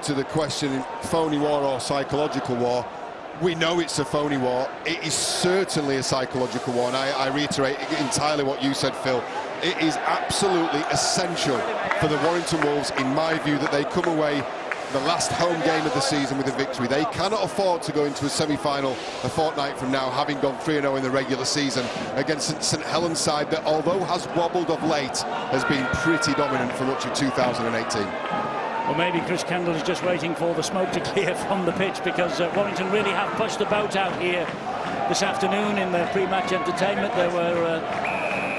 to the question, phony war or psychological war. We know it's a phony war. It is certainly a psychological war, and I reiterate entirely what you said, Phil. It is absolutely essential for the Warrington Wolves, in my view, that they come away the last home game of the season with a victory. They cannot afford to go into a semi-final a fortnight from now, having gone 3-0 in the regular season against St Helens side that, although has wobbled of late, has been pretty dominant for much of 2018. Well, maybe Chris Kendall is just waiting for the smoke to clear from the pitch, because Warrington really have pushed the boat out here this afternoon in the pre-match entertainment. There were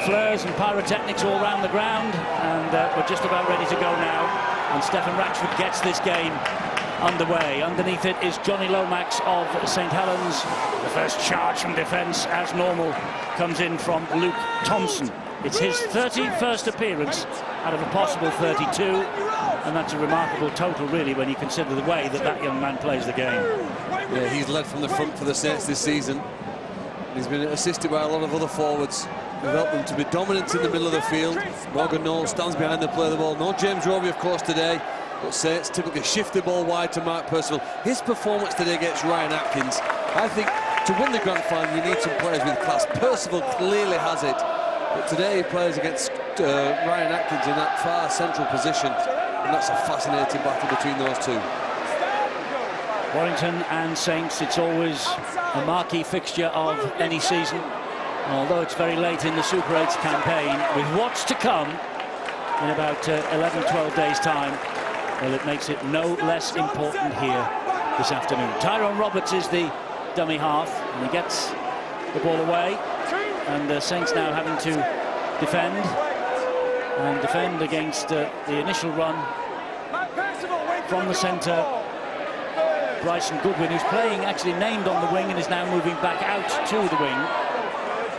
flares and pyrotechnics all around the ground, and we're just about ready to go now. And Stefan Ratchford gets this game underway. Underneath it is Johnny Lomax of St Helens. The first charge from defence, as normal, comes in from Luke Thompson. It's his 31st appearance out of a possible 32, and that's a remarkable total, really, when you consider the way that that young man plays the game. Yeah, he's led from the front for the Saints this season. He's been assisted by a lot of other forwards who've helped them to be dominant in the middle of the field. Morgan Knowles stands behind the play of the ball. No James Roby, of course, today, but Saints typically shift the ball wide to Mark Percival. His performance today against Ryan Atkins, I think to win the grand final you need some players with class. Percival clearly has it, but today he plays against Ryan Atkins in that far central position, and that's a fascinating battle between those two. Warrington and Saints, it's always a marquee fixture of any season. Although it's very late in the Super 8's campaign, with what's to come in about 11-12 days' time, well, it makes it no less important here this afternoon. Tyrone Roberts is the dummy half, and he gets the ball away, and the Saints now having to defend against the initial run from the centre. Bryson Goodwin, who's playing, actually named on the wing, and is now moving back out to the wing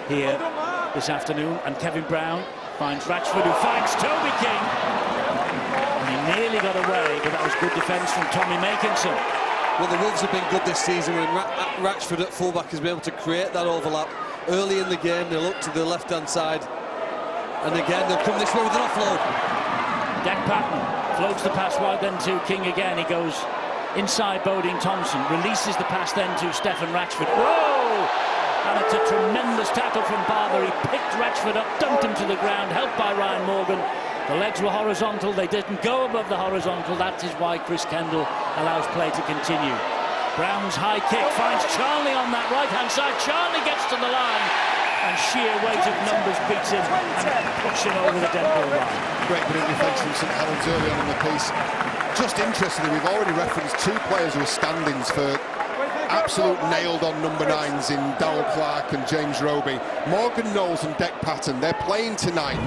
here this afternoon. And Kevin Brown finds Ratchford, who finds Toby King, and he nearly got away, but that was good defence from Tommy Makinson. Well, the Wolves have been good this season when Ratchford at fullback has been able to create that overlap early in the game. They look to the left-hand side, and again they'll come this way with an offload. Jack Patton floats the pass wide, then to King again. He goes inside Bodine Thompson, releases the pass then to Stefan Ratchford. Whoa! And it's a tremendous tackle from Barber. He picked Ratchford up, dumped him to the ground, helped by Ryan Morgan. The legs were horizontal, they didn't go above the horizontal. That is why Chris Kendall allows play to continue. Brown's high kick finds Charnley on that right-hand side. Charnley gets to the line, and sheer weight of numbers beats him and puts him over the dead ball line. Great bit of defence from St Helens early on in the piece. Just interestingly, we've already referenced two players who are stand-ins for absolute nailed-on number 9s in Darrell Clark and James Roby. Morgan Knowles and Dec Patton, they're playing tonight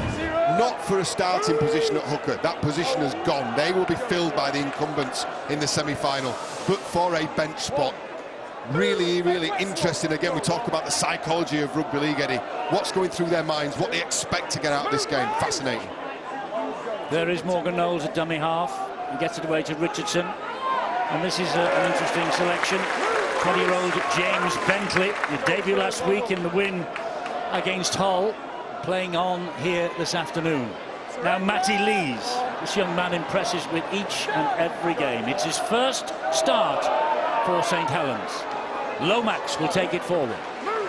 not for a starting position at hooker. That position has gone. They will be filled by the incumbents in the semi-final, but for a bench spot. Really, really interesting. Again, we talk about the psychology of rugby league, Eddie. What's going through their minds, what they expect to get out of this game. Fascinating. There is Morgan Knowles at dummy half. He gets it away to Richardson, and this is an interesting selection. 20-year-old James Bentley, his debut last week in the win against Hull, playing on here this afternoon. Now Matty Lees, this young man impresses with each and every game. It's his first start for St Helens. Lomax will take it forward.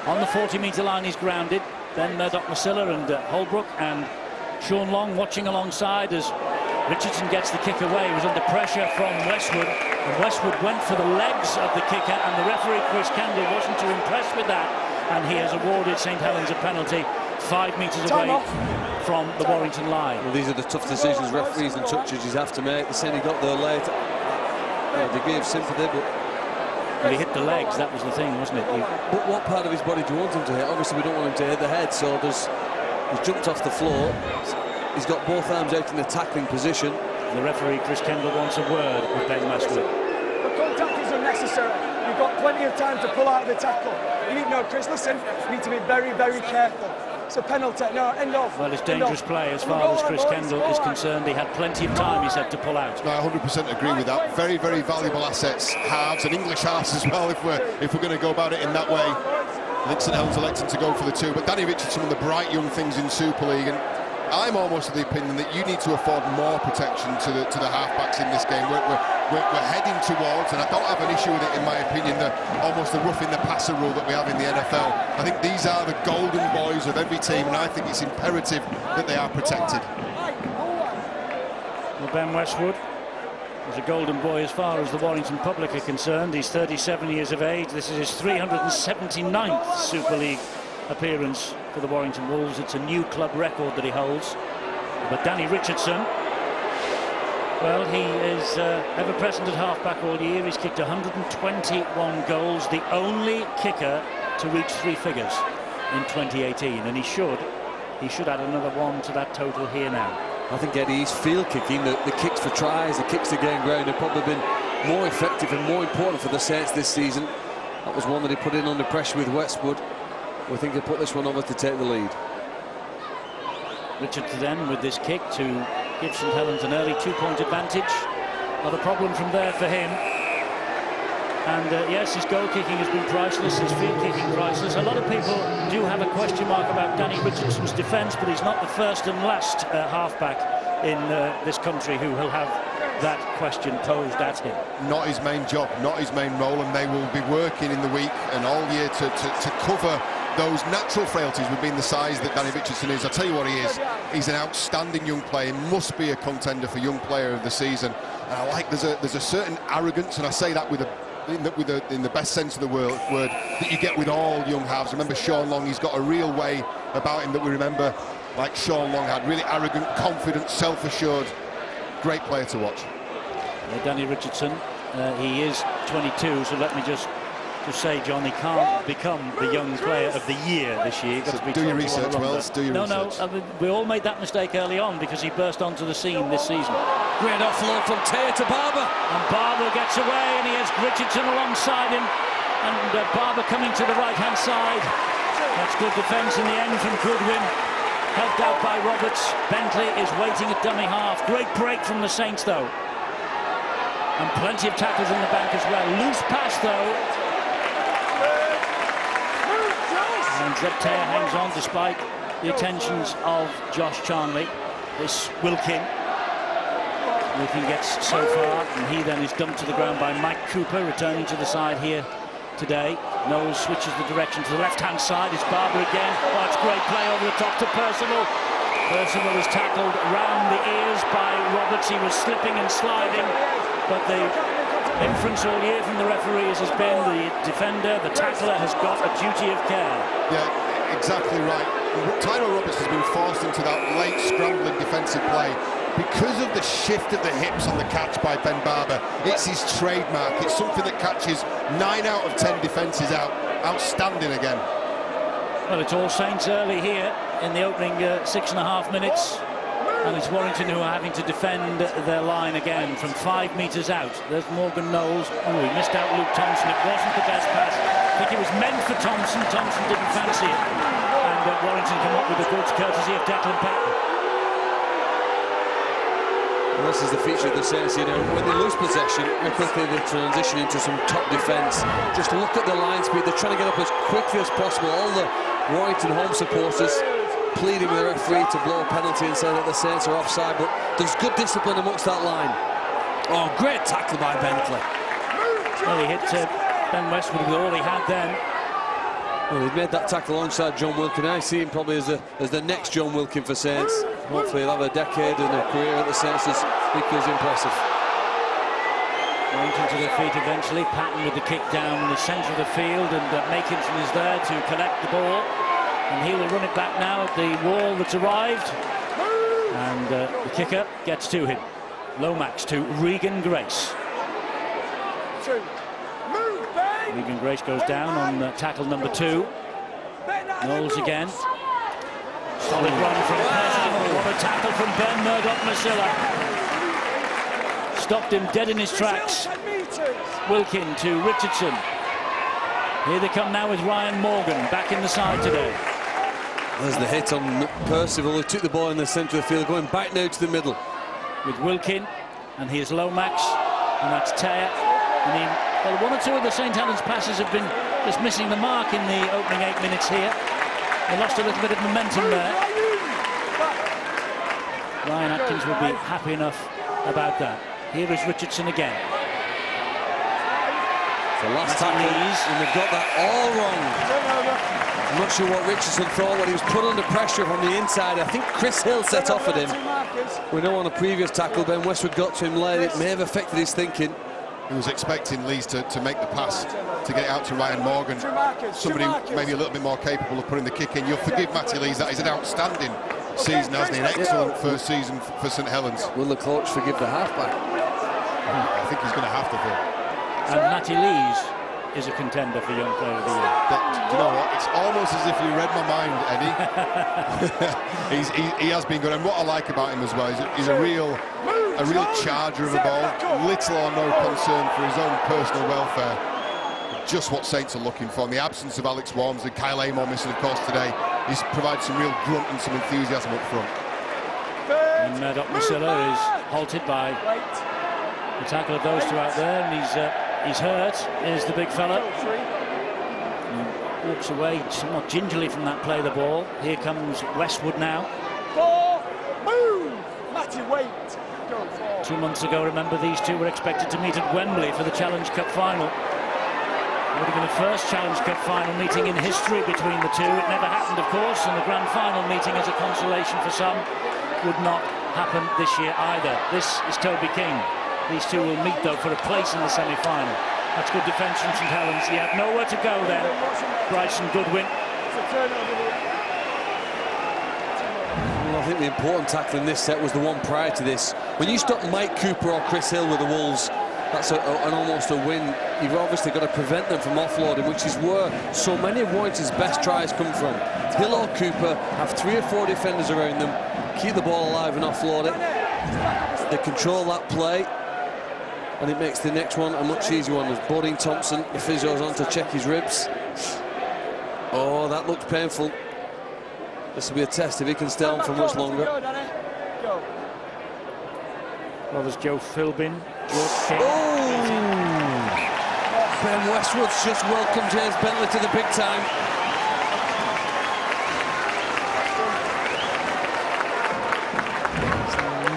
On the 40-metre line he's grounded. Then Murdoch Masilla and Holbrook and Sean Long watching alongside as Richardson gets the kick away. He was under pressure from Westwood, and Westwood went for the legs of the kicker, and the referee Chris Kendall wasn't too impressed with that, and he has awarded St Helens a penalty 5 metres away from the Warrington line. Well, these are the tough decisions referees and judges have to make. They said he got there late. They gave sympathy, but he hit the legs. That was the thing, wasn't it? But what part of his body do you want him to hit? Obviously we don't want him to hit the head, so he's jumped off the floor. He's got both arms out in the tackling position. The referee, Chris Kendall, wants a word with Ben Westwood. The contact is unnecessary. You've got plenty of time to pull out of the tackle. You need, no, Chris, listen, you need to be very, very careful. It's a penalty. No, end off. Well, it's dangerous play as far as Chris Kendall is concerned. He had plenty of time, he said, to pull out. No, I 100% agree with that. Very, very valuable assets, halves and English halves as well, if we're going to go about it in that way. I think St Helens elected to go for the two, but Danny Richardson, one of the bright young things in Super League, and I'm almost of the opinion that you need to afford more protection to the halfbacks in this game. We're we're heading towards, and I don't have an issue with it in my opinion, almost the roughing the passer rule that we have in the NFL. I think these are the golden boys of every team, and I think it's imperative that they are protected. Well, Ben Westwood is a golden boy as far as the Warrington public are concerned. He's 37 years of age. This is his 379th Super League appearance for the Warrington Wolves. It's a new club record that he holds. But Danny Richardson, well, he is ever present at half-back all year. He's kicked 121 goals, the only kicker to reach 3 figures in 2018, and he should add another one to that total here now. I think Eddie's field kicking, the kicks for tries, the kicks to gain ground have probably been more effective and more important for the Saints this season. That was one that he put in under pressure with Westwood. We think he'll put this one over to take the lead. Richard then with this kick to give St Helens an early 2-point advantage. Not a problem from there for him. And yes, his goal kicking has been priceless, his field kicking priceless. A lot of people do have a question mark about Danny Richardson's defence, but he's not the first and last half-back in this country who will have that question posed at him. Not his main job, not his main role, and they will be working in the week and all year to cover those natural frailties with being the size that Danny Richardson is. I'll tell you what he is. He's an outstanding young player. He must be a contender for Young Player of the Season. And I like there's a certain arrogance, and I say that in the best sense of the word that you get with all young halves. Remember Sean Long, he's got a real way about him that we remember, like Sean Long had. Really arrogant, confident, self-assured. Great player to watch. Danny Richardson, he is 22, so let me just say, John, he can't become the Young Player of the Year this year. So do your research, Wells. Do your research. No, we all made that mistake early on because he burst onto the scene this season. Great offload from Taylor to Barber. And Barber gets away, and he has Richardson alongside him. And Barber coming to the right-hand side. That's good defence in the end from Goodwin. Helped out by Roberts. Bentley is waiting at dummy half. Great break from the Saints, though. And plenty of tackles in the bank as well. Loose pass, though. And Zepter hangs on despite the attentions of Josh Charnley. This Wilkin gets so far, and he then is dumped to the ground by Mike Cooper, returning to the side here today. Knowles switches the direction to the left-hand side. It's Barber again. Oh, it's great play over the top to Percival. Percival is tackled round the ears by Roberts. He was slipping and sliding, but the inference all year from the referees has been the defender, the tackler, has got a duty of care. Yeah, exactly right. Tyler Roberts has been forced into that late scrambling defensive play because of the shift of the hips on the catch by Ben Barber. It's his trademark. It's something that catches 9 out of 10 defences out. Outstanding again. Well, it's all Saints early here in the opening 6.5 minutes. And it's Warrington who are having to defend their line again from 5 metres out. There's Morgan Knowles. Oh, he missed out Luke Thompson. It wasn't the best pass. I think it was meant for Thompson. Thompson didn't fancy it. And Warrington come up with the goods courtesy of Declan Patton. Well, this is the feature of the Saints, you know, when they lose possession, how quickly they transition into some top defence. Just look at the line speed. They're trying to get up as quickly as possible. All the Warrington home supporters pleading with the referee to blow a penalty and say that the Saints are offside, but there's good discipline amongst that line. Oh, great tackle by Bentley. Well, he hit Ben Westwood with all he had then. Well, he's made that tackle alongside John Wilkin. I see him probably as the next John Wilkin for Saints. Hopefully he'll have a decade and a career at the Saints as equally as impressive. Warrington to their feet eventually. Patton with the kick down the centre of the field, and Makinson is there to collect the ball. And he will run it back now at the wall that's arrived. And the kicker gets to him. Lomax to Regan Grace. Regan Grace goes down on tackle number 2. Knowles again. Solid run from Percival. What a tackle from Ben Murdoch-Masilla. Stopped him dead in his tracks. Wilkin to Richardson. Here they come now with Ryan Morgan back in the side today. There's the hit on Percival, who took the ball in the centre of the field, going back now to the middle. With Wilkin, and here's Lomax, and that's Taylor. Well, 1 or 2 of the St Helens passes have been just missing the mark in the opening 8 minutes here. They lost a little bit of momentum there. Ryan Atkins will be happy enough about that. Here is Richardson again. The last tackle, and they've got that all wrong. I'm not sure what Richardson thought when he was put under pressure from the inside. I think Chris Hill set off at him. We know on a previous tackle, Ben Westwood got to him late. It may have affected his thinking. He was expecting Lees to make the pass to get it out to Ryan Morgan. Somebody maybe a little bit more capable of putting the kick in. You'll forgive Matty Lees, that is an outstanding season, hasn't he? An excellent first season for St Helens. Will the coach forgive the halfback? I think he's going to have to. And Matty Lees is a contender for Young Player of the Year. Do you know what? It's almost as if you read my mind, Eddie. He has been good, and what I like about him as well is he's a real charger of a ball, little or no concern for his own personal welfare. Just what Saints are looking for. In the absence of Alex Worms and Kyle Amor missing, of course, today, he's provided some real grunt and some enthusiasm up front. And Murdoch Masilla is halted by the tackle of those two out there, and he's hurt. Here's the big fella. He walks away somewhat gingerly from that play of the ball. Here comes Westwood now. Matty, wait. 2 months ago, remember, these two were expected to meet at Wembley for the Challenge Cup final. It would have been the first Challenge Cup final meeting in history between the two. It never happened, of course, and the grand final meeting, as a consolation for some, would not happen this year either. This is Toby King. These two will meet, though, for a place in the semi-final. That's good defence from St Helens. He had nowhere to go then. Bryson Goodwin. Well, I think the important tackle in this set was the one prior to this. When you stop Mike Cooper or Chris Hill with the Wolves, that's almost a win. You've obviously got to prevent them from offloading, which is where so many of Warrington's best tries come from. Hill or Cooper have 3 or 4 defenders around them, keep the ball alive and offload it. They control that play, and it makes the next one a much easier one. As Bodine Thompson, the physio's on to check his ribs. Oh, that looked painful. This will be a test if he can stay on for much longer. Well, there's Joe Philbin, George King. Oh! Ben Westwood's just welcomed James Bentley to the big time.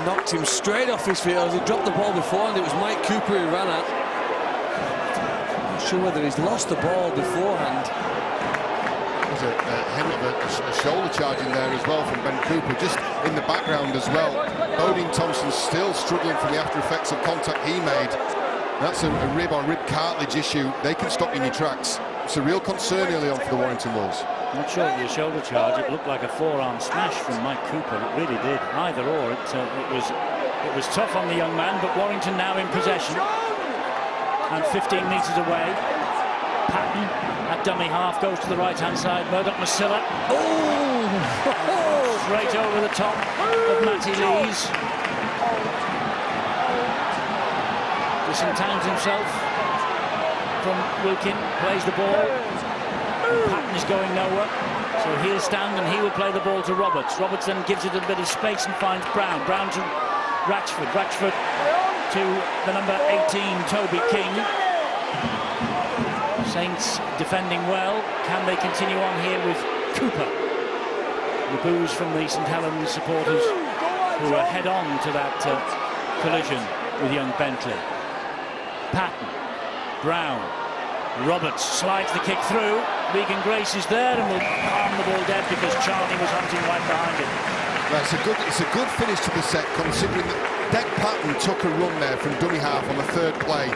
Knocked him straight off his feet as he dropped the ball before, and it was Mike Cooper who ran at. Not sure whether he's lost the ball beforehand. There's a hint of a shoulder charge in there as well from Ben Cooper, just in the background as well. Bodine Thompson still struggling from the after effects of contact he made. That's a rib or rib cartilage issue. They can stop you in your tracks. It's a real concern early on for the Warrington Wolves. Not sure of the shoulder charge. It looked like a forearm smash from Mike Cooper. It really did. Either or. It was tough on the young man, but Warrington now in possession. And 15 metres away. Patton at dummy half goes to the right-hand side. Murdoch Masilla. Oh! Straight over the top of Matty Lees. Disentangles himself from Wilkin, plays the ball. And Patton is going nowhere, so he'll stand and he will play the ball to Roberts. Roberts then gives it a bit of space and finds Brown. Brown to Ratchford. Ratchford to the number 18, Toby King. Saints defending well. Can they continue on here with Cooper? The boos from the St Helens supporters who are head on to that collision with young Bentley. Patton, Brown, Roberts slides the kick through. Regan Grace is there and will palm the ball dead because Charney was hunting right behind it. Right, it's a good finish to the set, considering that Deck Patton took a run there from dummy half on the third play.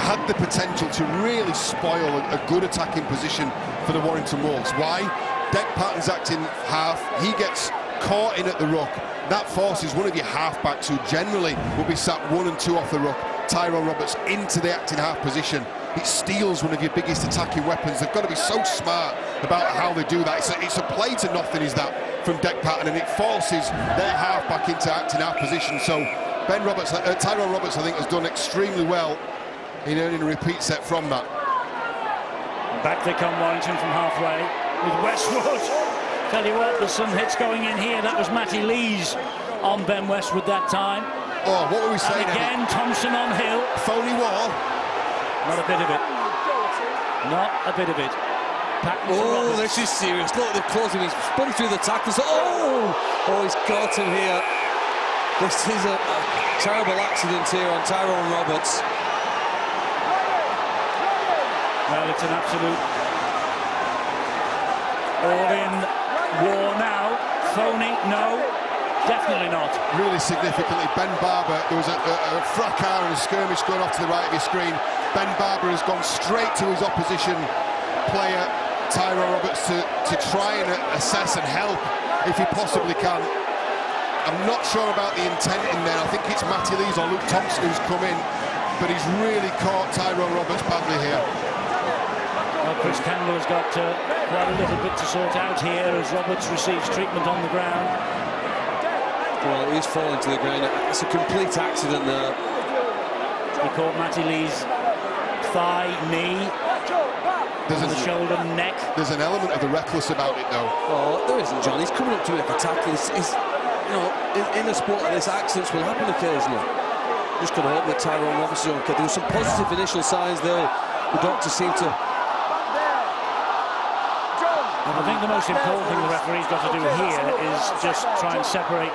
Had the potential to really spoil a good attacking position for the Warrington Wolves. Why? Deck Patton's acting half. He gets caught in at the ruck. That forces one of your halfbacks, who generally will be sat 1 and 2 off the ruck, Tyrone Roberts, into the acting half position. It steals one of your biggest attacking weapons. They've got to be so smart about how they do that. It's a play to nothing, is that, from Deck Patton, and it forces their halfback into acting half position. So Tyrone Roberts, I think, has done extremely well in earning a repeat set from that. Back they come, Warrington, from halfway with Westwood. Tell you what, there's some hits going in here. That was Matty Lees on Ben Westwood that time. Oh, what were we saying? And again, Thompson on Hill. Phony wall. Not a bit of it. Not a bit of it. Oh, this is serious. Look, they've closed him. He's spun through the tackles. Oh, he's got him here. This is a terrible accident here on Tyrone Roberts. It's an absolute all-in war now. Phony? No, definitely not. Really significantly, Ben Barber, there was a fracas and a skirmish going off to the right of your screen. Ben Barber has gone straight to his opposition player, Tyrone Roberts, to try and assess and help if he possibly can. I'm not sure about the intent in there. I think it's Matty Lees or Luke Thompson who's come in, but he's really caught Tyrone Roberts badly here. Well, Chris Campbell has got quite a little bit to sort out here as Roberts receives treatment on the ground. Well, he's falling to the ground. It's a complete accident there. He caught Matty Lee's thigh, knee, There's the shoulder, neck. There's an element of the reckless about it, though. Oh, there isn't, John. He's coming up to make a tackle. He's you know, in a sport like this, accidents will happen occasionally. Just going to hope that Tyrone Roberts is okay. There were some positive initial signs, though. The doctor seemed to... I think the most important thing the referee's got to do here is just try and separate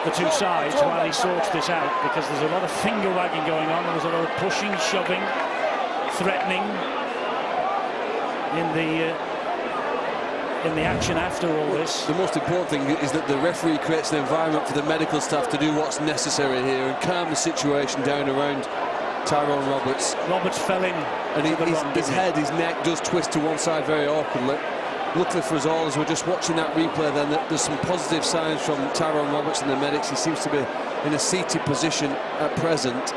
the two sides while he sorts this out, because there's a lot of finger wagging going on. There's a lot of pushing, shoving, threatening in the action after all this. The most important thing is that the referee creates an environment for the medical staff to do what's necessary here and calm the situation down around Tyrone Roberts. Roberts fell in, and his head, his neck does twist to one side very awkwardly. Luckily for us all, as we're just watching that replay, then there's some positive signs from Tyrone Roberts and the medics. He seems to be in a seated position at present.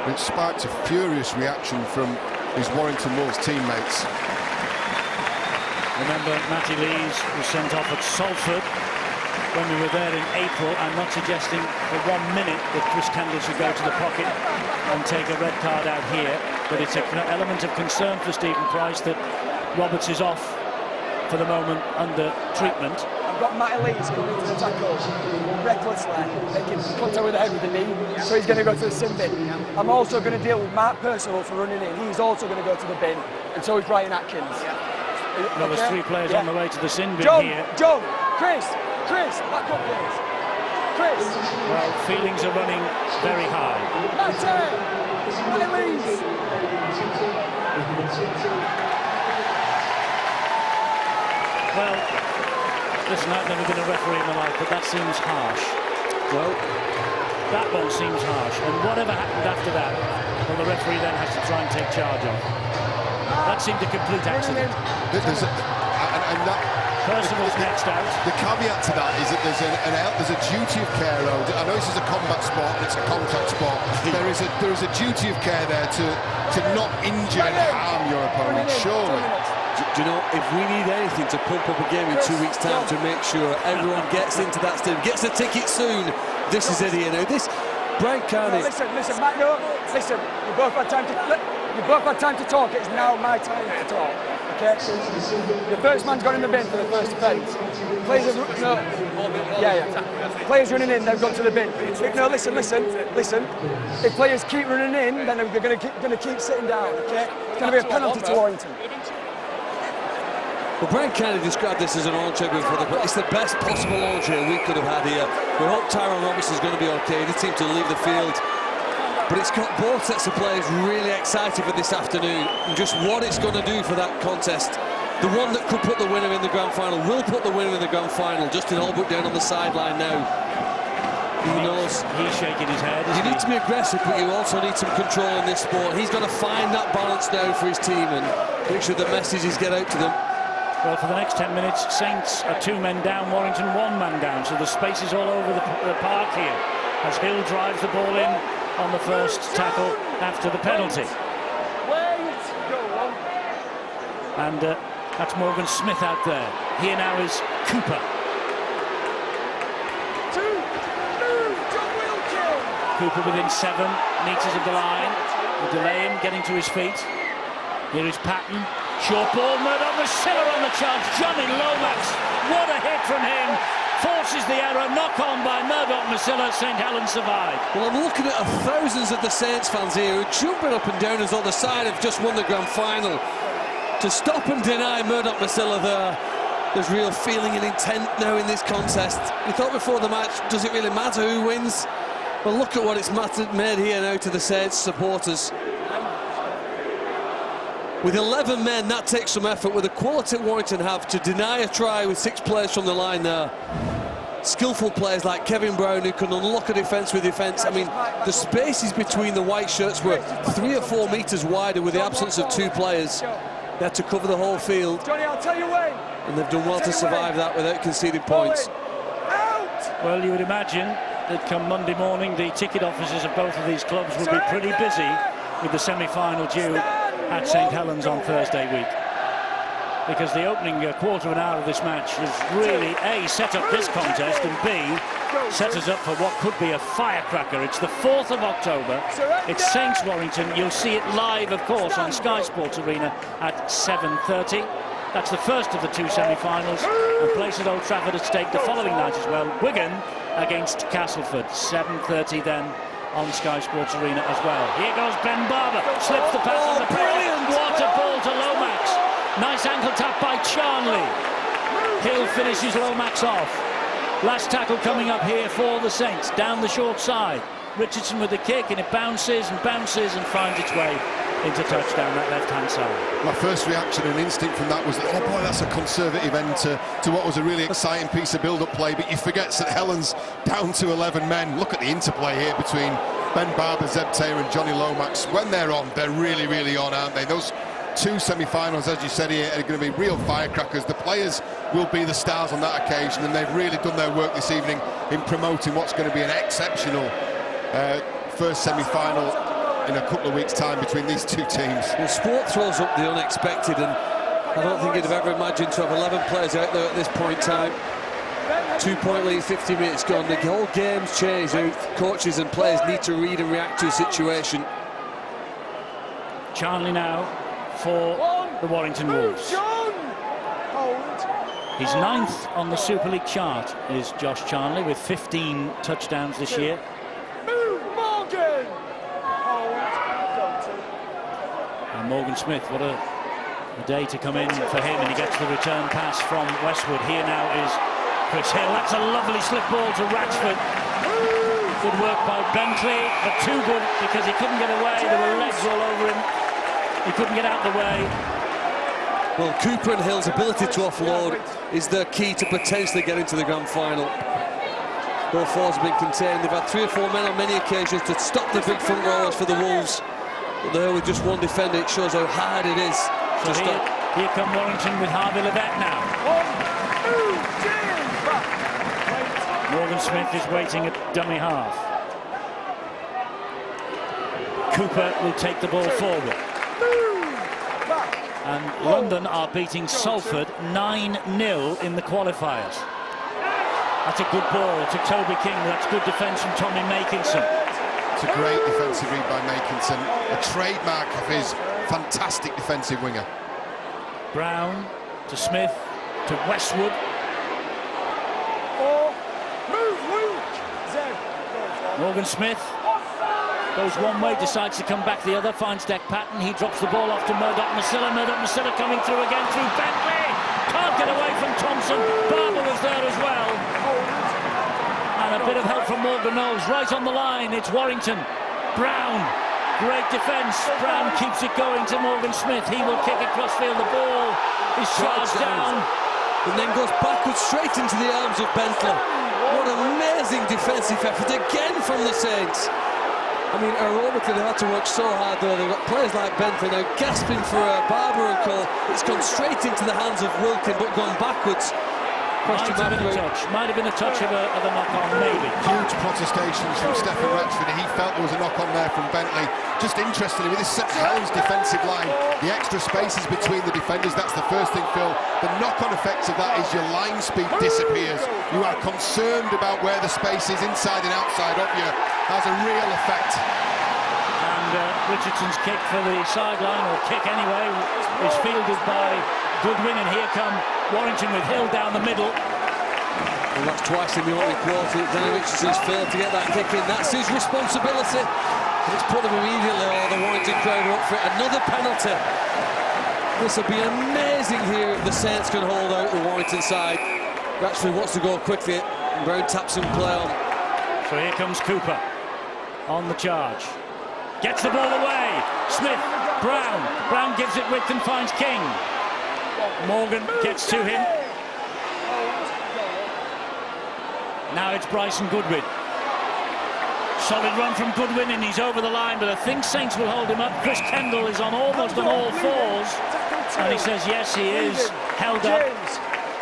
It sparked a furious reaction from his Warrington Wolves teammates. Remember, Matty Lees was sent off at Salford when we were there in April. I'm not suggesting for 1 minute that Chris Campbell should go to the pocket and take a red card out here, but it's an element of concern for Stephen Price that Roberts is off for the moment under treatment. I've got Matty Lees coming into the tackle recklessly, making contact with the head with the knee, so he's going to go to the sin bin. I'm also going to deal with Mark Percival for running in. He's also going to go to the bin, and so is Brian Atkins. Well, there's 3 players on the way to the sin bin here. John, Chris, back up please. Chris. Well, feelings are running very high. Matty Lees. Well, listen, I've never been a referee in my life, but that seems harsh. Well, that one seems harsh. And whatever happened after that, well, the referee then has to try and take charge of. That seemed a complete accident. Percival's next out. The caveat to that is that there's a duty of care. I know this is a combat sport and it's a contact sport. There is a duty of care there to not injure and harm your opponent. Surely. Do you know, if we need anything to pump up a game in 2 weeks' time to make sure everyone gets into that stadium, gets a ticket soon, this is it here now. This Brian Carney. Listen, Matt, no, listen. You both had time to talk. It's now my time to talk. Okay. The first man's gone in the bin for the first offence. Players Players running in, they've gone to the bin. No, listen. If players keep running in, then they're going to keep sitting down. Okay. It's going to be a penalty to Warrington. Well, Brian Kennedy described this as an armchair before it's the best possible armchair we could have had here. We hope Tyrone Roberts is going to be okay. He seemed to leave the field. But it's got both sets of players really excited for this afternoon and just what it's going to do for that contest. The one that could put the winner in the grand final will put the winner in the grand final. Justin Holbrook down on the sideline now. He knows. He's shaking his head. You need to be aggressive, but you also need some control in this sport. He's got to find that balance now for his team and make sure the messages get out to them. Well, for the next 10 minutes, Saints are 2 men down, Warrington 1 man down, so the space is all over the park here as Hill drives the ball in on the first tackle after the penalty. And that's Morgan Smith out there. Here now is Cooper. Cooper within 7 metres of the line. They delay him getting to his feet. Here is Patton. Short ball, Murdoch-Masila on the charge. Johnny Lomax, what a hit from him. Forces the error, knock on by Murdoch-Masila. St Helens survive. Well, I'm looking at thousands of the Saints fans here who are jumping up and down as though the side have just won the grand final. To stop and deny Murdoch-Masila there, there's real feeling and intent now in this contest. We thought before the match, does it really matter who wins? Well, look at what it's made here now to the Saints supporters. With 11 men, that takes some effort. With the quality Warrington have to deny a try with 6 players from the line there. Skillful players like Kevin Brown who can unlock a defence with defence. I mean, the spaces between the white shirts were 3 or 4 metres wider with the absence of 2 players. They had to cover the whole field. Johnny, I'll tell you when. And they've done well to survive that without conceding points. Well, you would imagine that come Monday morning, the ticket offices of both of these clubs will be pretty busy with the semi-final due at St Helens on Thursday week. Because the opening quarter of an hour of this match has really, A, set up this contest, and B, set us up for what could be a firecracker. It's the 4th of October. It's Saints Warrington. You'll see it live, of course, on Sky Sports Arena at 7:30. That's the first of the 2 semi-finals, and place at Old Trafford at stake the following night as well. Wigan against Castleford, 7:30 then on Sky Sports Arena as well. Here goes Ben Barber, slips the pass on the brilliant water ball to Lomax. Nice ankle tap by Charnley. Hill finishes Lomax off. Last tackle coming up here for the Saints, down the short side. Richardson with the kick, and it bounces and bounces and finds its way into touchdown, that left-hand side. My first reaction and instinct from that was, oh boy, that's a conservative end to what was a really exciting piece of build-up play, but you forget St Helens down to 11 men. Look at the interplay here between Ben Barber, Zeb Taylor and Johnny Lomax. When they're on, they're really, really on, aren't they? Those 2 semi-finals, as you said here, are going to be real firecrackers. The players will be the stars on that occasion, and they've really done their work this evening in promoting what's going to be an exceptional first semi-final in a couple of weeks' time between these 2 teams. Well, sport throws up the unexpected, and I don't think you'd have ever imagined to have 11 players out there at this point in time. 2-point lead, 50 minutes gone. The whole game's changed. Coaches and players need to read and react to a situation. Charnley now for the Warrington Wolves. He's 9th on the Super League chart, is Josh Charnley, with 15 touchdowns this year. And Morgan Smith, what a day to come in for him, and he gets the return pass from Westwood. Here now is Chris Hill. That's a lovely slip ball to Ratchford. Good work by Bentley, but too good because he couldn't get away. There were legs all over him. He couldn't get out the way. Well, Cooper and Hill's ability to offload is the key to potentially getting to the grand final. Both forwards have been contained. They've had 3 or 4 men on many occasions to stop the big front rowers for the Wolves. But there with just one defender, it shows how hard it is to stop. Here come Warrington with Harvey Levette now. Morgan Smith is waiting at dummy half. Cooper will take the ball forward. And London are beating Salford 9-0 in the qualifiers. That's a good ball to Toby King. That's good defence from Tommy Makinson. It's a great defensive read by Makinson, a trademark of his fantastic defensive winger. Brown to Smith to Westwood. Morgan Smith goes one way, decides to come back the other, finds Deck Patton. He drops the ball off to Murdoch Masilla. Murdoch Masilla coming through again through Bentley. Can't get away from Thompson. Barber was there as well. And a bit of help from Morgan Knowles right on the line. It's Warrington. Brown, great defence. Brown keeps it going to Morgan Smith. He will kick across field. The ball is charged down. And then goes backwards straight into the arms of Bentley. What an amazing defensive effort again from the Saints. I mean, aerobically, they've had to work so hard, though. They've got players like Bentley now gasping for Barber and Co. It's gone straight into the hands of Wilkin, but gone backwards. Might have been a touch. Might have been a touch of a knock-on, maybe. Huge protestations from Stephen Ratchford. He felt there was a knock-on there from Bentley. Just interestingly, with this St Helens defensive line, the extra spaces between the defenders, that's the first thing, Phil. The knock-on effect of that is your line speed disappears. You are concerned about where the space is inside and outside of you. Has a real effect. And Richardson's kick for the sideline, or kick anyway, is fielded by Goodwin, and here come Warrington with Hill down the middle. Well, that's twice in the opening quarter that Danny Richardson's failed to get that kick in. That's his responsibility. It's put them immediately, or the Warrington crowd are up for it. Another penalty. This will be amazing here if the Saints can hold out the Warrington side. Ratchford wants to go quickly, and Brown taps him play on. So here comes Cooper on the charge. Gets the ball away. Smith, Brown. Brown gives it width and finds King. Morgan gets to him. Now it's Bryson Goodwin. Solid run from Goodwin, and he's over the line, but I think Saints will hold him up. Chris Kendall is almost on all fours, and he says yes, he is held up.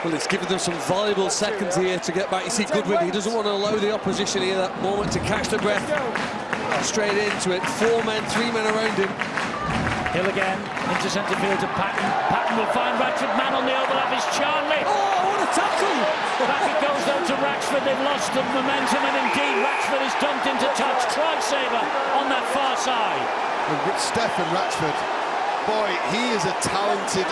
Well, it's given them some valuable seconds here to get back. You see Goodwin, he doesn't want to allow the opposition here that moment to catch the breath. Straight into it, 4 men, 3 men around him. Hill again, into centre field to Patton. Patton will find Ratford. Man on the overlap is Charnley. Oh, what a tackle! Back it goes though to Ratchford. They've lost the momentum, and indeed Ratchford is dumped into touch. Try saver on that far side. And with Stefan Ratchford, boy, he is a talented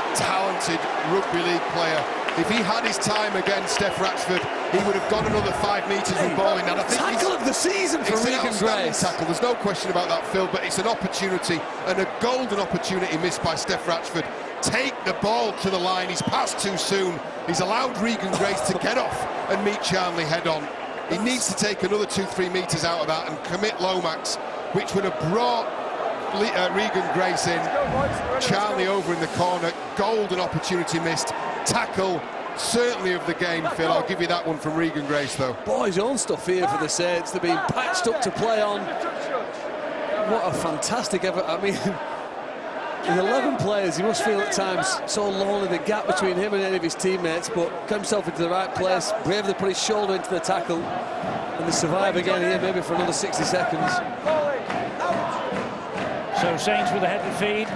rugby league player. If he had his time against Steph Ratchford, he would have gone another 5 metres with ball in. And I think tackle of the season for Regan Grace. Tackle. There's no question about that, Phil, but it's an opportunity, and a golden opportunity missed by Steph Ratchford. Take the ball to the line. He's passed too soon. He's allowed Regan Grace to get off and meet Charnley head on. He needs to take another 2-3 metres out of that and commit Lomax, which would have brought Regan Grace in. Charnley over in the corner. Golden opportunity missed. Tackle certainly of the game, Phil. I'll give you that one from Regan Grace, though. Boys, own stuff here for the Saints. They're being patched up to play on. What a fantastic effort. I mean, with 11 players, he must feel at times so lonely, the gap between him and any of his teammates, but got himself into the right place, bravely put his shoulder into the tackle, and they survive again here, maybe for another 60 seconds. So Saints with a head and feed.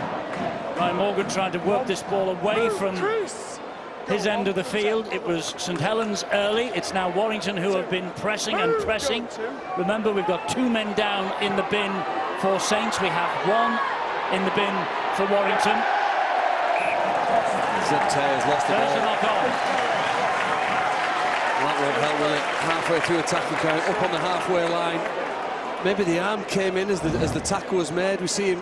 Ryan Morgan trying to work this ball away from his end of the field. It was St Helens early. It's now Warrington who have been pressing and pressing. Remember, we've got 2 men down in the bin for Saints. We have 1 in the bin for Warrington. Zebte has lost the There's ball. a knock on. That won't help, will it? Halfway through a tackle count, up on the halfway line. Maybe the arm came in as the tackle was made. We see him.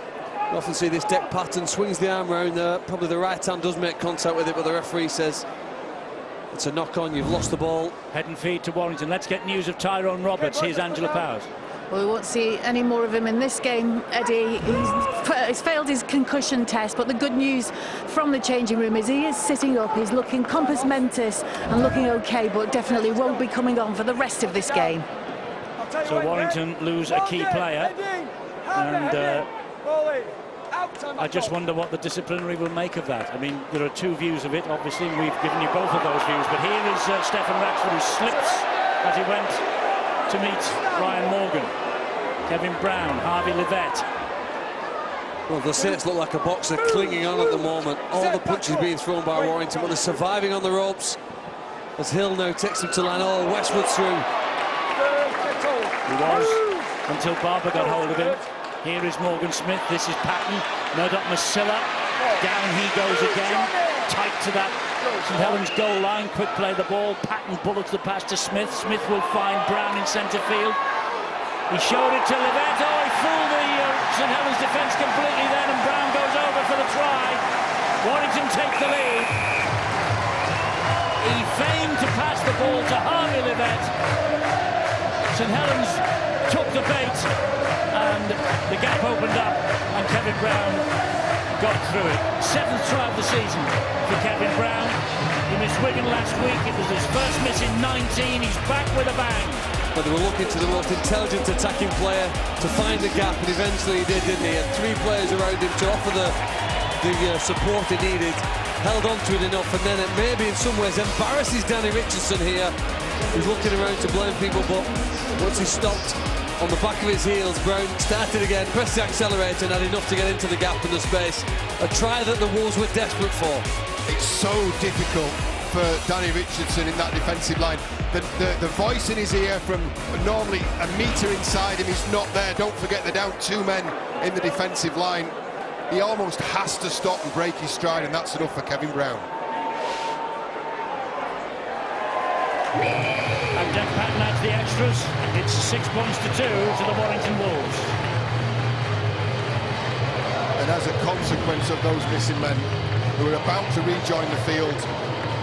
We often see this deck pattern, swings the arm around there. Probably the right hand does make contact with it, but the referee says it's a knock on. You've lost the ball. Head and feed to Warrington. Let's get news of Roberts. Here's Angela Powers. Well, we won't see any more of him in this game, Eddie. He's failed his concussion test, but the good news from the changing room is he is sitting up. He's looking compos mentis and looking okay, but definitely won't be coming on for the rest of this game. So Warrington lose a key player, and I just wonder what the disciplinary will make of that. I mean, there are 2 views of it, obviously, and we've given you both of those views, but here is Stefan Ratchford, who slips as he went to meet Ryan Morgan. Kevin Brown, Harvey Livett. Well, the Saints look like a boxer clinging on at the moment. All the punches being thrown by Warrington, but they're surviving on the ropes as Hill now takes them to line. Oh, Westwood through. He was, until Barber got hold of him. Here is Morgan Smith, this is Patton. Murdoch Masilla, down he goes again. Tight to that St Helens goal line, quick play the ball. Patton bullets the pass to Smith. Smith will find Brown in centre field. He showed it to Livett. Oh, he fooled the St Helens defence completely then, and Brown goes over for the try. Warrington take the lead. He feigned to pass the ball to Harvey Livett. St Helens took the bait, and the gap opened up, and Kevin Brown got through it. 7th try of the season for Kevin Brown. He missed Wigan last week. It was his first miss in 19. He's back with a bang. But they were looking to the most intelligent attacking player to find the gap, and eventually he did, didn't he? And 3 players around him to offer the support he needed. Held on to it enough, and then it maybe in some ways embarrasses Danny Richardson here. He's looking around to blame people, but once he stopped on the back of his heels, Brown started again, pressed the accelerator, and had enough to get into the gap in the space. A try that the Wolves were desperate for. It's so difficult for Danny Richardson in that defensive line. The voice in his ear from normally a metre inside him is not there. Don't forget they're down 2 men in the defensive line. He almost has to stop and break his stride, and that's enough for Kevin Brown. And Jack Patton adds the extras. It's 6 points to 2 to the Warrington Wolves. And as a consequence of those missing men who are about to rejoin the field,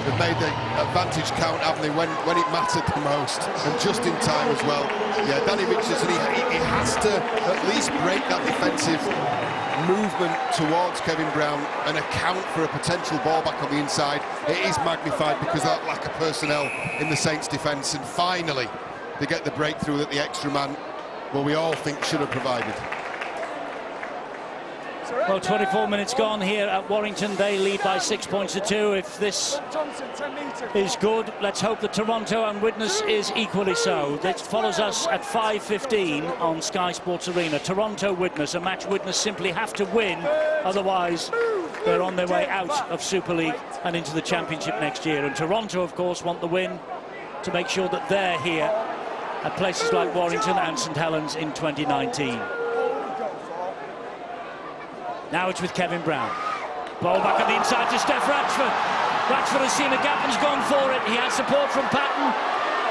They've made the advantage count, haven't they, when it mattered the most, and just in time as well. Yeah, Danny Richardson, he has to at least break that defensive movement towards Kevin Brown and account for a potential ball back on the inside. It is magnified because of that lack of personnel in the Saints' defence, and finally they get the breakthrough that the extra man, well, we all think should have provided. Well, 24 minutes gone here at Warrington. They lead by 6 points to 2. If this is good, let's hope that Toronto and Widnes is equally so. This follows us at 5:15 on Sky Sports Arena. Toronto Widnes, a match Widnes simply have to win, otherwise they're on their way out of Super League and into the Championship next year. And Toronto, of course, want the win to make sure that they're here at places like Warrington and St Helens in 2019. Now it's with Kevin Brown. Ball back on the inside to Steph Ratchford. Ratchford has seen a gap and's gone for it. He has support from Patton.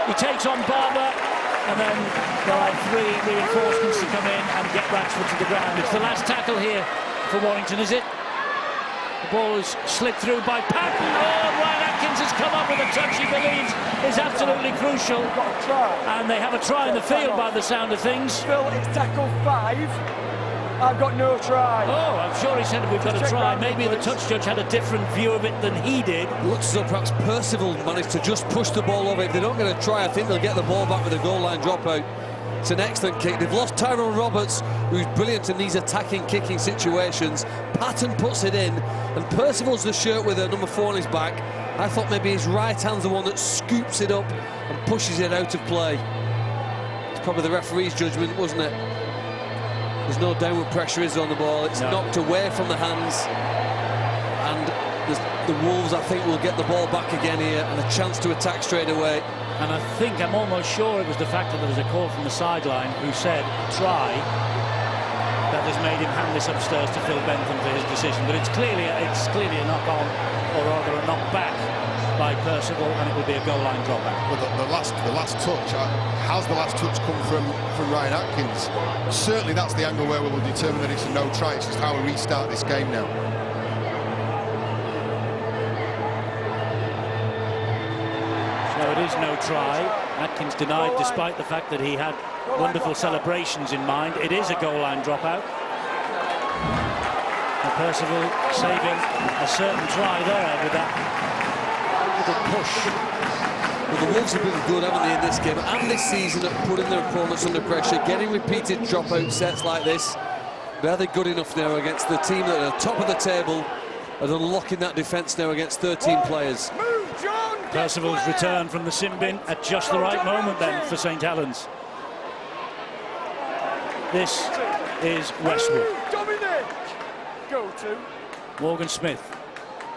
He takes on Barber. And then there are 3 reinforcements to come in and get Ratchford to the ground. It's the last tackle here for Warrington, is it? The ball is slipped through by Patton. Oh, Ryan Atkins has come up with a touch he believes is absolutely crucial. And they have a try in the field by the sound of things. Phil, it's tackle 5. I've got no try. Oh, I'm sure he said we've got a try. Maybe the touch judge had a different view of it than he did. Looks as though perhaps Percival managed to just push the ball over. If they don't get a try, I think they'll get the ball back with a goal line dropout. It's an excellent kick. They've lost Tyrone Roberts, who's brilliant in these attacking, kicking situations. Patton puts it in, and Percival's the shirt with a number 4 on his back. I thought maybe his right hand's the one that scoops it up and pushes it out of play. It's probably the referee's judgment, wasn't it? There's no downward pressure is on the ball. It's knocked away from the hands, and the Wolves, I think, will get the ball back again here and a chance to attack straight away. And I'm almost sure it was the fact that there was a call from the sideline who said try that has made him hand this upstairs to Phil Bentham for his decision. But it's clearly a knock on, or rather a knock back by Percival, and it will be a goal line dropout. Well, the last touch, has the last touch come from Ryan Atkins? Certainly that's the angle where we will determine that it's a no try. It's just how we restart this game now. So it is no try. Atkins denied despite the fact that he had wonderful celebrations in mind. It is a goal line dropout. And Percival saving a certain try there with that push. Well, the Wolves have been good, haven't they, in this game and this season at putting their opponents under pressure, getting repeated dropout sets like this. But are they good enough now against the team that are top of the table and unlocking that defence now against 13 players? Percival's return from the sin bin at just the right moment then for St Helens. This is Westwood. Morgan Smith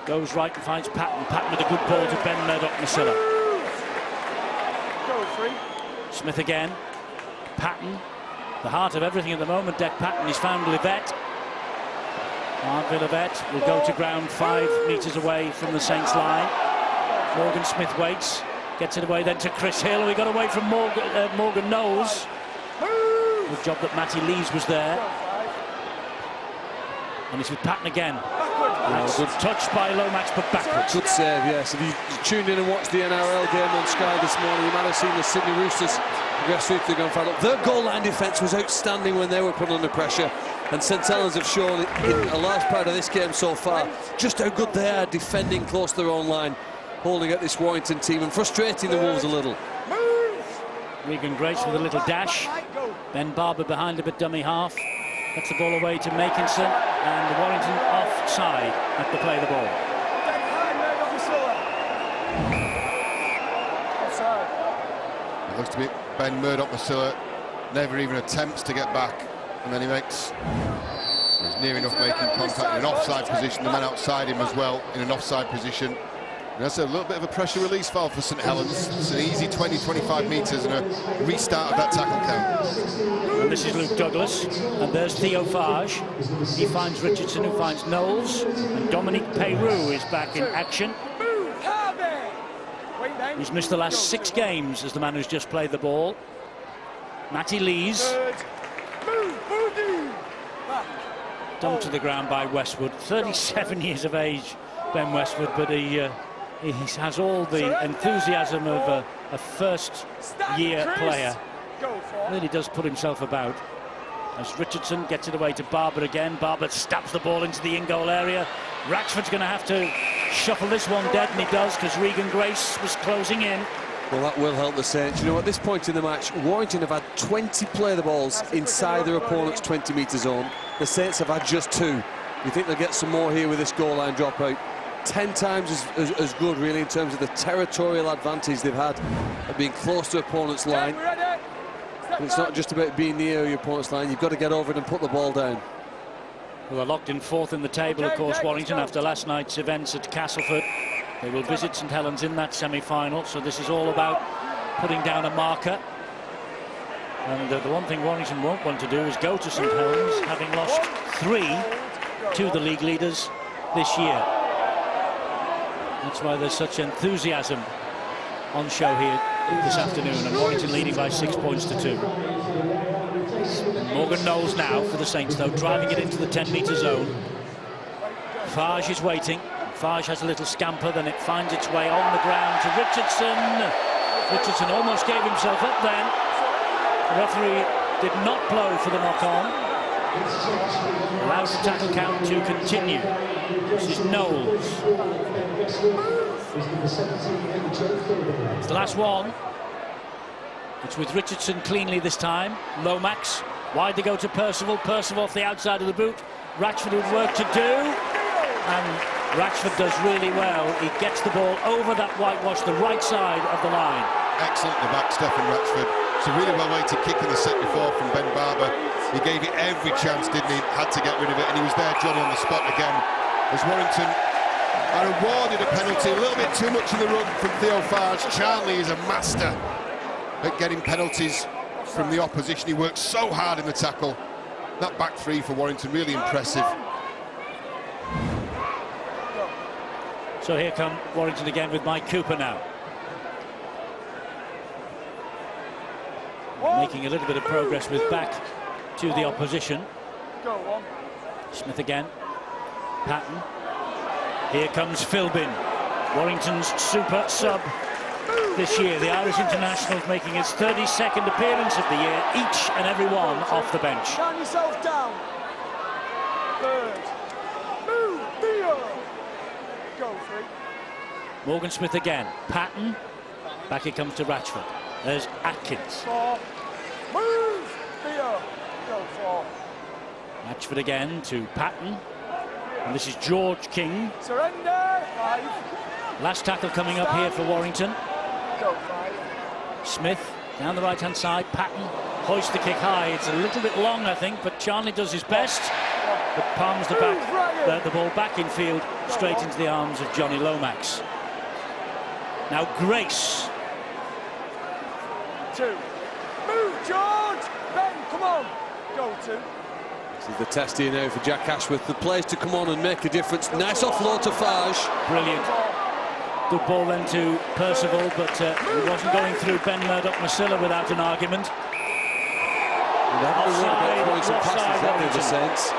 goes right and finds Patton. Patton with a good ball to Ben Murdoch-Masilla. Smith again. Patton, the heart of everything at the moment. Deck Patton, he's found Livette. Arvin Livette will go to ground 5 metres away from the Saints line. Morgan Smith waits, gets it away then to Chris Hill. We got away from Morgan Knowles. Good job that Matty Lees was there. And it's with Patton again. Good touch by Lomax, but backwards. Good save, yes. If you tuned in and watched the NRL game on Sky this morning, you might have seen the Sydney Roosters progress through to the grand final. Their goal line defence was outstanding when they were put under pressure, and St Helens have shown in a large part of this game so far just how good they are defending close to their own line, holding up this Warrington team and frustrating the Wolves a little. Regan Grace with a little dash. Ben Barber behind him at dummy half. Gets the ball away to Makinson, and Warrington offside at the play of the ball. It looks to be Ben Murdoch-Masilla never even attempts to get back, and then he's near enough making contact in an offside position. The man outside him as well in an offside position. And that's a little bit of a pressure release valve for St Helens. It's an easy 20-25 metres and a restart of that tackle count. And this is Luke Douglas, and there's Theo Farge. He finds Richardson, who finds Knowles, and Dominique Peyrou is back in action. He's missed the last 6 games as the man who's just played the ball. Matty Lees. Dumped to the ground by Westwood. 37 years of age, Ben Westwood, but he He has all the enthusiasm of a first-year player. Really does put himself about. As Richardson gets it away to Barber again. Barber stabs the ball into the in-goal area. Ratchford's going to have to shuffle this one dead, and he does, because Regan Grace was closing in. Well, that will help the Saints. You know, at this point in the match, Warrington have had 20 play the balls inside their opponent's 20-metre zone. The Saints have had just 2. You think they'll get some more here with this goal line dropout? 10 times as good, really, in terms of the territorial advantage they've had of being close to opponent's line. But it's not just about being near your opponent's line. You've got to get over it and put the ball down. Well, they're locked in 4th in the table, of course, Warrington, after last night's events at Castleford. They will visit St Helens in that semi-final, so this is all about putting down a marker. And the one thing Warrington won't want to do is go to St Helens, having lost 3 to the league leaders this year. That's why there's such enthusiasm on show here this afternoon, and Warrington leading by 6 points to 2. And Morgan Knowles now for the Saints, though, driving it into the 10-metre zone. Farge is waiting. Farge has a little scamper, then it finds its way on the ground to Richardson. Richardson almost gave himself up then. The referee did not blow for the knock-on. Allows the tackle count to continue. This is Knowles. It's the last one. It's with Richardson cleanly this time. Lomax, wide they go to Percival. Percival off the outside of the boot. Ratchford with work to do. And Ratchford does really well. He gets the ball over that whitewash, the right side of the line. Excellent at the back, Stephen Ratchford. It's a really well-weighted kick in the set before from Ben Barber. He gave it every chance, didn't he? Had to get rid of it, and he was there, Johnny, on the spot again. As Warrington are awarded a penalty, a little bit too much in the run from Theo Farge. Charlie is a master at getting penalties from the opposition. He works so hard in the tackle. That back 3 for Warrington, really impressive. So here come Warrington again with Mike Cooper now. Making a little bit of progress with back to the opposition. Smith again. Patton. Here comes Philbin, Warrington's super sub this year. The Irish internationals making his 32nd appearance of the year, each and every one off the bench. Calm yourself down. Third. Move, Theo. Go, 3. Morgan Smith again. Patton. Back it comes to Ratchford. There's Atkins. 4. Move, Theo. Go, 4. Ratchford again to Patton. And this is George King. Surrender. 5. Last tackle coming up here for Warrington. Go, 5. Smith down the right-hand side. Patton hoists the kick high. It's a little bit long, I think, but Charlie does his best. But palms the ball back in field, straight into the arms of Johnny Lomax. Now Grace. 2. Move, George. Ben, come on. Go, 2. This is the test here now for Jack Ashworth. The players to come on and make a difference. Nice offload to Farge. Brilliant. Good ball then to Percival, but he wasn't going through Ben Murdoch-Masilla without an argument. The Saints.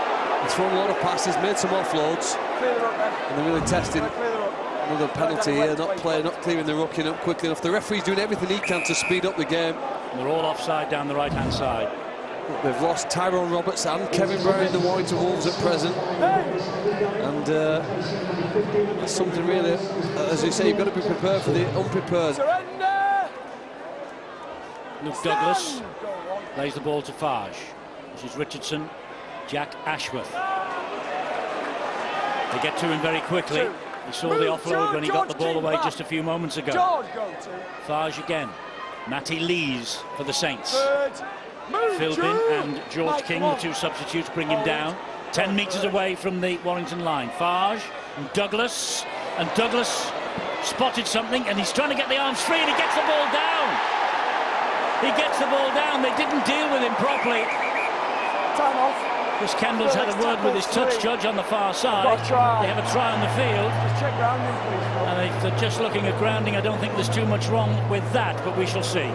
He's thrown a lot of passes, made some offloads, and they're really testing another penalty here. Not clearing the rucking up quickly enough. The referee's doing everything he can to speed up the game. They're all offside down the right-hand side. They've lost Tyrone Roberts and Kevin Brown, the Warrington Wolves at present, and that's something really, as you say, you've got to be prepared for the unprepared. Luke Douglas lays the ball to Farge. This is Richardson, Jack Ashworth. They get to him very quickly. He saw the offload when he got the ball away just a few moments ago. Farge again. Matty Lees for the Saints. Philbin and George King, the 2 substitutes, bring him down. 10 metres away from the Warrington line. Farge and Douglas spotted something, and he's trying to get the arms free, and he gets the ball down. He gets the ball down. They didn't deal with him properly. Time off. Chris Kendall's had a word with his touch judge on the far side. They have a try on the field. Just check grounding, please. And they're just looking at grounding. I don't think there's too much wrong with that, but we shall see.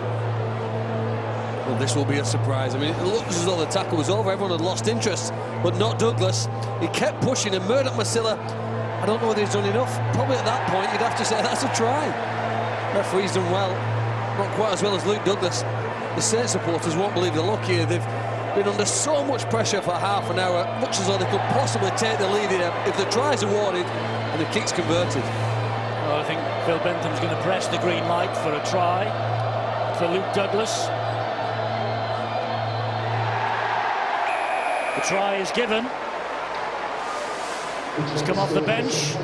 Well, this will be a surprise. I mean, it looks as though the tackle was over. Everyone had lost interest, but not Douglas. He kept pushing, and Murdoch-Masilla I don't know whether he's done enough. Probably at that point you'd have to say that's a try. Referee's done well, not quite as well as Luke Douglas. The Saints supporters won't believe they're lucky here. They've been under so much pressure for half an hour, much as though they could possibly take the lead here if the try's awarded and the kick's converted. Well, I think Phil Bentham's going to press the green light for a try for Luke Douglas. The try is given. He's come off the bench,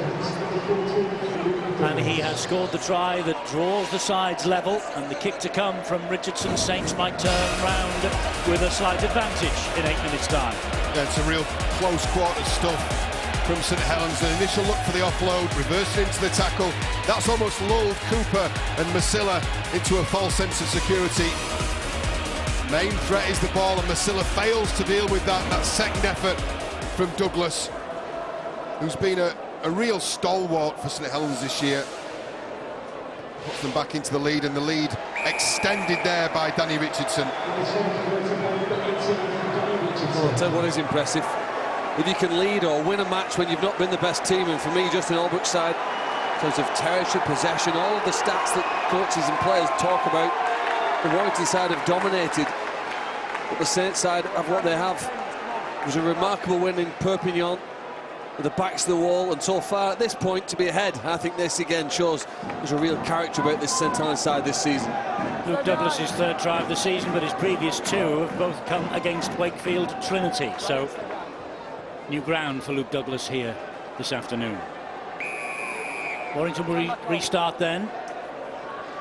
and he has scored the try that draws the sides level, and the kick to come from Richardson. Saints might turn round with a slight advantage in 8 minutes' time. Yeah, it's a real close quarter stuff from St Helens. An initial look for the offload, reversing into the tackle. That's almost lulled Cooper and Masilla into a false sense of security. Main threat is the ball, and Masilla fails to deal with that. That second effort from Douglas, who's been a real stalwart for St Helens this year. Puts them back into the lead, and the lead extended there by Danny Richardson. Well, I'll tell you what is impressive. If you can lead or win a match when you've not been the best team, and for me, Justin Albrook's side, in terms of territory, possession, all of the stats that coaches and players talk about, the Warrington side have dominated, but the Saints side have what they have. It was a remarkable win in Perpignan, with the backs to the wall, and so far at this point to be ahead. I think this again shows there's a real character about this St Helens side this season. Luke Douglas's third try of the season, but his previous two have both come against Wakefield Trinity, so new ground for Luke Douglas here this afternoon. Warrington will restart then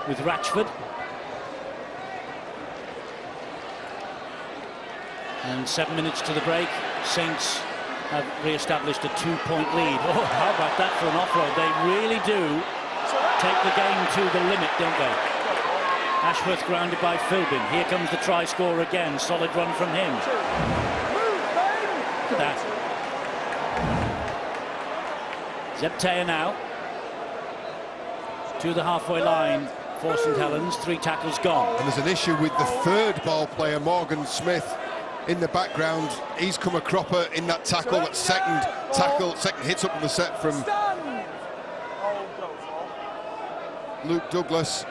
with Ratchford. And 7 minutes to the break. Saints have re-established a 2-point lead. Oh, how about that for an offload? They really do take the game to the limit, don't they? Ashworth grounded by Philbin. Here comes the try scorer again. Solid run from him. Look at that. Zeptea now to the halfway line for St Helens. 3 tackles gone. And there's an issue with the third ball player, Morgan Smith, in the background. He's come a cropper in that tackle. That second tackle, second hits up on the set from Luke Douglas.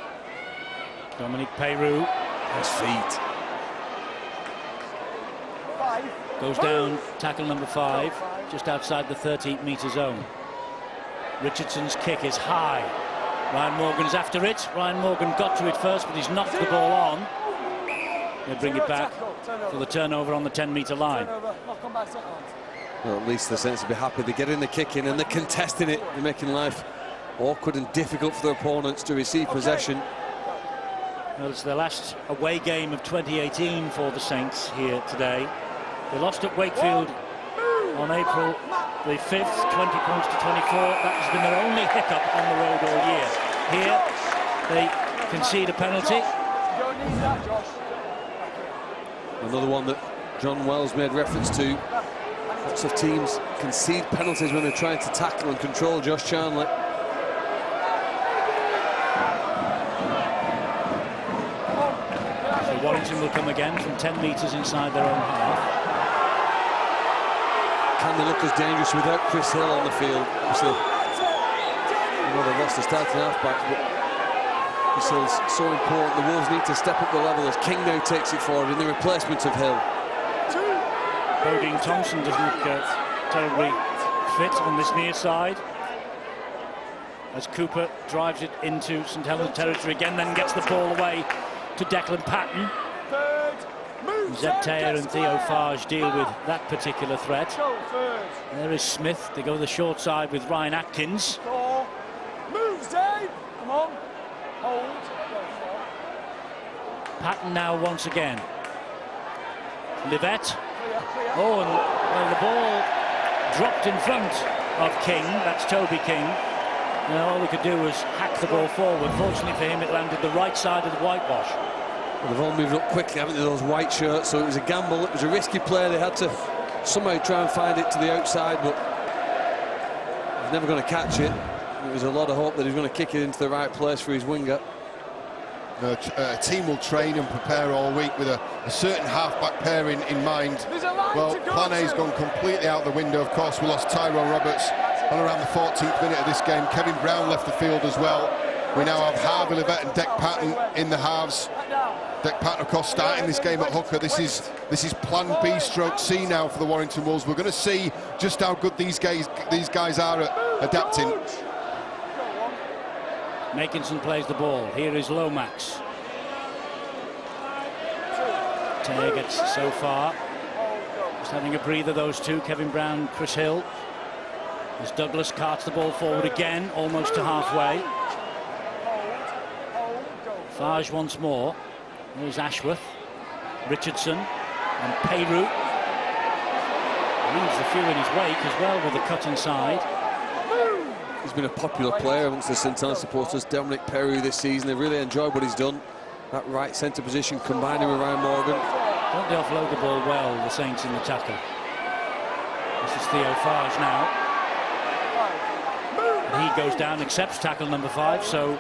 Dominic Peyrou. Nice feet. Goes down, tackle number 5, just outside the 30-metre zone. Richardson's kick is high. Ryan Morgan's after it. Ryan Morgan got to it first, but he's knocked the ball on. They bring it back for the turnover on the 10-metre line. Well, at least the Saints will be happy. They're getting the kick in and they're contesting it. They're making life awkward and difficult for their opponents to receive possession. Well, it's their last away game of 2018 for the Saints here today. They lost at Wakefield on April the 5th, 20 points to 24. That has been their only hiccup on the road all year. Here, they concede a penalty. Another one that John Wells made reference to. Lots of teams concede penalties when they're trying to tackle and control Josh Charnley. So Warrington will come again from 10 metres inside their own half. Can they look as dangerous without Chris Hill on the field? Obviously, they've lost the starting halfback, but Chris Hill's so important. The Wolves need to step up the level as King now takes it forward in the replacement of Hill. Bodine Thompson doesn't look terribly fit on this near side, as Cooper drives it into St Helens territory again, then gets the ball away to Declan Patton. Zeptea and Theo Farge deal with that particular threat. There is Smith. They go the short side with Ryan Atkins. Move, Dave! Come on. Hold. Patton now once again. Livette. Oh, and well, the ball dropped in front of King. That's Toby King. And all he could do was hack the ball forward. Fortunately for him, it landed the right side of the whitewash. Well, they've all moved up quickly, haven't they, those white shirts, so it was a gamble. It was a risky play. They had to somehow try and find it to the outside, but he's never going to catch it. There was a lot of hope that he was going to kick it into the right place for his winger. A team will train and prepare all week with a certain half-back pair in mind. Well, plan A's gone completely out the window. Of course, we lost Tyrone Roberts on around the 14th minute of this game. Kevin Brown left the field as well. We now have Harvey Levett and Dec Patton in the halves. Dec Patton, of course, starting this game at hooker. This is plan B stroke C now for the Warrington Wolves. We're going to see just how good these guys are at adapting. Makinson plays the ball. Here is Lomax. Tear gets so far. Just having a breather, those two, Kevin Brown, Chris Hill. As Douglas carts the ball forward again, almost to halfway. Farge once more. There's Ashworth, Richardson, and Peyroux. Leaves a few in his wake as well with the cut inside. He's been a popular player amongst the St Helens supporters, Dominic Peyroux, this season. They've really enjoyed what he's done. That right centre position combining with Ryan Morgan. Don't they offload the ball well, the Saints, in the tackle? This is Theo Farge now. And he goes down, accepts tackle number 5, so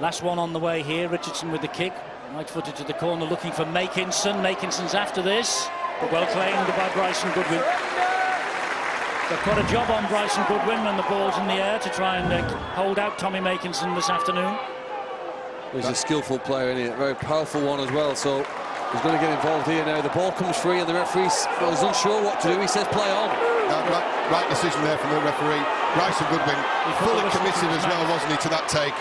last one on the way here. Richardson with the kick, right-footed to the corner, looking for Makinson. Makinson's after this, but well claimed by Bryson Goodwin. Got quite a job on Bryson Goodwin when the ball's in the air to try and hold out Tommy Makinson this afternoon. He's a skillful player, isn't he? A very powerful one as well, so he's going to get involved here now. The ball comes free and the referee is unsure what to do. He says play on. Right decision there from the referee. Bryson Goodwin fully committed as well, wasn't he, to that take?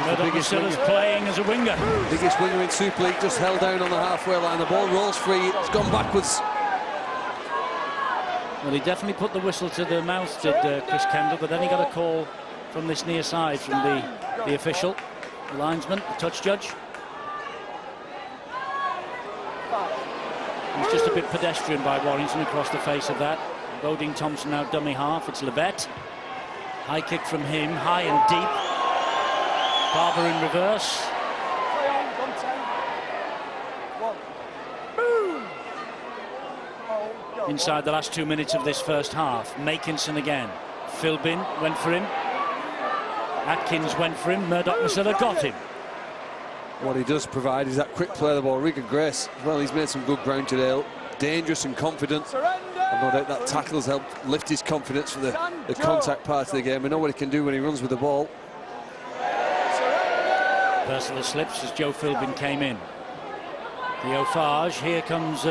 Murdoch-Masilla's playing as a winger. Biggest winger in Super League, just held down on the halfway line. The ball rolls free, it's gone backwards. Well, he definitely put the whistle to the mouth, did Chris Kendall, but then he got a call from this near side from the official, the linesman, the touch judge. He's just a bit pedestrian by Warrington across the face of that. Bodine Thompson now dummy half. It's Levett. High kick from him, high and deep. Barber in reverse. Inside the last 2 minutes of this first half. Makinson again. Philbin went for him. Atkins went for him. Murdoch-Masilla got him. What he does provide is that quick play of the ball. Regan Grace, well, he's made some good ground today. Dangerous and confident. I've no doubt that tackle has helped lift his confidence for the contact part of the game. We know what he can do when he runs with the ball. Personal slips as Joe Philbin came in. Theo Farge, here comes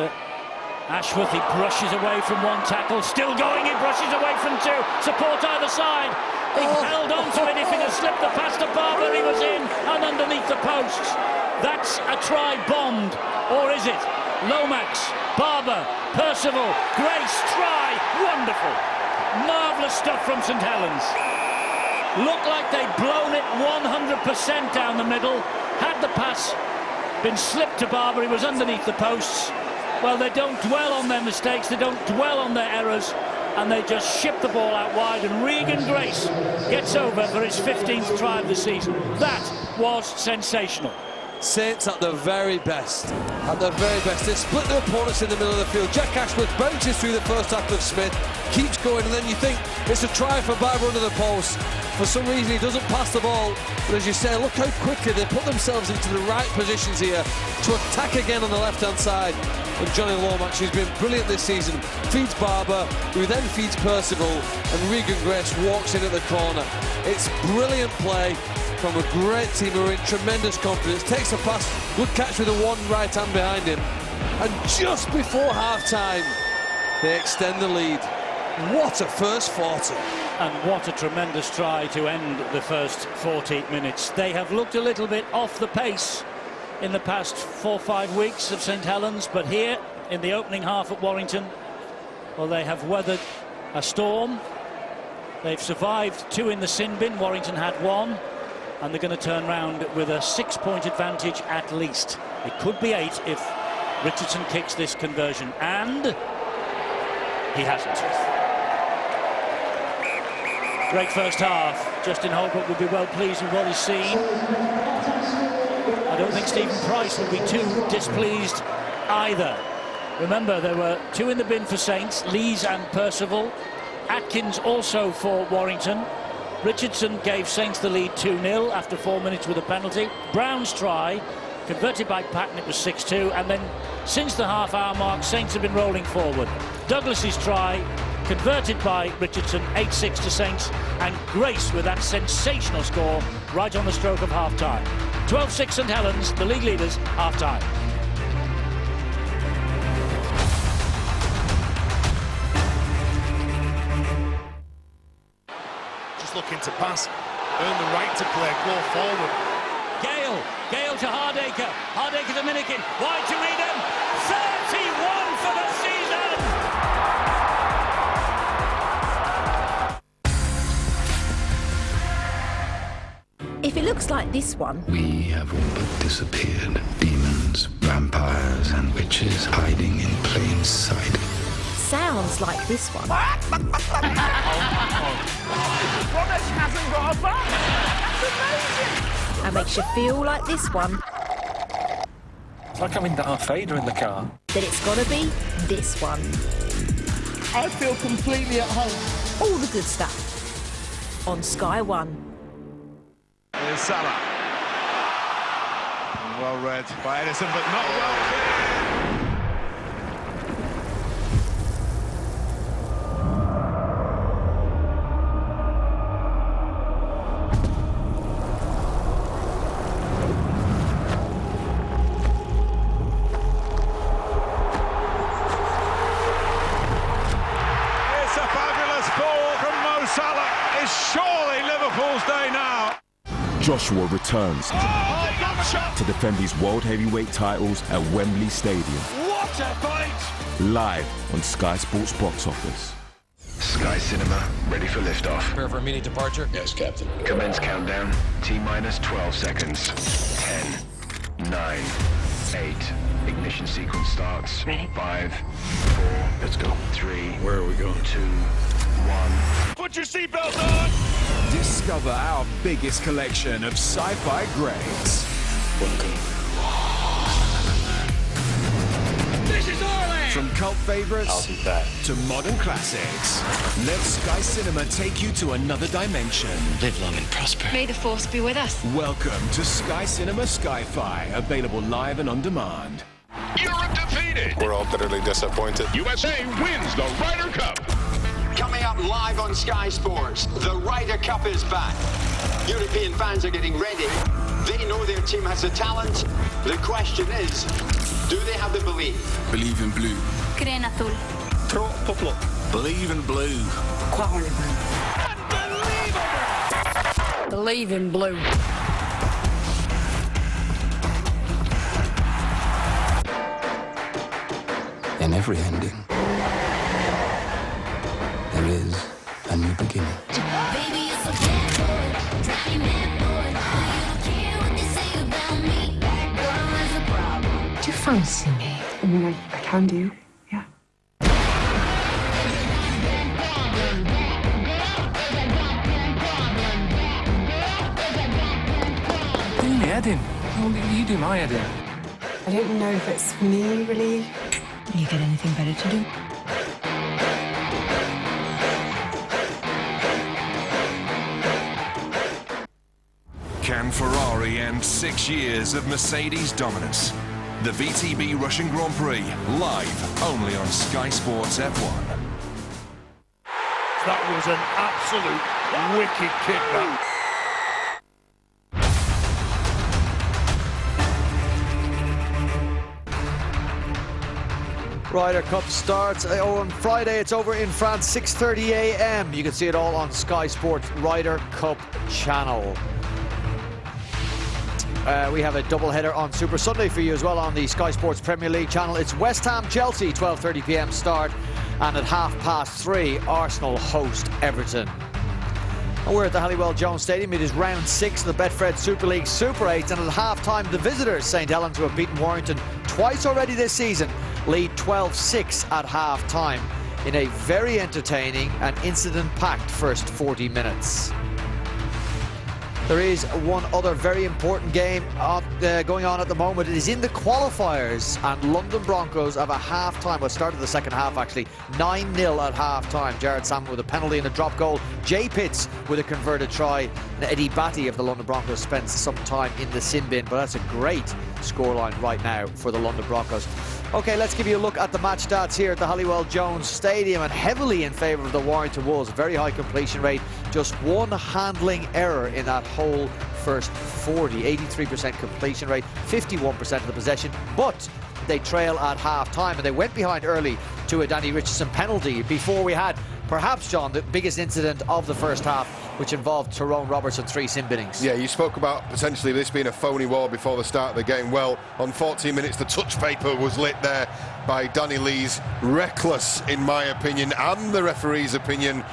Ashworth. He brushes away from one tackle, still going, he brushes away from two. Support either side. He held on to it. If he'd have slipped the pass to Barber, he was in and underneath the posts. That's a try bombed, or is it? Lomax, Barber, Percival, Grace, try, wonderful. Marvellous stuff from St Helens. Looked like they'd blown it 100% down the middle. Had the pass been slipped to Barber, he was underneath the posts. Well, they don't dwell on their mistakes, they don't dwell on their errors, and they just ship the ball out wide, and Regan Grace gets over for his 15th try of the season. That was sensational. Saints at the very best. At the very best. They split their opponents in the middle of the field. Jack Ashworth bounces through the first tackle of Smith, keeps going, and then you think it's a try for Barber under the post. For some reason he doesn't pass the ball, but as you say, look how quickly they put themselves into the right positions here to attack again on the left-hand side. And Johnny Lomax, who's been brilliant this season, feeds Barber, who then feeds Percival, and Regan Grace walks in at the corner. It's brilliant play from a great team who are in tremendous confidence. Takes a pass, good catch with the one right hand behind him, and just before half-time they extend the lead. What a first 40. And what a tremendous try to end the first 40 minutes. They have looked a little bit off the pace in the past 4 or 5 weeks of St Helens, but here in the opening half at Warrington, well, they have weathered a storm. They've survived 2 in the sin bin. Warrington had 1, and they're going to turn round with a 6-point advantage at least. It could be 8 if Richardson kicks this conversion, and he hasn't. Great first half. Justin Holbrook will be well pleased with what he's seen. I don't think Stephen Price will be too displeased either. Remember, there were 2 in the bin for Saints, Lees and Percival. Atkins also for Warrington. Richardson gave Saints the lead 2-0 after 4 minutes with a penalty. Brown's try, converted by Patton, it was 6-2, and then since the half-hour mark, Saints have been rolling forward. Douglas's try, converted by Richardson, 8-6 to Saints, and Grace with that sensational score right on the stroke of half-time. 12-6 St Helens, the league leaders, half-time. Just looking to pass, earn the right to play, go forward. Gale to Hardacre, Hardacre to Minikin, wide to Eden, 31 for the season! If it looks like this one... We have all but disappeared. Demons, vampires and witches hiding in plain sight. Sounds like this one. Rubbish hasn't got a back. That's amazing. And makes you feel like this one. It's like having Darth Vader in the car. Then it's got to be this one. I feel completely at home. All the good stuff. On Sky One. Here's Salah. Well read by Edison, but not well cleared. It's a fabulous ball from Mo Salah. It's surely Liverpool's day now. Joshua returns to defend his world heavyweight titles at Wembley Stadium. What a fight! Live on Sky Sports Box Office. Sky Cinema, ready for liftoff. Prepare for immediate departure. Yes, Captain. Commence countdown. T-minus 12 seconds. 10, 9, 8. Ignition sequence starts. Ready? 5, 4. Let's go. 3. Where are we going? 2, 1. Put your seatbelt on! Discover our biggest collection of sci-fi greats. This is our land! From cult favorites to modern classics, let Sky Cinema take you to another dimension. Live long and prosper. May the force be with us. Welcome to Sky Cinema Sky-Fi, available live and on demand. Europe defeated! We're all bitterly disappointed. USA wins the Ryder Cup! Coming up live on Sky Sports, the Ryder Cup is back. European fans are getting ready. They know their team has the talent. The question is, do they have the belief? Believe in blue. Creen azul. Believe in blue. Unbelievable! Believe in blue. In every ending, there is a new beginning. Baby, it's a bad boy, drive mad boy. I don't care what they say about me. That girl is a problem. Do you fancy me? I mean, I can do, yeah. Do me head in. Oh, you do my head in. I don't know if it's for me, really. You got anything better to do? Can Ferrari end 6 years of Mercedes dominance? The VTB Russian Grand Prix, live only on Sky Sports F1. That was an absolute wicked kick, Ryder Cup starts on Friday. It's over in France, 6:30 a.m. You can see it all on Sky Sports Ryder Cup channel. We have a double header on Super Sunday for you as well on the Sky Sports Premier League channel. It's West Ham Chelsea, 12:30 p.m. start, and at 3:30 Arsenal host Everton. And we're at the Halliwell Jones Stadium. It is round 6 of the Betfred Super League Super 8, and at half-time the visitors, St Helens, who have beaten Warrington twice already this season, lead 12-6 at half-time in a very entertaining and incident-packed first 40 minutes. There is one other very important game going on at the moment. It is in the qualifiers, and London Broncos have a half-time, well, started the second half actually, 9-0 at half-time. Jared Salmon with a penalty and a drop goal. Jay Pitts with a converted try. And Eddie Batty of the London Broncos spends some time in the sin bin, but that's a great scoreline right now for the London Broncos. Okay, let's give you a look at the match stats here at the Halliwell Jones Stadium, and heavily in favour of the Warrington Wolves. Very high completion rate, just one handling error in that whole first 40. 83% completion rate, 51% of the possession, but they trail at half-time, and they went behind early to a Danny Richardson penalty before we had, perhaps, John, the biggest incident of the first half, which involved Tyrone Roberts and 3 sin binnings. Yeah, you spoke about potentially this being a phony wall before the start of the game. Well, on 14 minutes, the touch paper was lit there by Danny Lee's reckless, in my opinion, and the referee's opinion,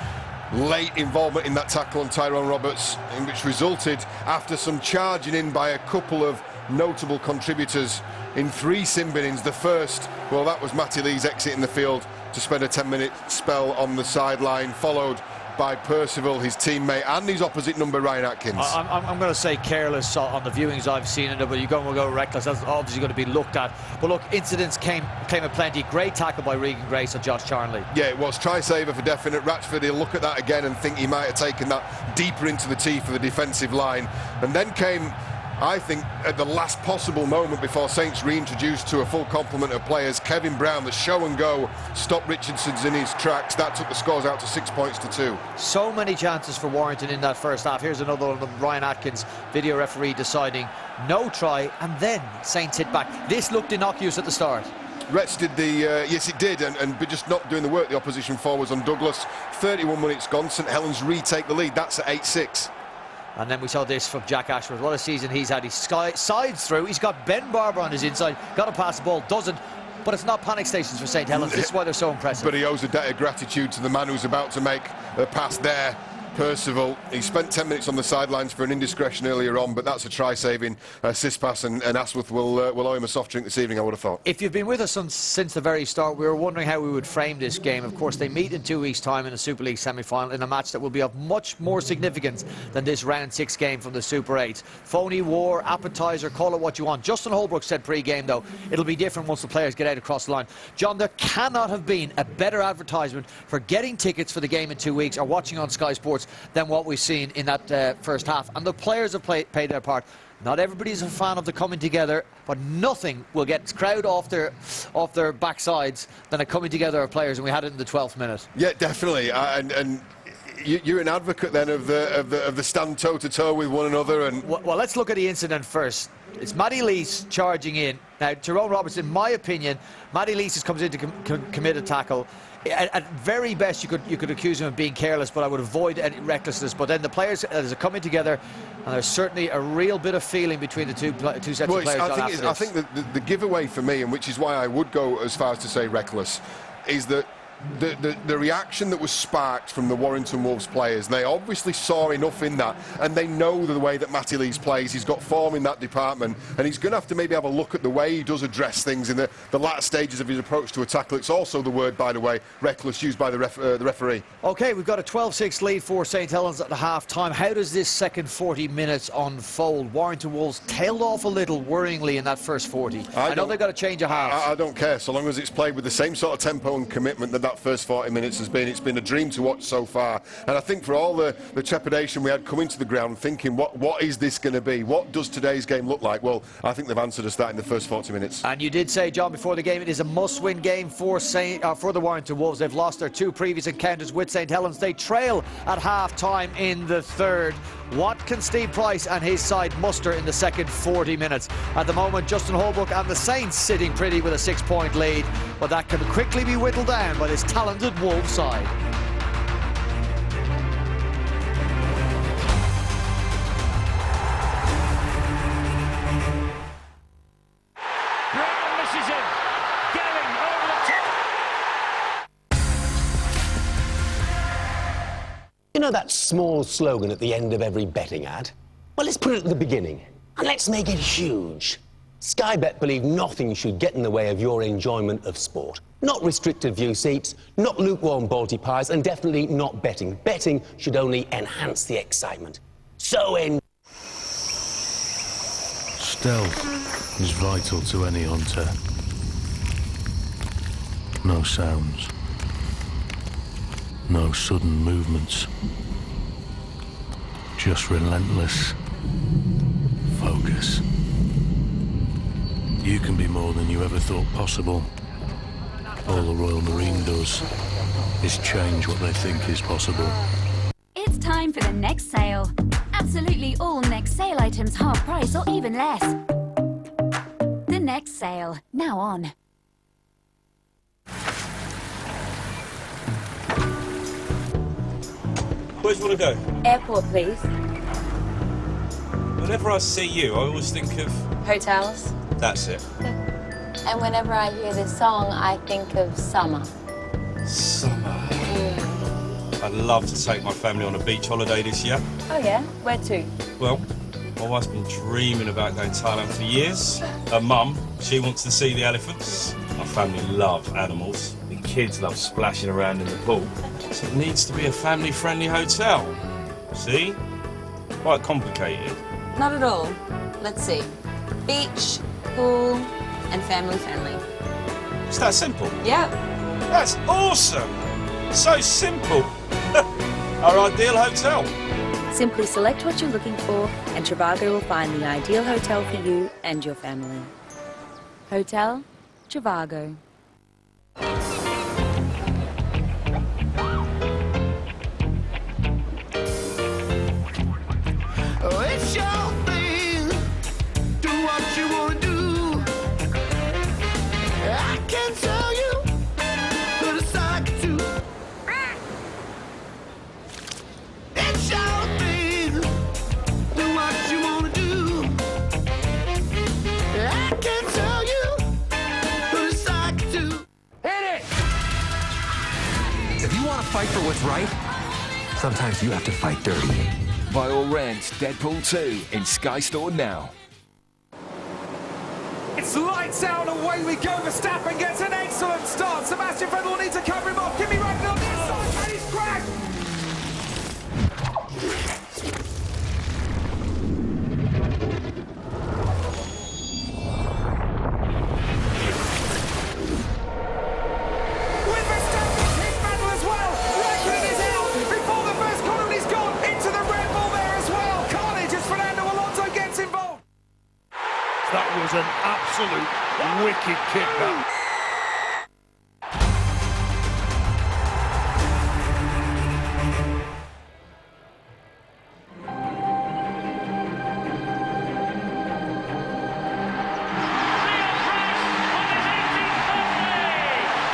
late involvement in that tackle on Tyrone Roberts, in which resulted after some charging in by a couple of notable contributors in 3 sin binnings. The first, well, that was Matty Lee's exit in the field to spend a 10-minute spell on the sideline, followed by Percival, his teammate, and his opposite number, Ryan Atkins. I'm going to say careless on the viewings I've seen in it, but you're going to go reckless. That's obviously going to be looked at. But look, incidents came aplenty. Great tackle by Regan Grace on Josh Charnley. Yeah, it was. Try saver for definite. Ratchford, he'll look at that again and think he might have taken that deeper into the teeth of the defensive line. And then came, I think, at the last possible moment before Saints reintroduced to a full complement of players, Kevin Brown, the show and go, stopped Richardson's in his tracks. That took the scores out to 6 points to 2. So many chances for Warrington in that first half. Here's another one of them, Ryan Atkins, video referee deciding no try, and then Saints hit back. This looked innocuous at the start. Retz did the, yes it did, and just not doing the work the opposition forwards on Douglas. 31 minutes gone, St Helens retake the lead. That's at 8-6. And then we saw this from Jack Ashworth. What a season he's had. He sides through. He's got Ben Barber on his inside. Got to pass the ball. Doesn't. But it's not panic stations for St Helens. This is why they're so impressive. But he owes a debt of gratitude to the man who's about to make the pass there, Percival. He spent 10 minutes on the sidelines for an indiscretion earlier on, but that's a try-saving assist pass, and Ashworth will owe him a soft drink this evening, I would have thought. If you've been with us since the very start, we were wondering how we would frame this game. Of course, they meet in 2 weeks' time in a Super League semi-final, in a match that will be of much more significance than this round 6 game from the Super 8. Phony war, appetizer, call it what you want. Justin Holbrook said pre-game, though, it'll be different once the players get out across the line. John, there cannot have been a better advertisement for getting tickets for the game in 2 weeks or watching on Sky Sports than what we've seen in that first half. And the players have played their part. Not everybody's a fan of the coming together, but nothing will get crowd off their backsides than a coming together of players, and we had it in the 12th minute. Yeah, definitely. And you're an advocate then of the stand toe-to-toe with one another. And well, let's look at the incident first. It's Matty Lees charging in. Now, Tyrone Roberts, in my opinion, Matty Lees comes in to commit a tackle. At very best, you could accuse him of being careless, but I would avoid any recklessness. But then the players are coming together, and there's certainly a real bit of feeling between the two sets of players. I think the giveaway for me, and which is why I would go as far as to say reckless, is that the reaction that was sparked from the Warrington Wolves players, they obviously saw enough in that, and they know the way that Matty Lees plays. He's got form in that department, and he's going to have to maybe have a look at the way he does address things in the latter stages of his approach to a tackle. It's also the word, by the way, reckless, used by the referee. OK, we've got a 12-6 lead for St Helens at the half-time. How does this second 40 minutes unfold? Warrington Wolves tailed off a little worryingly in that first 40. I know they've got to change a half. I don't care, so long as it's played with the same sort of tempo and commitment that first 40 minutes has been. It's been a dream to watch so far, and I think for all the trepidation we had coming to the ground, thinking what is this going to be, what does today's game look like, well, I think they've answered us that in the first 40 minutes. And you did say, John, before the game, it is a must-win game for the Warrington Wolves. They've lost their 2 previous encounters with St Helens. They trail at half-time in the third. What can Steve Price and his side muster in the second 40 minutes? At the moment, Justin Holbrook and the Saints sitting pretty with a 6-point lead, but that can quickly be whittled down by this talented Wolves side. Brown misses him. Gehring over the top. You know that small slogan at the end of every betting ad? Well, let's put it at the beginning, and let's make it huge. Sky Bet believe nothing should get in the way of your enjoyment of sport. Not restricted view seats, not lukewarm Balti pies, and definitely not betting. Betting should only enhance the excitement. So Stealth is vital to any hunter. No sounds. No sudden movements. Just relentless focus. You can be more than you ever thought possible. All the Royal Marine does is change what they think is possible. It's time for the next sale. Absolutely all next sale items half price or even less. The next sale, now on. Where do you want to go? Airport, please. Whenever I see you, I always think of... Hotels. That's it. And whenever I hear this song, I think of summer. Summer. I'd love to take my family on a beach holiday this year. Oh yeah? Where to? Well, my wife's been dreaming about going to Thailand for years. Her mum, she wants to see the elephants. My family love animals. The kids love splashing around in the pool. So it needs to be a family-friendly hotel. See? Quite complicated. Not at all. Let's see. Beach, pool, and family friendly. It's that simple? Yeah. That's awesome! So simple! Our ideal hotel. Simply select what you're looking for and Trivago will find the ideal hotel for you and your family. Hotel Trivago. It's your thing. Do what you want to do. I can tell you, but it's like to. It's your thing. Do what you want to do. I can tell you, but it's like to. Hit it! If you want to fight for what's right, sometimes you have to fight dirty. By all rents, Deadpool 2 in Sky Store now. It's lights out, away we go. Verstappen gets an excellent start. Sebastian Vettel needs to cover him off. Kimi Räikkönen on the inside, and he's cracked. With Verstappen, his battle as well. Räikkönen is out before the first corner, and he's gone into the Red Bull there as well. Carnage as Fernando Alonso gets involved. That was an absolute wicked kick, that.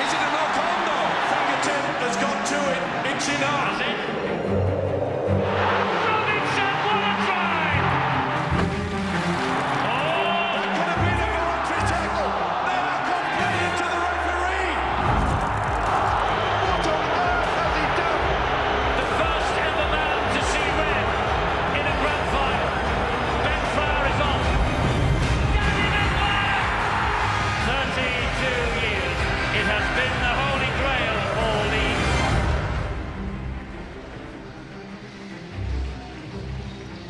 Is it a knock-on though? Fagerton has got to it, inching on.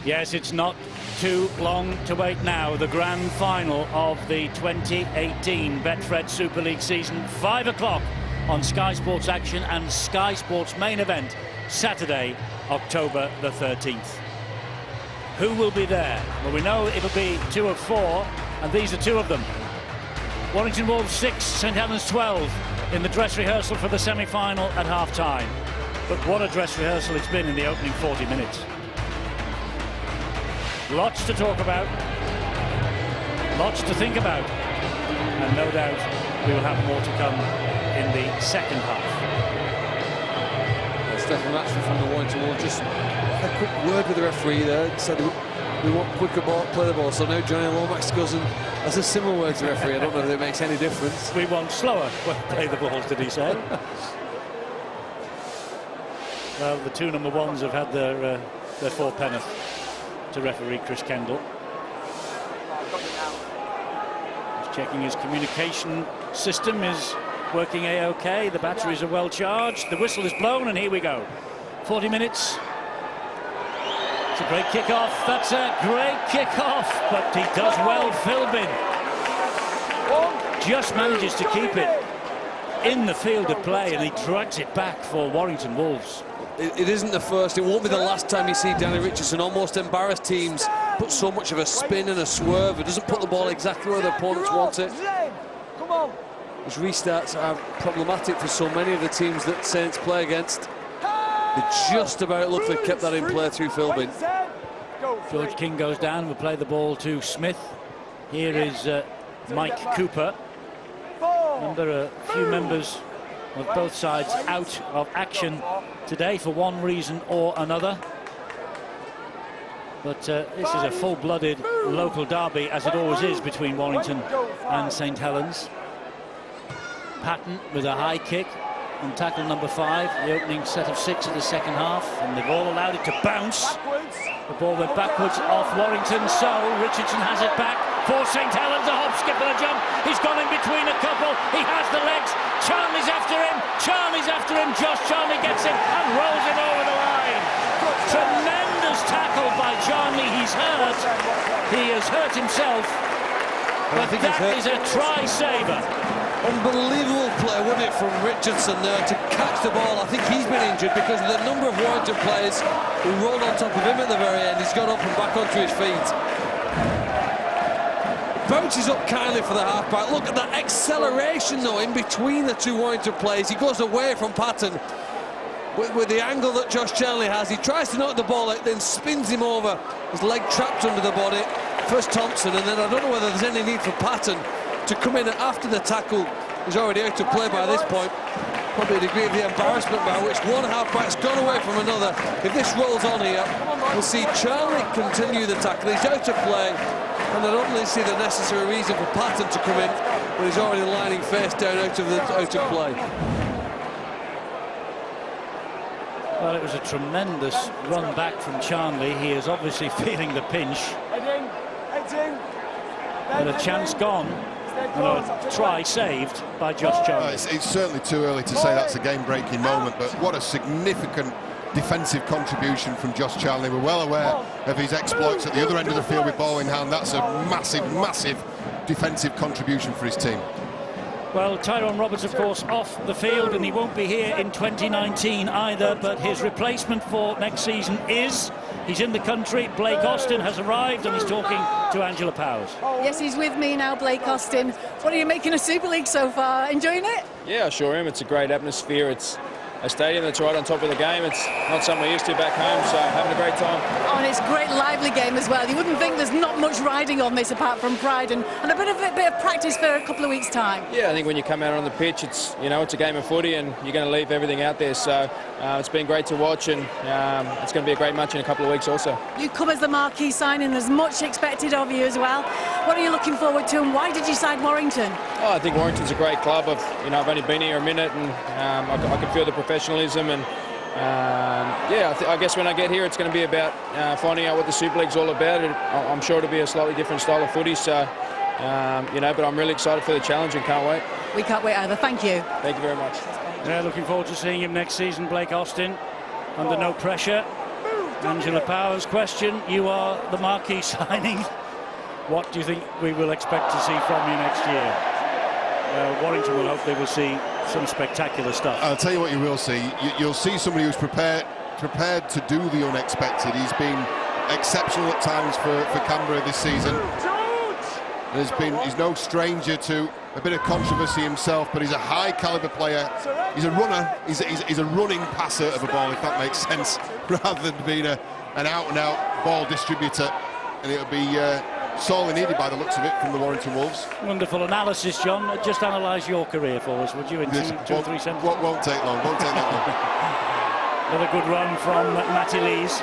Yes, it's not too long to wait now. The grand final of the 2018 Betfred Super League season. 5 o'clock on Sky Sports Action and Sky Sports main event, Saturday, October the 13th. Who will be there? Well, we know it'll be 2 of 4, and these are 2 of them. Warrington Wolves 6, St Helens 12 in the dress rehearsal for the semi-final at half-time. But what a dress rehearsal it's been in the opening 40 minutes. Lots to talk about, lots to think about, and no doubt we will have more to come in the second half. Stefan Ratchford from the Warrington Wolves just had a quick word with the referee there, said we want quicker ball, play the ball. So now Johnny Lomax goes and has a similar word to the referee. I don't know if it makes any difference. We want slower play the balls, did he say? Well, the 2 number 1s have had their 4 penneth to referee Chris Kendall. He's checking his communication system is working a-OK. The batteries are well charged. The whistle is blown, and here we go. 40 minutes. It's a great kick-off. That's a great kick-off, but he does well, Philbin. Just manages to keep it in the field of play, and he drags it back for Warrington Wolves. It isn't the first, it won't be the last time you see Danny Richardson almost embarrass teams put so much of a spin and a swerve. It doesn't put the ball exactly where the opponents want it. Come on. His restarts are problematic for so many of the teams that Saints play against. They just about look they've kept that in play through Philbin. George King goes down. We'll play the ball to Smith. Here is Mike Cooper. Remember, a few members of both sides out of action today for one reason or another. But this is a full-blooded local derby, as it always is, between Warrington and St Helens. Patton with a high kick on tackle number 5, the opening set of 6 of the second half, and they've all allowed it to bounce. The ball went backwards off Warrington, so Richardson has it back for St Helens. A hop, skip and a jump. He's gone in between a couple. He has the legs. Charlie's after him. Charlie's after him. Josh Charlie gets him and rolls him over the line. Tremendous tackle by Charlie. He's hurt. He has hurt himself. But that is a try-saver. Unbelievable play, wasn't it, from Richardson there to catch the ball. I think he's been injured because of the number of Warrington players who rolled on top of him at the very end. He's got up and back onto his feet. Bounces up kindly for the halfback. Look at that acceleration, though, in between the two Warrington players. He goes away from Patton with the angle that Josh Charlie has. He tries to knock the ball out, then spins him over. His leg trapped under the body. First Thompson, and then I don't know whether there's any need for Patton to come in after the tackle. He's already out of play by this point. Probably a degree of the embarrassment by which one halfback's gone away from another. If this rolls on here, we'll see Charlie continue the tackle. He's out of play, and I don't really see the necessary reason for Patton to come in when he's already lining face down out of play. Well, it was a tremendous run back from Charlie. He is obviously feeling the pinch. But a chance gone, and a try saved by Josh Charlie. It's certainly too early to say that's a game-breaking moment, but what a significant defensive contribution from Josh Charlie. We're well aware of his exploits at the other end of the field with ball in hand. That's a massive, massive defensive contribution for his team. Well, Tyrone Roberts, of course, off the field, and he won't be here in 2019 either, but his replacement for next season is... He's in the country. Blake Austin has arrived, and he's talking to Angela Powers. Yes, he's with me now, Blake Austin. What are you making of Super League so far? Enjoying it? Yeah, I sure am. It's a great atmosphere. It's a stadium that's right on top of the game. It's not something we're used to back home, so having a great time. Oh, and it's a great lively game as well. You wouldn't think there's not much riding on this apart from pride and a bit of practice for a couple of weeks' time. Yeah, I think when you come out on the pitch, it's a game of footy, and you're going to leave everything out there. So it's been great to watch, and it's going to be a great match in a couple of weeks also. You come as the marquee signing. There's much expected of you as well. What are you looking forward to, and why did you sign Warrington? Oh, I think Warrington's a great club. I've only been here a minute, and I can feel the professionalism, and I guess when I get here, it's going to be about finding out what the Super League's all about. I'm sure it'll be a slightly different style of footy, so but I'm really excited for the challenge and can't wait. We can't wait either. Thank you. Thank you very much. Yeah, looking forward to seeing him next season, Blake Austin, under no pressure. Angela Powers' question: you are the marquee signing. What do you think we will expect to see from you next year? Warrington will hope they will see some spectacular stuff. I'll tell you what you will see. You'll see somebody who's prepared to do the unexpected. He's been exceptional at times for Canberra this season. He's no stranger to a bit of controversy himself, but he's a high caliber player. He's a runner. He's a running passer of a ball, if that makes sense, rather than being an out-and-out ball distributor. And it'll be sorely needed by the looks of it from the Warrington Wolves. Wonderful analysis, John. Just analyse your career for us, would you, in two or three sentences? Won't take long. Won't take that long. Another good run from Matty Lees.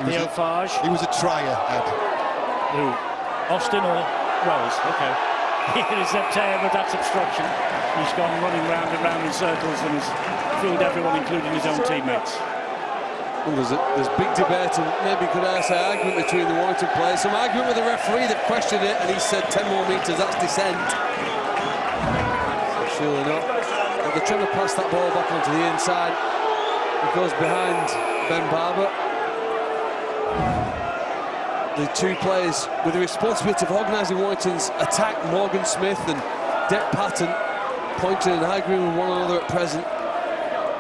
Theo Farge. He was a trier, Ed. Who? Austin or Rose? Okay. Here is Zepter, but that's obstruction. He's gone running round and round in circles and has fooled everyone, including his own teammates. Well, there's big debate, and maybe could I say argument between the Warrington players. Some argument with the referee that questioned it, and he said 10 more metres, that's dissent. Surely not. But they're trying to pass that ball back onto the inside. It goes behind Ben Barber. The two players with the responsibility of organising Warrington's attack, Morgan Smith and Dec Patton, pointing and arguing with one another at present.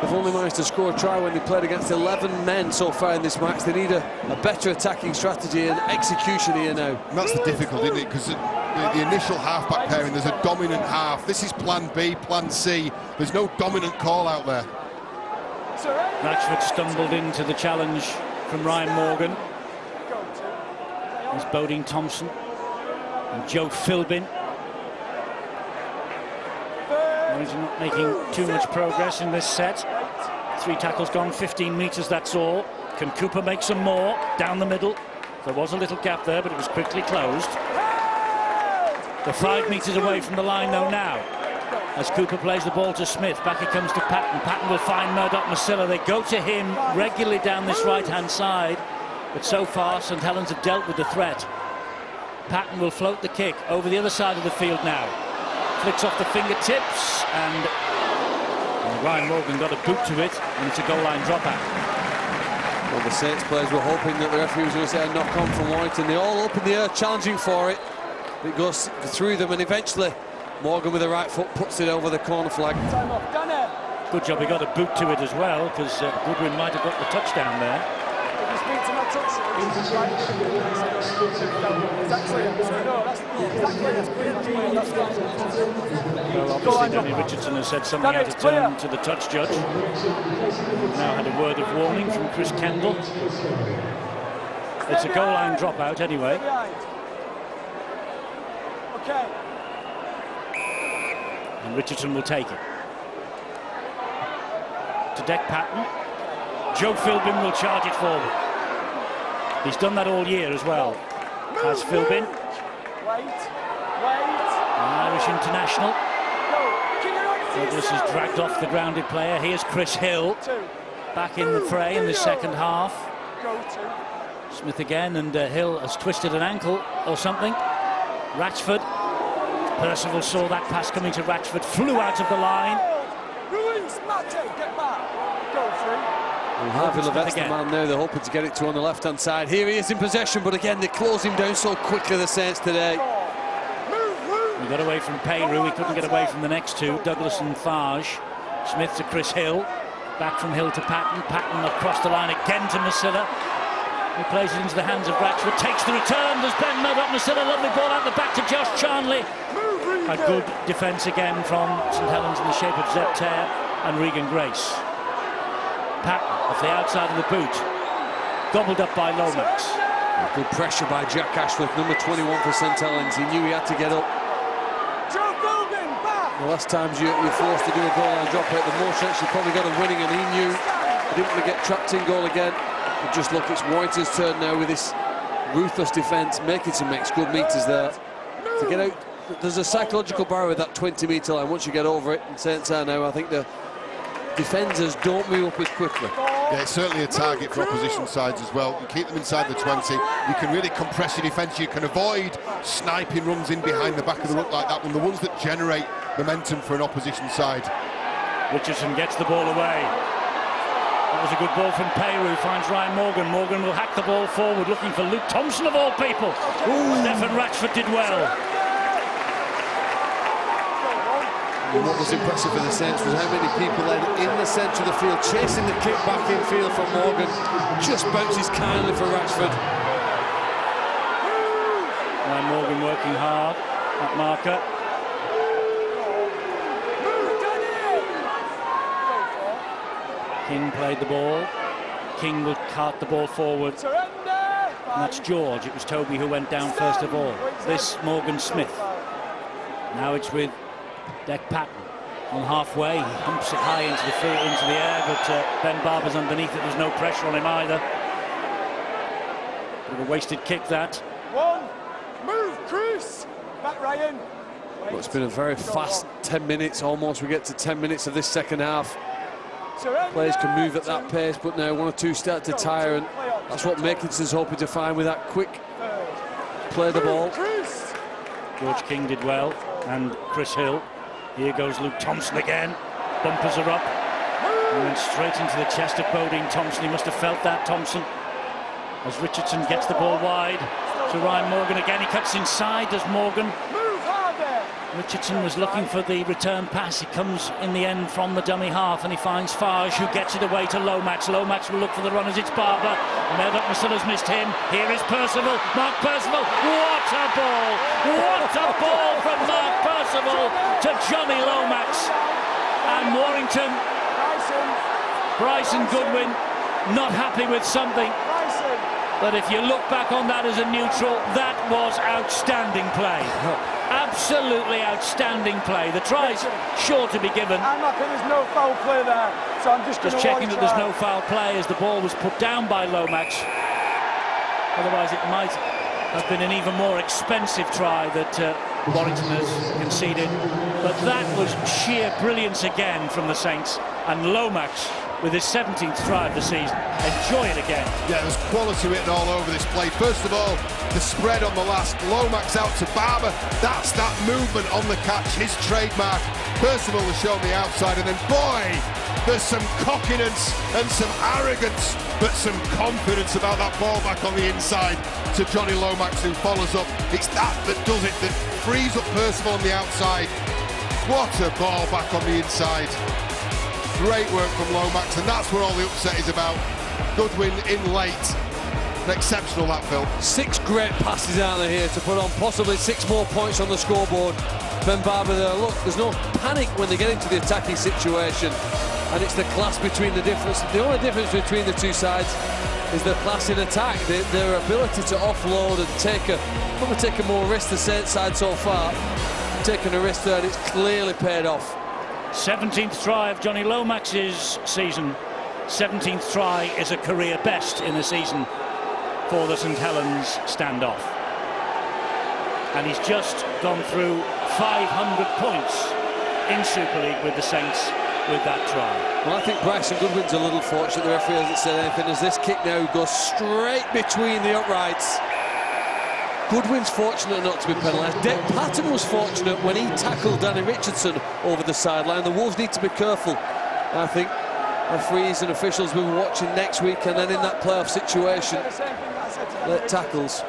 They've only managed to score a try when they played against 11 men so far in this match. They need a better attacking strategy and execution here now. And that's the difficulty, isn't it? Because the initial half-back pairing, there's a dominant half. This is plan B, plan C. There's no dominant call out there. Ratchford stumbled into the challenge from Ryan Morgan. There's Bodine Thompson and Joe Philbin. He's not making too much progress in this set. 3 tackles gone, 15 metres, that's all. Can Cooper make some more? Down the middle. There was a little gap there, but it was quickly closed. They're 5 metres away from the line, though, now. As Cooper plays the ball to Smith, back it comes to Patton. Patton will find Murdoch-Masilla. They go to him regularly down this right-hand side, but so far St Helens have dealt with the threat. Patton will float the kick over the other side of the field now. Flicks off the fingertips, and Ryan Morgan got a boot to it, and it's a goal line dropout. Well, the Saints players were hoping that the referee was going to say a knock on from Warrington. They all up in the air, challenging for it. It goes through them, and eventually Morgan with the right foot puts it over the corner flag. Good job he got a boot to it as well, because Goodwin might have got the touchdown there. Well, obviously Danny Richardson has said something out of turn to the touch judge. We've now had a word of warning from Chris Kendall. It's a goal line dropout anyway. And Richardson will take it. To Deck Patton. Joe Philbin will charge it forward. He's done that all year as well. Has Philbin. Irish international. Douglas has dragged off the grounded player. Here's Chris Hill back in the fray in the second half. Smith again, and Hill has twisted an ankle or something. Ratchford. Percival saw that pass coming to Ratchford, flew out of the line. Well, Harvey Levette's the man now. They're hoping to get it to on the left-hand side. Here he is in possession, but again, they close him down so quickly, the Saints today. He got away from Peyru. He couldn't get away from the next two, Douglas and Farge. Smith to Chris Hill. Back from Hill to Patton. Patton across the line again to Masilla. He plays it into the hands of Ratchford. Takes the return. There's Ben Murdoch-Masilla. Lovely ball out the back to Josh Charnley. A good defence again from St Helens in the shape of Zeb Ter and Regan Grace. Patton off the outside of the boot, gobbled up by Lomax. Good pressure by Jack Ashworth, number 21 for St Helens. He knew he had to get up. The last times you're forced to do a goal line dropout, the more chance you probably got of winning, and he knew he didn't want to get trapped in goal again. But just look, it's Warrington's turn now with this ruthless defence, making some good meters there. To get out, there's a psychological barrier with that 20-metre line. Once you get over it, and Saints are now, I think the defenders don't move up as quickly. Yeah, it's certainly a target for opposition sides as well. You keep them inside the 20, you can really compress your defence, you can avoid sniping runs in behind the back of the ruck like that one, the ones that generate momentum for an opposition side. Richardson gets the ball away. That was a good ball from Peyru, finds Ryan Morgan. Morgan will hack the ball forward, looking for Luke Thompson of all people. Stephen Ratchford did well. And what was impressive for the Saints was how many people then in the centre of the field, chasing the kick back in field from Morgan. Just bounces kindly for Ratchford. Ryan Morgan working hard at marker. King played the ball. King will cart the ball forward. And that's George. It was Toby who went down first of all. This Morgan Smith. Now it's with Deck Patton on halfway. He humps it high into the air, but Ben Barber's underneath it. There's no pressure on him either. Bit of a wasted kick, that. One, move, Chris. Back Ryan. Well, it's been a very fast 10 minutes almost. We get to 10 minutes of this second half. Players can move at that pace, but now one or two start to tire, and that's what Makinson's hoping to find with that quick play the ball. George King did well, and Chris Hill. Here goes Luke Thompson again. Bumpers are up. He went straight into the chest of Bodine Thompson. He must have felt that, Thompson. As Richardson gets the ball wide to Ryan Morgan again. He cuts inside, does Morgan. Richardson was looking for the return pass. It comes in the end from the dummy half, and he finds Farge, who gets it away to Lomax. Lomax will look for the runners. It's Barber. Murdoch Masilla's missed him. Here is Percival. Mark Percival. What a ball! What a ball from Mark Percival to Johnny Lomax. And Warrington, Bryson Goodwin, not happy with something. But if you look back on that as a neutral, that was outstanding play. Absolutely outstanding play. The try's sure to be given. I'm not there's no foul play there, so I'm just checking that there's no foul play as the ball was put down by Lomax. Otherwise it might have been an even more expensive try that Warrington has conceded. But that was sheer brilliance again from the Saints, and Lomax with his 17th try of the season. Enjoy it again. Yeah, there's quality written all over this play. First of all, the spread on the last. Lomax out to Barber. That's that movement on the catch, his trademark. Percival was shown the outside, and then, boy, there's some cockiness and some arrogance, but some confidence about that ball back on the inside to Johnny Lomax, who follows up. It's that does it, that frees up Percival on the outside. What a ball back on the inside. Great work from Lomax, and that's where all the upset is about. Goodwin in late. Exceptional, that, Phil. 6 great passes out there here to put on possibly 6 more points on the scoreboard. Ben Barber there, look, there's no panic when they get into the attacking situation, and it's the class between the difference. The only difference between the two sides is their class in attack, their ability to offload and probably take a more risk. The Saints side so far taking a risk there, and it's clearly paid off. 17th try of Johnny Lomax's season. 17th try is a career best in the season for the St Helens standoff. And he's just gone through 500 points in Super League with the Saints with that try. Well, I think Bryson Goodwin's a little fortunate. The referee hasn't said anything, as this kick now goes straight between the uprights. Goodwin's fortunate not to be penalised. Dick Patton was fortunate when he tackled Danny Richardson over the sideline. The Wolves need to be careful. I think referees and officials will be watching next week, and then in that playoff situation, late tackles.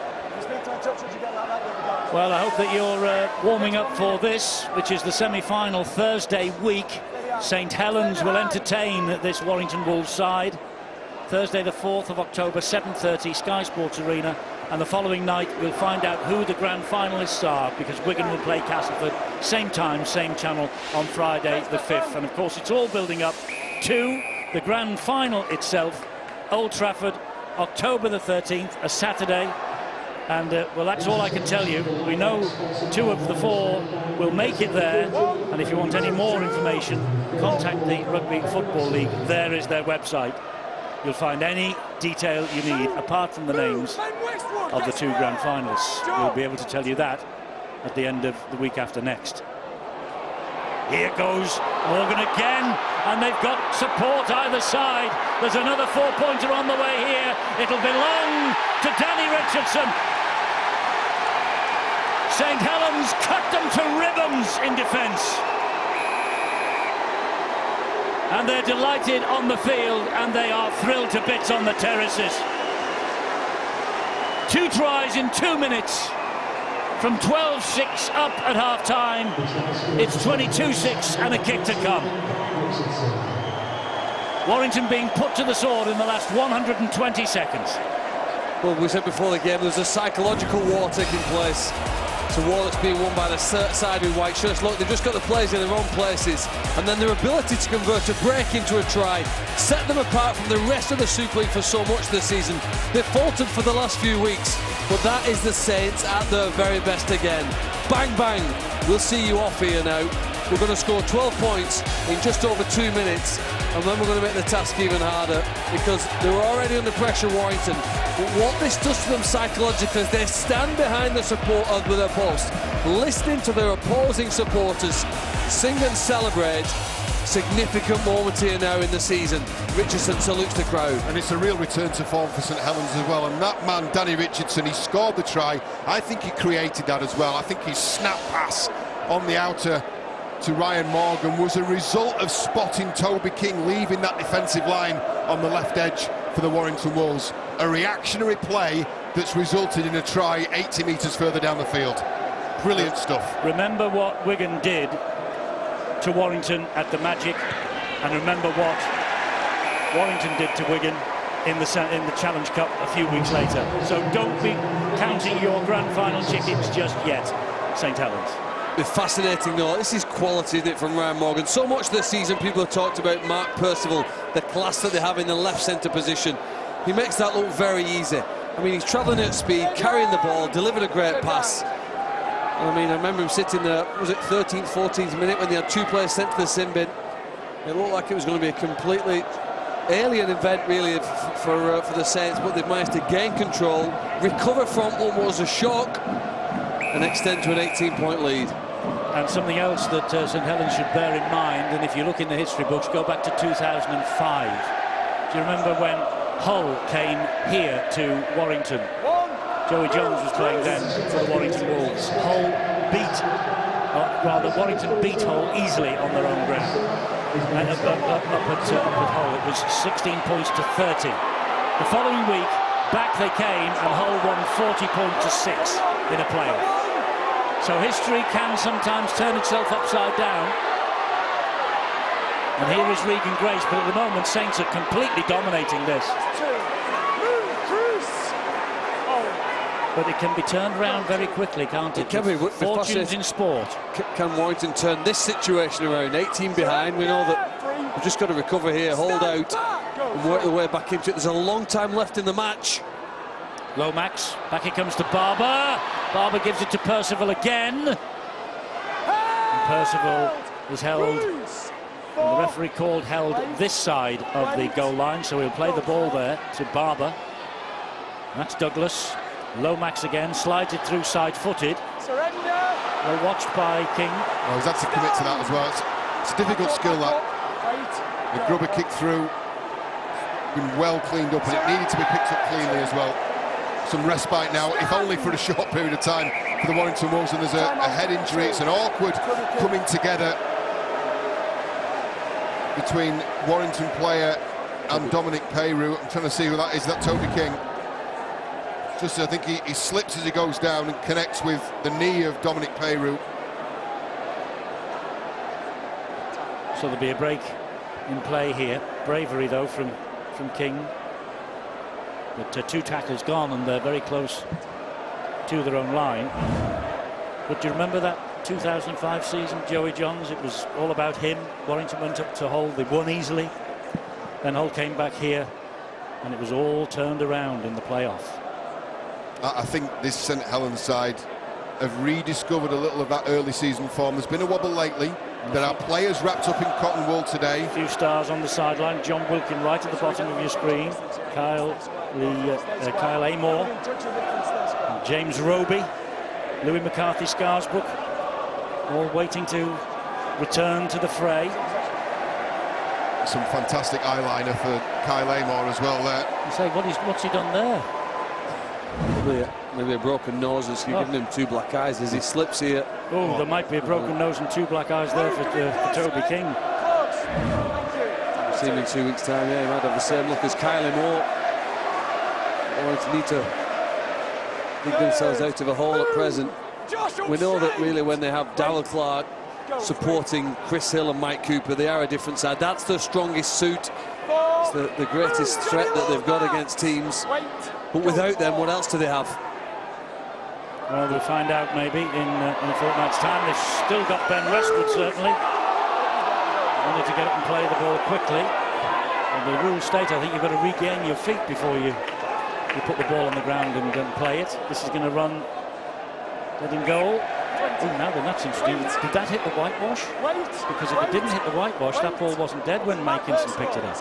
Well, I hope that you're warming up for this, which is the semi-final Thursday week. St Helens will entertain this Warrington Wolves side. Thursday the 4th of October, 7:30, Sky Sports Arena. And the following night we'll find out who the grand finalists are, because Wigan will play Castleford, same time, same channel, on Friday the 5th. And of course it's all building up to the grand final itself, Old Trafford, October the 13th, a Saturday. And well, that's all I can tell you. We know 2 of the 4 will make it there, and if you want any more information, contact the Rugby Football League. There is their website. You'll find any detail you need, apart from the names of the 2 grand finalists. We'll be able to tell you that at the end of the week after next. Here goes Morgan again, and they've got support either side. There's another 4-pointer on the way here. It'll belong to Danny Richardson. St Helens cut them to ribbons in defence. And they're delighted on the field, and they are thrilled to bits on the terraces. 2 tries in 2 minutes. From 12-6 up at half-time, it's 22-6 and a kick to come. Warrington being put to the sword in the last 120 seconds. Well, we said before the game, there's a psychological war taking place. It's a war that's being won by the side in white shirts. Look, they've just got the players in their own places, and then their ability to convert a break into a try set them apart from the rest of the Super League for so much this season. They've faltered for the last few weeks, but that is the Saints at their very best again. Bang, bang. We'll see you off here now. We're going to score 12 points in just over 2 minutes, and then we're going to make the task even harder, because they were already under pressure, Warrington. But what this does to them psychologically is they stand behind the support of their post, listening to their opposing supporters sing and celebrate. Significant moment here now in the season. Richardson salutes the crowd. And it's a real return to form for St Helens as well. And that man, Danny Richardson, he scored the try. I think he created that as well. I think his snap pass on the outer to Ryan Morgan was a result of spotting Toby King leaving that defensive line on the left edge for the Warrington Wolves. A reactionary play that's resulted in a try 80 metres further down the field. Brilliant stuff. Remember what Wigan did to Warrington at the Magic, and remember what Warrington did to Wigan in the Challenge Cup a few weeks later. So don't be counting your grand final tickets just yet, St Helens. It's fascinating though. This is quality, isn't it, from Ryan Morgan? So much this season people have talked about Mark Percival, the class that they have in the left centre position. He makes that look very easy. I mean, he's travelling at speed, carrying the ball, delivered a great pass. I mean, I remember him sitting there, was it 13th, 14th minute when they had 2 players sent to the sin bin. It looked like it was going to be a completely alien event, really, for the Saints, but they've managed to gain control, recover from what was a shock, and extend to an 18-point lead. And something else that St Helens should bear in mind, and if you look in the history books, go back to 2005. Do you remember when Hull came here to Warrington? Joey Jones was playing then for the Warrington Wolves. Hull Warrington beat Hull easily on their own ground. And up at Hull, it was 16 points to 30. The following week, back they came, and Hull won 40 points to 6 in a playoff. So history can sometimes turn itself upside down. And here is Regan Grace, but at the moment Saints are completely dominating this. But it can be turned around very quickly, can't it? It can be. Fortunes in sport. Can Warrington turn this situation around? 18 behind. We know that we've just got to recover here, hold out, and work the way back into it. There's a long time left in the match. Lomax, back it comes to Barber. Barber gives it to Percival again. And Percival is held. And the referee called held this side of the goal line, so he'll play the ball there to Barber. That's Douglas. Lomax again, slides it through side-footed. Well watched by King. Oh, he's had to commit to that as well. It's a difficult skill, that. The grubber kick through, been well cleaned up, and it needed to be picked up cleanly as well. Some respite now, if only for a short period of time, for the Warrington Wolves, and there's a head injury. It's an awkward coming together between Warrington player and Dominic Peyroux. I'm trying to see who that is. That Toby King. Just, I think he slips as he goes down and connects with the knee of Dominic Peyroux. So there'll be a break in play here. Bravery though from King. But 2 tackles gone, and they're very close to their own line. But do you remember that 2005 season, Joey Johns? It was all about him. Warrington went up to Hull, they won easily. Then Hull came back here, and it was all turned around in the playoff. I think this St Helens side have rediscovered a little of that early season form. There's been a wobble lately. There are players wrapped up in cotton wool today. A few stars on the sideline. John Wilkin right at the bottom of your screen. Kyle Amor, James Roby, Louis McCarthy Scarsbrook, all waiting to return to the fray. Some fantastic eyeliner for Kyle Amor as well there. You say, what's he done there? Maybe a broken nose, as you've given him 2 black eyes as he slips here. Oh, there might be a broken nose and 2 black eyes there for Toby King. We'll see him in 2 weeks' time. Yeah, he might have the same look as Kyle Moore. Warrington need to dig themselves out of a hole at present. We know that really when they have Darrell Clark supporting Chris Hill and Mike Cooper, they are a different side. That's their strongest suit. It's the greatest threat that they've got against teams. But without them, what else do they have? Well, we'll find out maybe in a fortnight's time. They've still got Ben Westwood, certainly. Only to get up and play the ball quickly. And the rules state, I think you've got to regain your feet before you put the ball on the ground and play it. This is going to run, dead in goal. Oh, now then, that's interesting. Did that hit the whitewash? Because if it didn't hit the whitewash, that ball wasn't dead when Mike Kinson picked it up.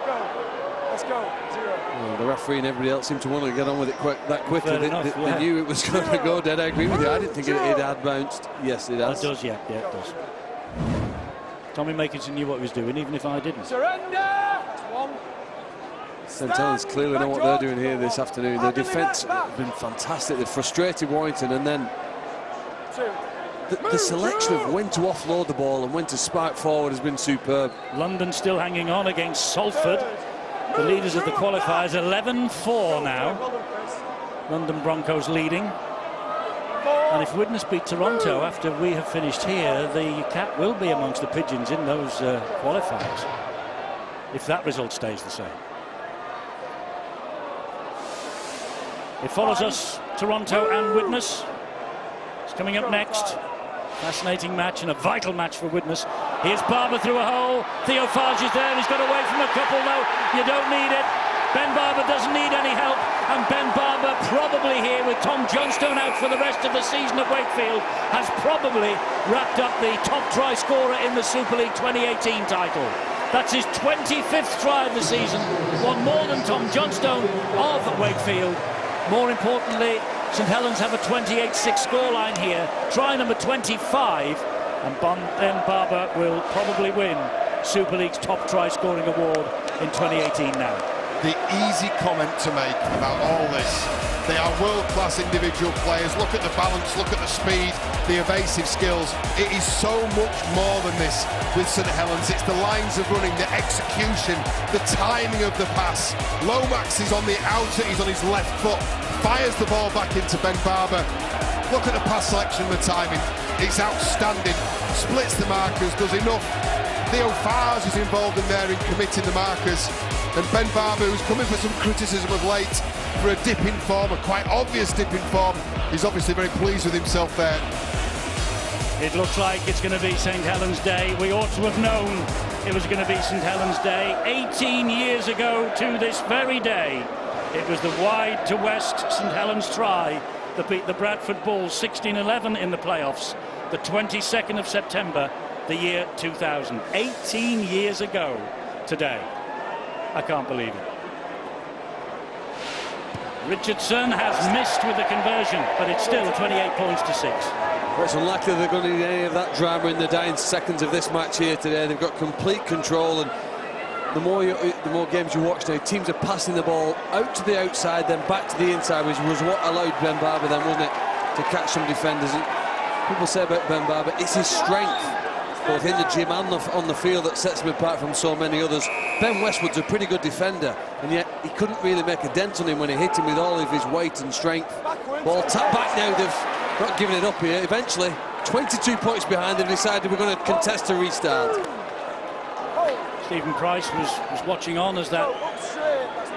Let's go. 0. Well, the referee and everybody else seemed to want to get on with it that quickly. They knew it was going to go dead. I agree with you. I didn't think it had bounced. Yes, it has. It does, yeah, it does. Tommy Makinson knew what he was doing, even if I didn't. Surrender! St Helens clearly know what they're doing here this afternoon. Their defence have been fantastic. They've frustrated Warrington, and then the selection of when to offload the ball and when to spark forward has been superb. London still hanging on against Salford, the leaders of the qualifiers. 11-4 now. London Broncos leading. 4. And if Widnes beat Toronto after we have finished here, the Cat will be amongst the Pigeons in those qualifiers, if that result stays the same. It follows us, Toronto and Widnes. It's coming up next. Fascinating match and a vital match for Widnes. Here's Barber through a hole. Theo Farge is there. He's got away from a couple, though. You don't need it. Ben Barber doesn't need any help. And Ben Barber, probably here with Tom Johnstone out for the rest of the season at Wakefield, has probably wrapped up the top try scorer in the Super League 2018 title. That's his 25th try of the season. One more than Tom Johnstone of Wakefield. More importantly, St Helens have a 28-6 scoreline here. Try number 25, and Ben Barber will probably win Super League's top try-scoring award in 2018 now. The easy comment to make about all this, they are world-class individual players. Look at the balance, look at the speed, the evasive skills. It is so much more than this with St Helens. It's the lines of running, the execution, the timing of the pass. Lomax is on the outer, he's on his left foot, fires the ball back into Ben Barber. Look at the pass selection and the timing. It's outstanding. Splits the markers, does enough. Theo Farge is involved in there in committing the markers. And Ben Barber, who's coming for some criticism of late for a dip in form, a quite obvious dip in form, he's obviously very pleased with himself there. It looks like it's going to be St Helens Day. We ought to have known it was going to be St Helens Day 18 years ago to this very day. It was the wide to west St Helens try that beat the Bradford Bulls 16-11 in the playoffs, the 22nd of September, the year 2000. 18 years ago today. I can't believe it. Richardson has missed with the conversion, but it's still 28 points to 6. Well, it's unlikely they're going to need any of that drama in the dying seconds of this match here today. They've got complete control, and the more games you watch now, teams are passing the ball out to the outside, then back to the inside, which was what allowed Ben Barber then, wasn't it, to catch some defenders. And people say about Ben Barber, it's his strength, both in the gym and on the field, that sets him apart from so many others. Ben Westwood's a pretty good defender, and yet he couldn't really make a dent on him when he hit him with all of his weight and strength. Ball tapped back now, they've not given it up here. Eventually, 22 points behind, they decided we're going to contest a restart. Stephen Price was watching on as that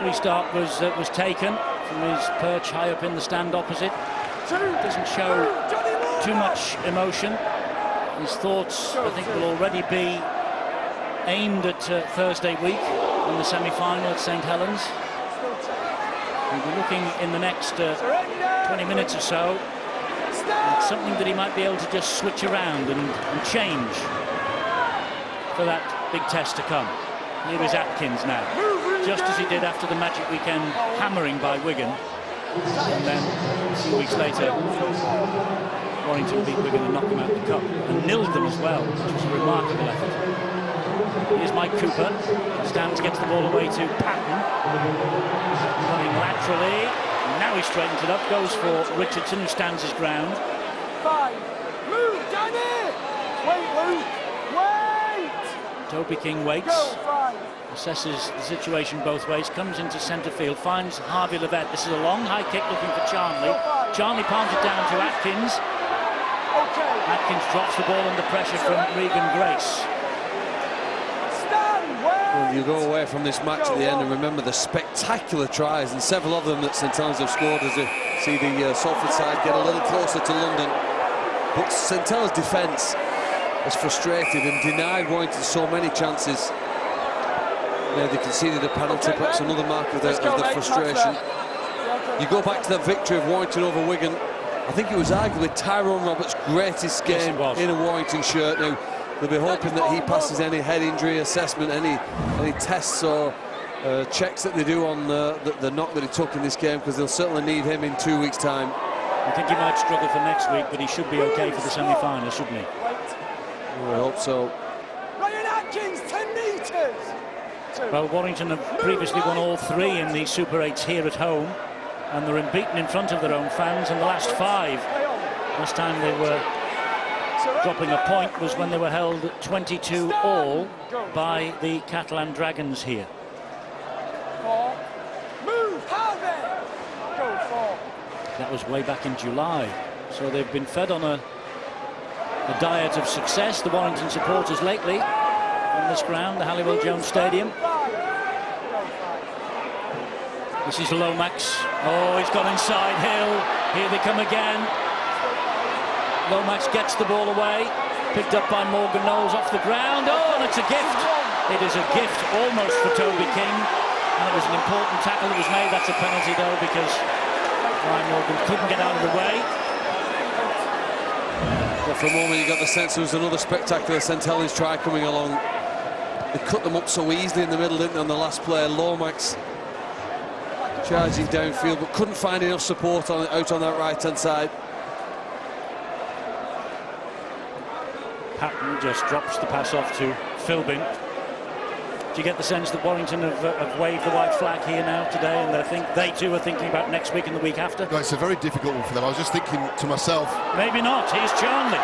restart was taken from his perch high up in the stand opposite. Doesn't show too much emotion. His thoughts, I think, will already be aimed at Thursday week in the semi-final at St Helens. We'll be looking in the next 20 minutes or so at something that he might be able to just switch around and change for that big test to come. Here is Atkins now, just as he did after the Magic Weekend hammering by Wigan, and then a few weeks later Warrington beat Wigan and knocked them out of the cup and nilled them as well, which was a remarkable effort. Here's Mike Cooper, stands, gets the ball away to Patton, running laterally, and now he straightens it up, goes for Richardson, who stands his ground. 5, move, down here! Wait, Luke, wait! Toby King waits, assesses the situation both ways, comes into centre field, finds Harvey Levette. This is a long high kick looking for Charnley. Charnley palms it down to Atkins. Atkins drops the ball under pressure from Regan Grace. Well, you go away from this match at the end and remember the spectacular tries, and several of them that St Helens have scored, as you see the Salford side get a little closer to London. But St Helens' defence was frustrated and denied Warrington so many chances. Now they conceded a penalty, but it's another mark of the frustration. You go back to that victory of Warrington over Wigan. I think it was arguably Tyrone Roberts' greatest game in a Warrington shirt. Now they'll be hoping that he passes any head injury assessment, any tests or checks that they do on the knock that he took in this game, because they'll certainly need him in 2 weeks' time. I think he might struggle for next week, but he should be okay for the semi-final, shouldn't he? I hope so. Ryan Atkins, 10 metres! Well, Warrington have previously won all 3 in the Super 8s here at home, and they're unbeaten in front of their own fans in the last 5. Last time they were dropping a point was when they were held 22-all by the Catalan Dragons here. 4, move, Harvey! Go 4. That was way back in July So they've been fed on a diet of success, the Warrington supporters lately, on this ground, the Halliwell Jones Stadium. This is Lomax. Oh, he's gone inside Hill. Here they come again. Lomax gets the ball away, picked up by Morgan Knowles off the ground. Oh, and it's a gift. It is a gift almost for Toby King. And it was an important tackle that was made. That's a penalty though, because Ryan Morgan couldn't get out of the way. Well, for a moment you got the sense there was another spectacular St Helens try coming along. They cut them up so easily in the middle, didn't they, on the last player. Lomax charging downfield, but couldn't find enough support out on that right-hand side. Patton just drops the pass off to Philbin. Do you get the sense that Warrington have waved the white flag here now today, and they too are thinking about next week and the week after? No, it's a very difficult one for them. I was just thinking to myself, maybe not. Here's Charnley.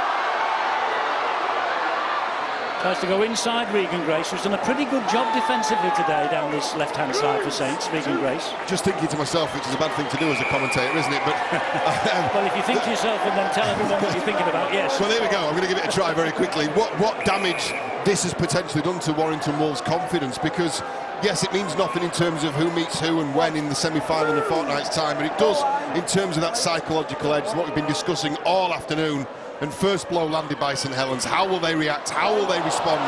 Tries to go inside Regan Grace, who's done a pretty good job defensively today down this left-hand side for Saints, Regan Grace. Just thinking to myself, which is a bad thing to do as a commentator, isn't it? But well, if you think to yourself and then tell everyone what you're thinking about, yes. Well, there we go. I'm going to give it a try very quickly. What damage this has potentially done to Warrington Wolves' confidence, because yes, it means nothing in terms of who meets who and when in the semi-final in a fortnight's time, but it does in terms of that psychological edge, what we've been discussing all afternoon. And first blow landed by St Helens. How will they react? How will they respond?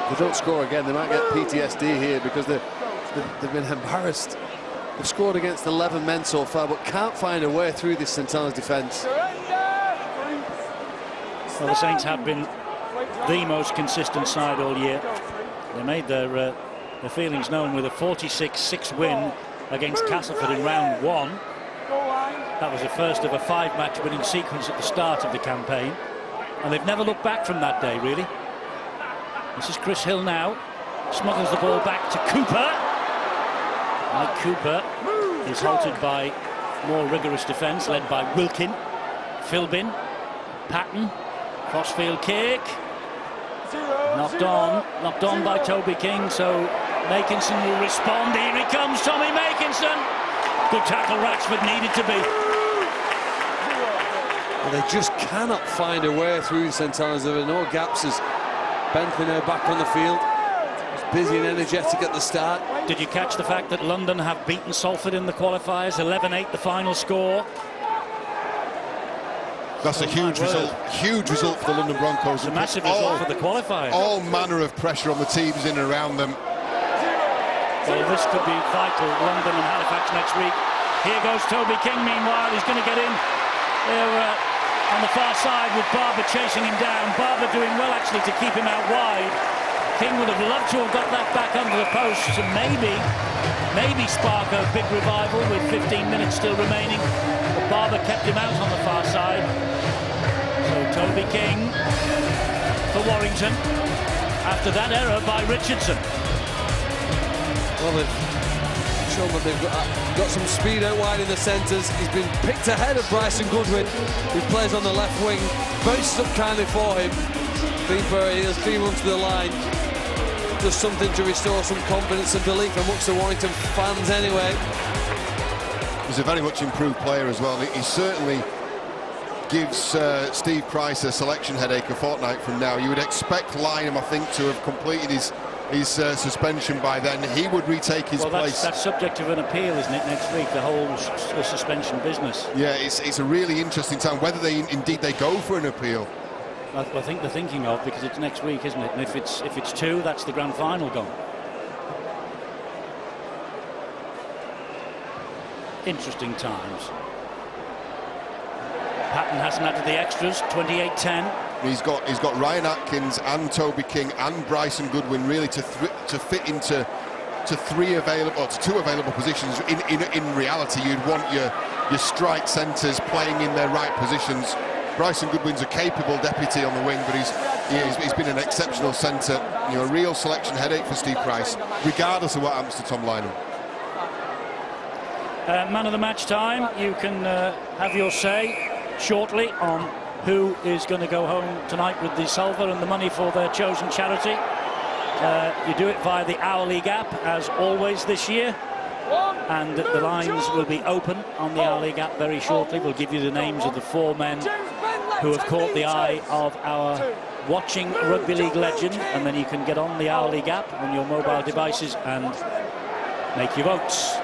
If they don't score again, they might get PTSD here, because they've been embarrassed. They've scored against 11 men so far, but can't find a way through this St Helens defence. Well, the Saints have been the most consistent side all year. They made their feelings known with a 46-6 win against Castleford in round 1. That was the first of a 5-match winning sequence at the start of the campaign, and they've never looked back from that day, really. This is Chris Hill now, smuggles the ball back to Cooper. Mike Cooper is halted by more rigorous defence led by Wilkin. Philbin, Patton, crossfield kick, knocked on by Toby King, so Makinson will respond. Here he comes, Tommy Makinson. Good tackle Ratchford needed to be. Well, they just cannot find a way through St Helens. There are no gaps as Bentley now back on the field. He's busy and energetic at the start. Did you catch the fact that London have beaten Salford in the qualifiers? 11-8 the final score. That's a huge result for the London Broncos. It's a massive result for the qualifiers. All manner of pressure on the teams in and around them. Well, this could be vital, London and Halifax next week. Here goes Toby King, meanwhile. He's going to get in there on the far side with Barber chasing him down. Barber doing well, actually, to keep him out wide. King would have loved to have got that back under the posts and maybe spark a big revival with 15 minutes still remaining. But Barber kept him out on the far side. So Toby King for Warrington after that error by Richardson. Well, they've shown that they've got some speed out wide in the centres. He's been picked ahead of Bryson Goodwin, who plays on the left wing. Bounces up kindly for him. He has 3 runs to the line. Just something to restore some confidence and belief amongst the Warrington fans anyway. He's a very much improved player as well. He certainly gives Steve Price a selection headache a fortnight from now. You would expect Lynham, I think, to have completed his suspension by then. He would retake his place. That's subject of an appeal, isn't it, next week, the whole suspension business? Yeah, it's a really interesting time, whether they go for an appeal. I think they're thinking of, because it's next week, isn't it? And if it's 2, that's the grand final gone. Interesting times. Patton hasn't added the extras, 28-10. He's got Ryan Atkins and Toby King and Bryson Goodwin really to fit into to 2 available positions. In reality, you'd want your strike centres playing in their right positions. Bryson Goodwin's a capable deputy on the wing, but he's been an exceptional centre. You know, a real selection headache for Steve Price, regardless of what happens to Tom Lynham. Man of the match time. You can have your say shortly on who is going to go home tonight with the silver and the money for their chosen charity. You do it via the hourly gap, as always this year. And the lines will be open on the hourly gap very shortly. We'll give you the names of the 4 men who have caught the eye of our watching rugby league legend, and then you can get on the hourly gap on your mobile devices and make your votes.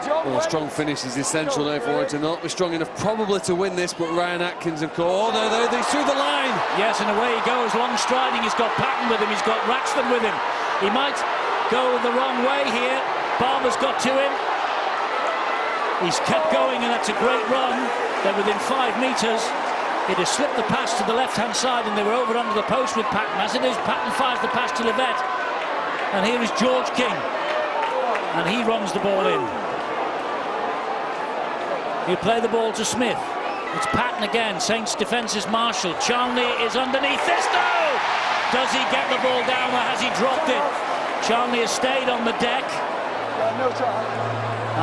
Well, a strong finish is essential now for Warrington. They'll not be strong enough probably to win this, but Ryan Atkins, of course. Oh, no, he's through the line. Yes, and away he goes, long striding. He's got Patton with him, he's got Ratchford with him. He might go the wrong way here. Barber's got to him. He's kept going, and that's a great run. They're within 5 metres. It has slipped the pass to the left-hand side, and they were over under the post with Patton. As it is, Patton fires the pass to Livette. And here is George King. And he runs the ball in. He'll play the ball to Smith. It's Patton again. Saints defence is Marshall. Charnley is underneath this. No! Does he get the ball down, or has he dropped it? Charnley has stayed on the deck.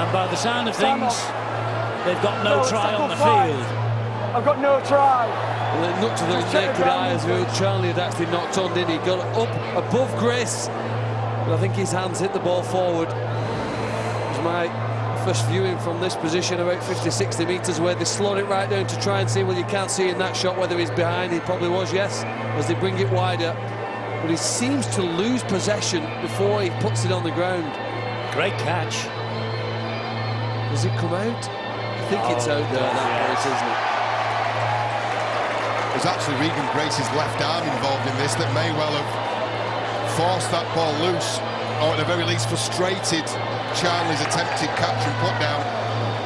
And by the sound of things, they've got no try on the field. I've got no try. Well, it looked to the naked eye as though Charnley had actually knocked on, didn't he? Got up above Grace. But I think his hands hit the ball forward. It was my first viewing from this position, about 50-60 metres away. They slowed it right down to try and see. Well, you can't see in that shot whether he's behind. He probably was, yes, as they bring it wider. But he seems to lose possession before he puts it on the ground. Great catch. Does it come out? I think it's out there, that place, isn't it? There's actually Regan Grace's left arm involved in this that may well have forced that ball loose, or at the very least frustrated Charnley's attempted catch and put down.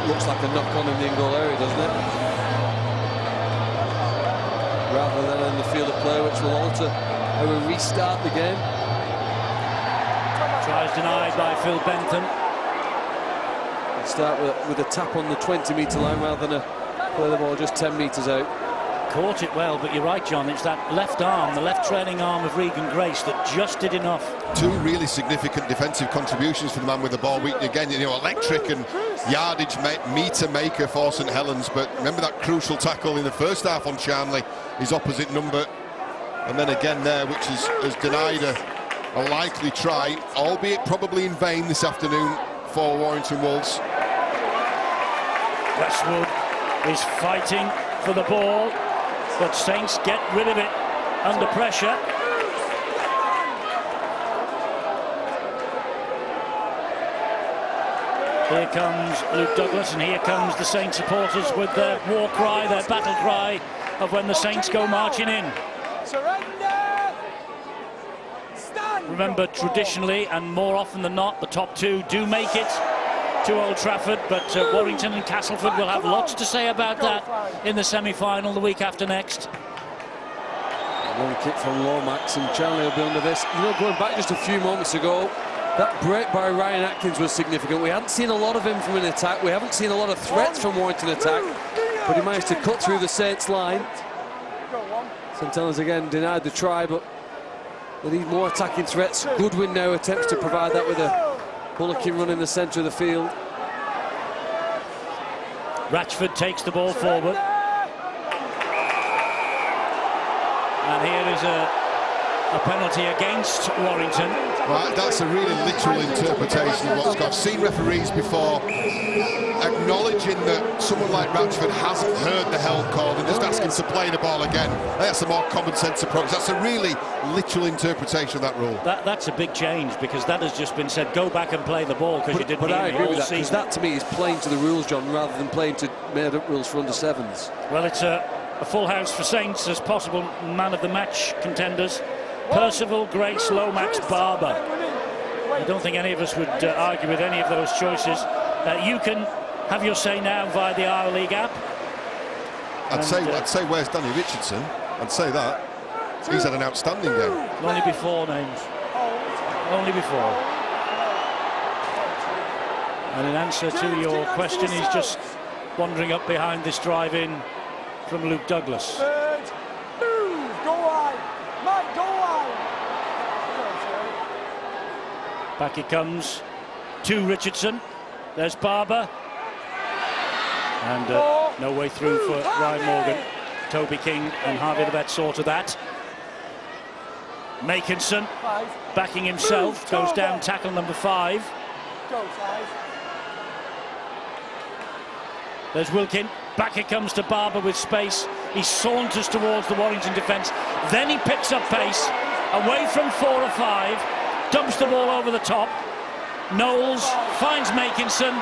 Looks like a knock on in the in-goal area, doesn't it? Rather than in the field of play, which will alter how we restart the game. Tries denied by Phil Bentham. Start with a tap on the 20-metre line rather than play the ball just 10 metres out. Caught it well, but you're right, John. It's that left arm, the left trailing arm of Regan Grace that just did enough. 2 really significant defensive contributions for the man with the ball. Again, you know, electric and yardage meter maker for St Helens. But remember that crucial tackle in the first half on Charnley, his opposite number, and then again there, which has denied a likely try, albeit probably in vain this afternoon for Warrington Wolves. Westwood is fighting for the ball, but Saints get rid of it under pressure. Here comes Luke Douglas, and here comes the Saints supporters with their war cry, their battle cry of when the Saints go marching in. Remember, traditionally and more often than not, the top 2 do make it to Old Trafford, but Warrington and Castleford will have lots to say about that in the semi-final the week after next. One kick from Lomax, and Charnley will be under this. You know, going back just a few moments ago, that break by Ryan Atkins was significant. We hadn't seen a lot of him from an attack. We haven't seen a lot of threats from Warrington attack, but he managed to cut through the Saints line. St Helens again denied the try, but they need more attacking threats. Goodwin now attempts to provide that with a bullocking run in the centre of the field. Ratchford takes the ball forward. And here is a penalty against Warrington. Right, that's a really literal interpretation of what's got. I've seen referees before acknowledging that someone like Ratchford hasn't heard the held call and just asking to play the ball again. That's a more common sense approach. That's a really literal interpretation of that rule. That's a big change, because that has just been said, go back and play the ball, because you didn't. But I agree with that, because that to me is playing to the rules, John, rather than playing to made-up rules for under-7s. Well, it's a full house for Saints as possible man of the match contenders. Percival, Grace, Lomax, Barber. I don't think any of us would argue with any of those choices. You can have your say now via the hourly gap. I'd say where's Danny Richardson? I'd say that. He's had an outstanding game. Only before names. Only before. And in answer to your question, he's just wandering up behind this drive-in from Luke Douglas. Back he comes to Richardson. There's Barber. And no way through for Ryan Morgan. Toby King and Harvey Livette saw to that. Makinson, backing himself, goes down, tackle number 5. There's Wilkin, back it comes to Barber with space. He saunters towards the Warrington defence, then he picks up pace, away from 4 or 5, dumps the ball over the top. Knowles finds Makinson.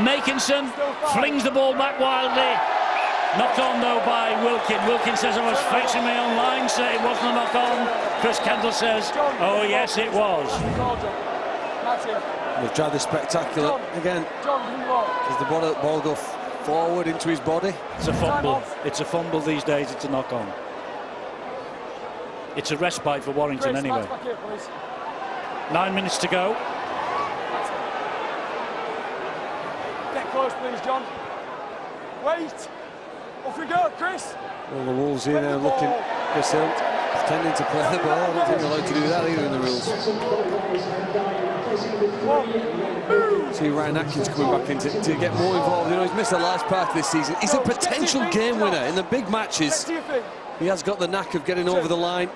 Makinson flings the ball back wildly. Knocked on though by Wilkin. Wilkin says, I was facing my own line, so it wasn't a knock on. Chris Kendall says, oh yes it was. They've tried the spectacular again. Does the ball go forward into his body? It's a fumble. It's a fumble these days. It's a knock on. It's a respite for Warrington anyway. 9 minutes to go. Get close, please, John. Wait. Off we go, Chris. Well, the Wolves here now looking. Chris Hill pretending to play the ball. I don't think they're allowed to do that either in the rules. See Ryan Atkins coming back in to get more involved. You know, he's missed the last part of this season. He's a potential game winner in the big matches. He has got the knack of getting over the line.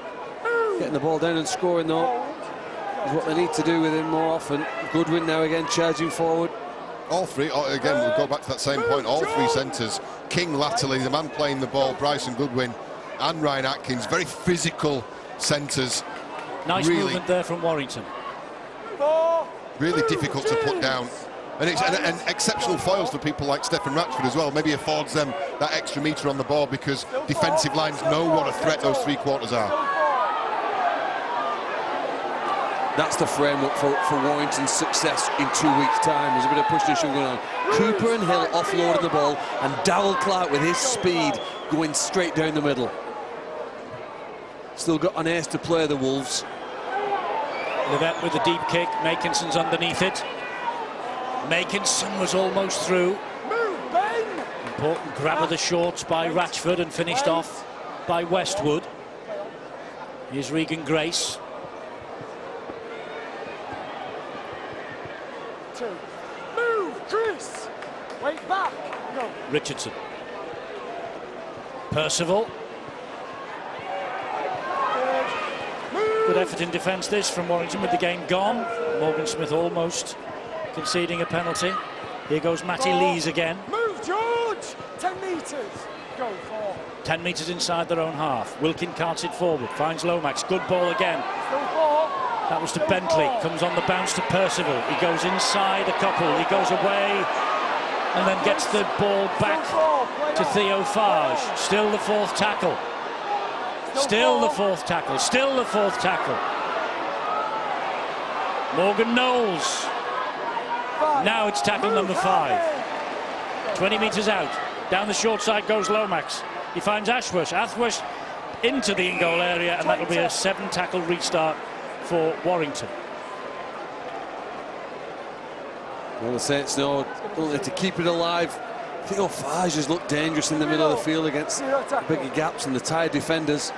Getting the ball down and scoring, though, is what they need to do with him more often. Goodwin now again charging forward. All three, again, we'll go back to that same point. All three centres, King latterly, the man playing the ball, Bryson Goodwin and Ryan Atkins, very physical centres. Nice movement there from Warrington. Really difficult to put down. And it's and exceptional foils for people like Stephen Ratchford as well. Maybe affords them that extra metre on the ball because defensive lines know what a threat those three quarters are. That's the framework for Warrington's success in 2 weeks' time. There's a bit of push and shove going on. Cooper and Hill offloading the ball, and Darrell Clark with his speed going straight down the middle. Still got an ace to play, the Wolves. Levette with a deep kick. Makinson's underneath it. Makinson was almost through. Important grab of the shorts by Ratchford and finished off by Westwood. Here's Regan Grace. Move, Chris! Wait back! No. Richardson. Percival. Good effort in defence this from Warrington with the game gone. Morgan Smith almost conceding a penalty. Here goes Matty Lees again. Move, George! 10 metres. Go, 4. 10 metres inside their own half. Wilkin carts it forward, finds Lomax. Good ball again. Still 4. That was to Bentley, comes on the bounce to Percival. He goes inside a couple, he goes away and then gets the ball back to Theo Farge. Still the fourth tackle. Still the fourth tackle, still the fourth tackle. Morgan Knowles. Now it's tackle number 5. 20 metres out. Down the short side goes Lomax. He finds Ashworth. Ashworth into the in-goal area, and that'll be a 7-tackle restart for Warrington. Well, the Saints know to keep it alive. Theo Farge has looked dangerous in the middle of the field against the bigger gaps and the tired defenders.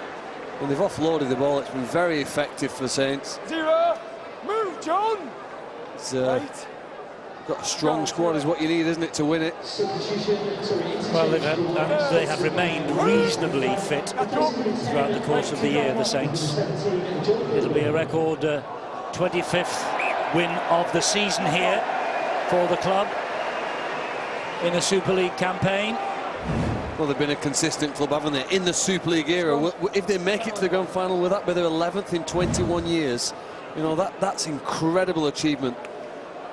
When they've offloaded the ball, it's been very effective for the Saints. 0. Move, John! It's got a strong squad is what you need, isn't it, to win it? Well, they have remained reasonably fit throughout the course of the year, the Saints. It'll be a record 25th win of the season here for the club in a Super League campaign. Well, they've been a consistent club, haven't they, in the Super League era. If they make it to the grand final, will that be their 11th in 21 years? You know, that's incredible achievement.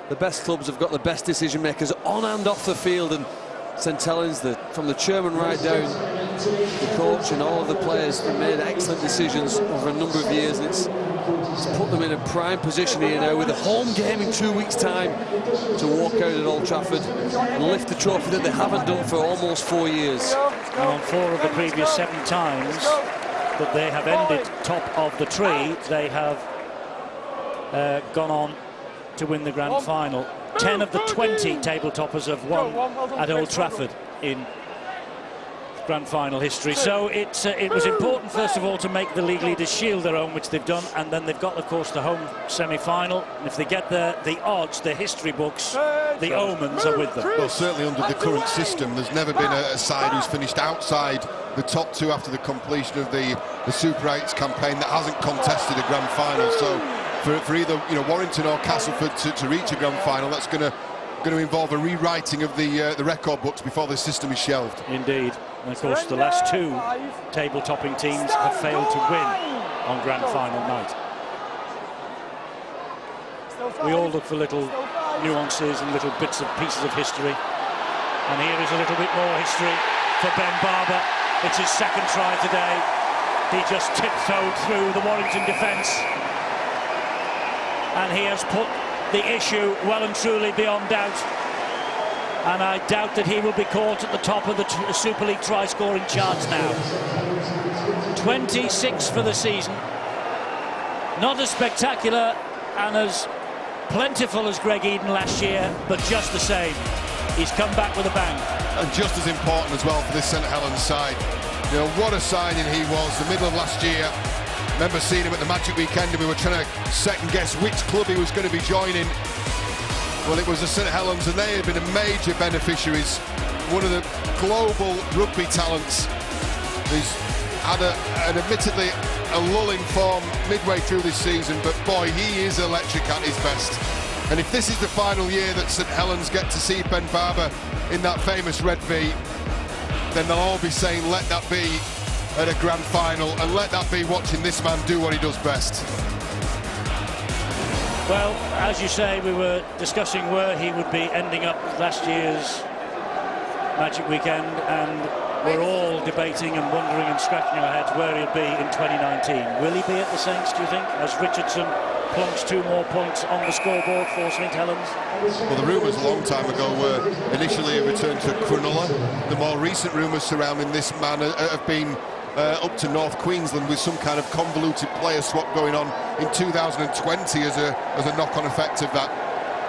The best clubs have got the best decision makers on and off the field, and St Helens, from the chairman right down, the coach and all of the players have made excellent decisions over a number of years, and it's put them in a prime position here now with a home game in 2 weeks' time to walk out at Old Trafford and lift the trophy that they haven't done for almost 4 years. And on 4 of the previous 7 times that they have ended top of the tree, they have gone on to win the grand final. 10 of the 20 table toppers have won at Old Trafford in grand final history. So it was important, first of all, to make the league leaders shield their own, which they've done, and then they've got, of course, the home semi-final. And if they get there, the odds, the history books, the omens are with them. Well, certainly under the current system, there's never been a side who's finished outside the top two after the completion of the Super 8s campaign that hasn't contested a grand final. So for either Warrington or Castleford to reach a grand final, that's going to involve a rewriting of the record books before the system is shelved. Indeed. And of course the last two table-topping teams have failed to win on grand final night. We all look for little nuances and little bits of pieces of history. And here is a little bit more history for Ben Barber. It's his second try today. He just tiptoed through the Warrington defence. And he has put the issue well and truly beyond doubt. And I doubt that he will be caught at the top of the Super League try-scoring charts now. 26 for the season. Not as spectacular and as plentiful as Greg Eden last year, but just the same. He's come back with a bang. And just as important as well for this St Helens side. What a signing he was the middle of last year. Remember seeing him at the Magic Weekend, and we were trying to second-guess which club he was going to be joining. Well, it was the St Helens, and they have been major beneficiaries. One of the global rugby talents. He's had an admittedly a lulling form midway through this season, but boy, he is electric at his best. And if this is the final year that St Helens get to see Ben Barber in that famous red V, then they'll all be saying, let that be at a grand final, and let that be watching this man do what he does best. Well, as you say, we were discussing where he would be ending up last year's Magic Weekend, and we're all debating and wondering and scratching our heads where he'll be in 2019. Will he be at the Saints, do you think, as Richardson plunks 2 more points on the scoreboard for St Helens? Well, the rumours a long time ago were initially a return to Cronulla. The more recent rumours surrounding this man have been up to North Queensland, with some kind of convoluted player swap going on in 2020 as a knock-on effect of that.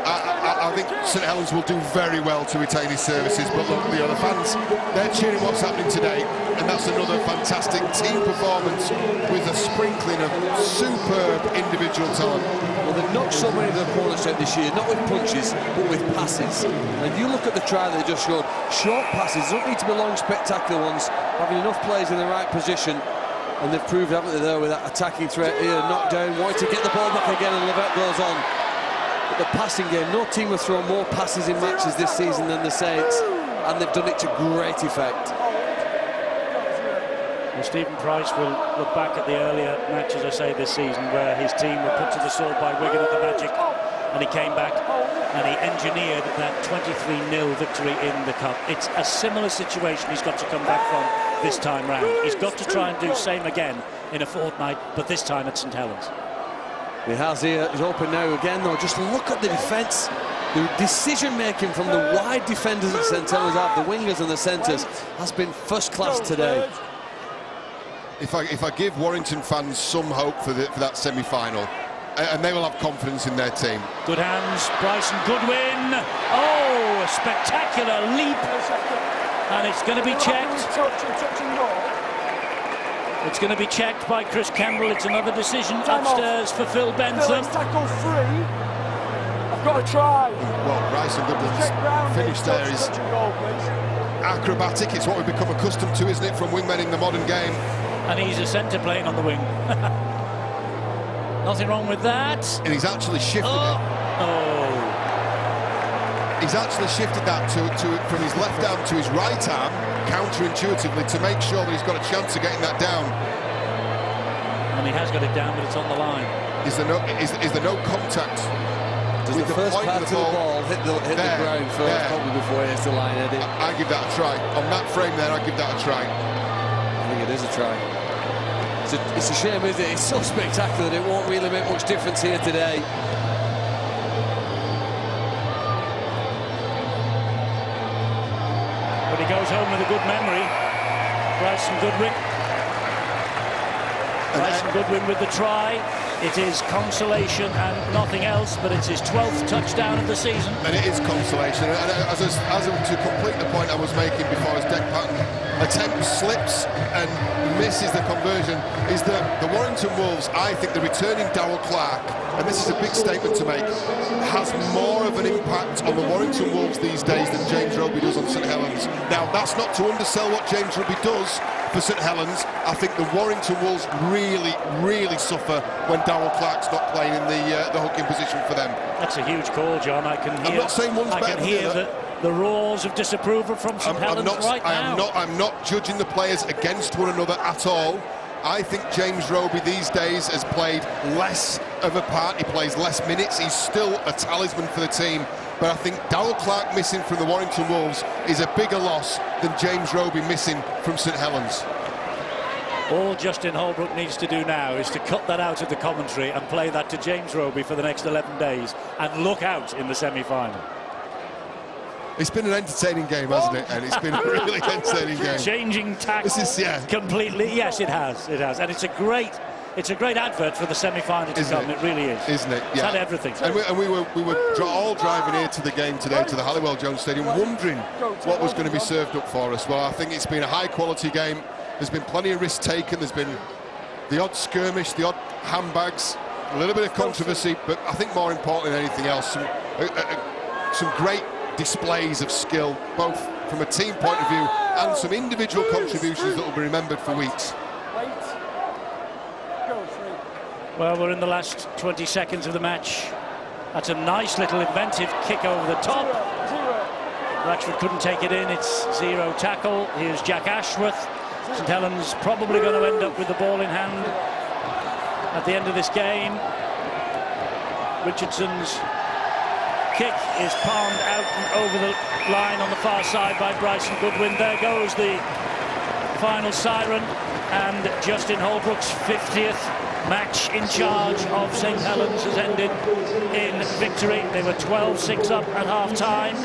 I think St Helens will do very well to retain his services, but look, the other fans, they're cheering what's happening today, and that's another fantastic team performance with a sprinkling of superb individual talent. Well, they've knocked so many of their opponents out this year, not with punches, but with passes. And if you look at the try they just showed, short passes, don't need to be long, spectacular ones, having enough players in the right position, and they've proved, haven't they, there with that attacking threat here, knocked down, wanting to get the ball back again, and Levette goes on. But the passing game, no team has thrown more passes in matches this season than the Saints, and they've done it to great effect. Well, Stephen Price will look back at the earlier matches, I say, this season, where his team were put to the sword by Wigan at the Magic, and he came back and he engineered that 23-0 victory in the Cup. It's a similar situation he's got to come back from this time round. He's got to try and do same again in a fortnight, but this time at St Helens. He has here, he's open now again though. Just look at the defence. The decision-making from the wide defenders at St Helens, the wingers and the centres, has been first class today. If I give Warrington fans some hope for that semi-final, and they will have confidence in their team. Good hands, Bryson Goodwin. Oh, a spectacular leap. And it's going to be checked. It's going to be checked by Chris Campbell. It's another decision upstairs for Phil Bentham. Tackle 3. I've got to try. Well, Bryson Goodwin's finish there is acrobatic. It's what we've become accustomed to, isn't it, from wingmen in the modern game. And he's a centre playing on the wing. Nothing wrong with that. And he's actually shifted it. Oh. He's actually shifted that from his left arm to his right arm, counterintuitively, to make sure that he's got a chance of getting that down. And he has got it down, but it's on the line. Is there no contact? Does the first part of the ball hit the ground first, probably before it hits the line, Eddie? I give that a try. On that frame there, I give that a try. I think it is a try. It's a shame, isn't it? It's so spectacular that it won't really make much difference here today. But he goes home with a good memory. Bryson Goodwin. Bryson Goodwin with the try. It is consolation and nothing else, but it's his 12th touchdown of the season. And it is consolation. And to complete the point I was making before, as Deck Patton attempts, slips and misses the conversion, is that the Warrington Wolves, I think the returning Darryl Clark, and this is a big statement to make, has more of an impact on the Warrington Wolves these days than James Roby does on St Helens. Now, that's not to undersell what James Roby does for St Helens. I think the Warrington Wolves really suffer when Darryl Clark's not playing in the hooking position for them. That's a huge call, John. I can hear. I'm not saying one's better than the other. The roars of disapproval from St Helens right now. I'm not judging the players against one another at all. I think James Roby these days has played less of a part. He plays less minutes. He's still a talisman for the team. But I think Darryl Clark missing from the Warrington Wolves is a bigger loss than James Roby missing from St Helens. All Justin Holbrook needs to do now is to cut that out of the commentary and play that to James Roby for the next 11 days and look out in the semi-final. It's been an entertaining game, hasn't it? And it's been a really entertaining game. Changing tacks completely. Yes, it has. It has. And it's a great advert for the semi-final to come. It really is. Isn't it? It's had everything. And we were all driving here to the game today, to the Halliwell Jones Stadium, wondering what was going to be served up for us. Well, I think it's been a high-quality game. There's been plenty of risk taken. There's been the odd skirmish, the odd handbags, a little bit of controversy, but I think more important than anything else, some great displays of skill, both from a team point of view and some individual contributions that will be remembered for weeks. Well, we're in the last 20 seconds of the match. That's a nice little inventive kick over the top. Ratchford couldn't take it in. It's zero tackle. Here's Jack Ashworth. St Helens probably going to end up with the ball in hand at the end of this game. Richardson's kick is palmed out and over the line on the far side by Bryson Goodwin. There goes the final siren, and Justin Holbrook's 50th match in charge of St Helens has ended in victory. They were 12-6 up at half-time.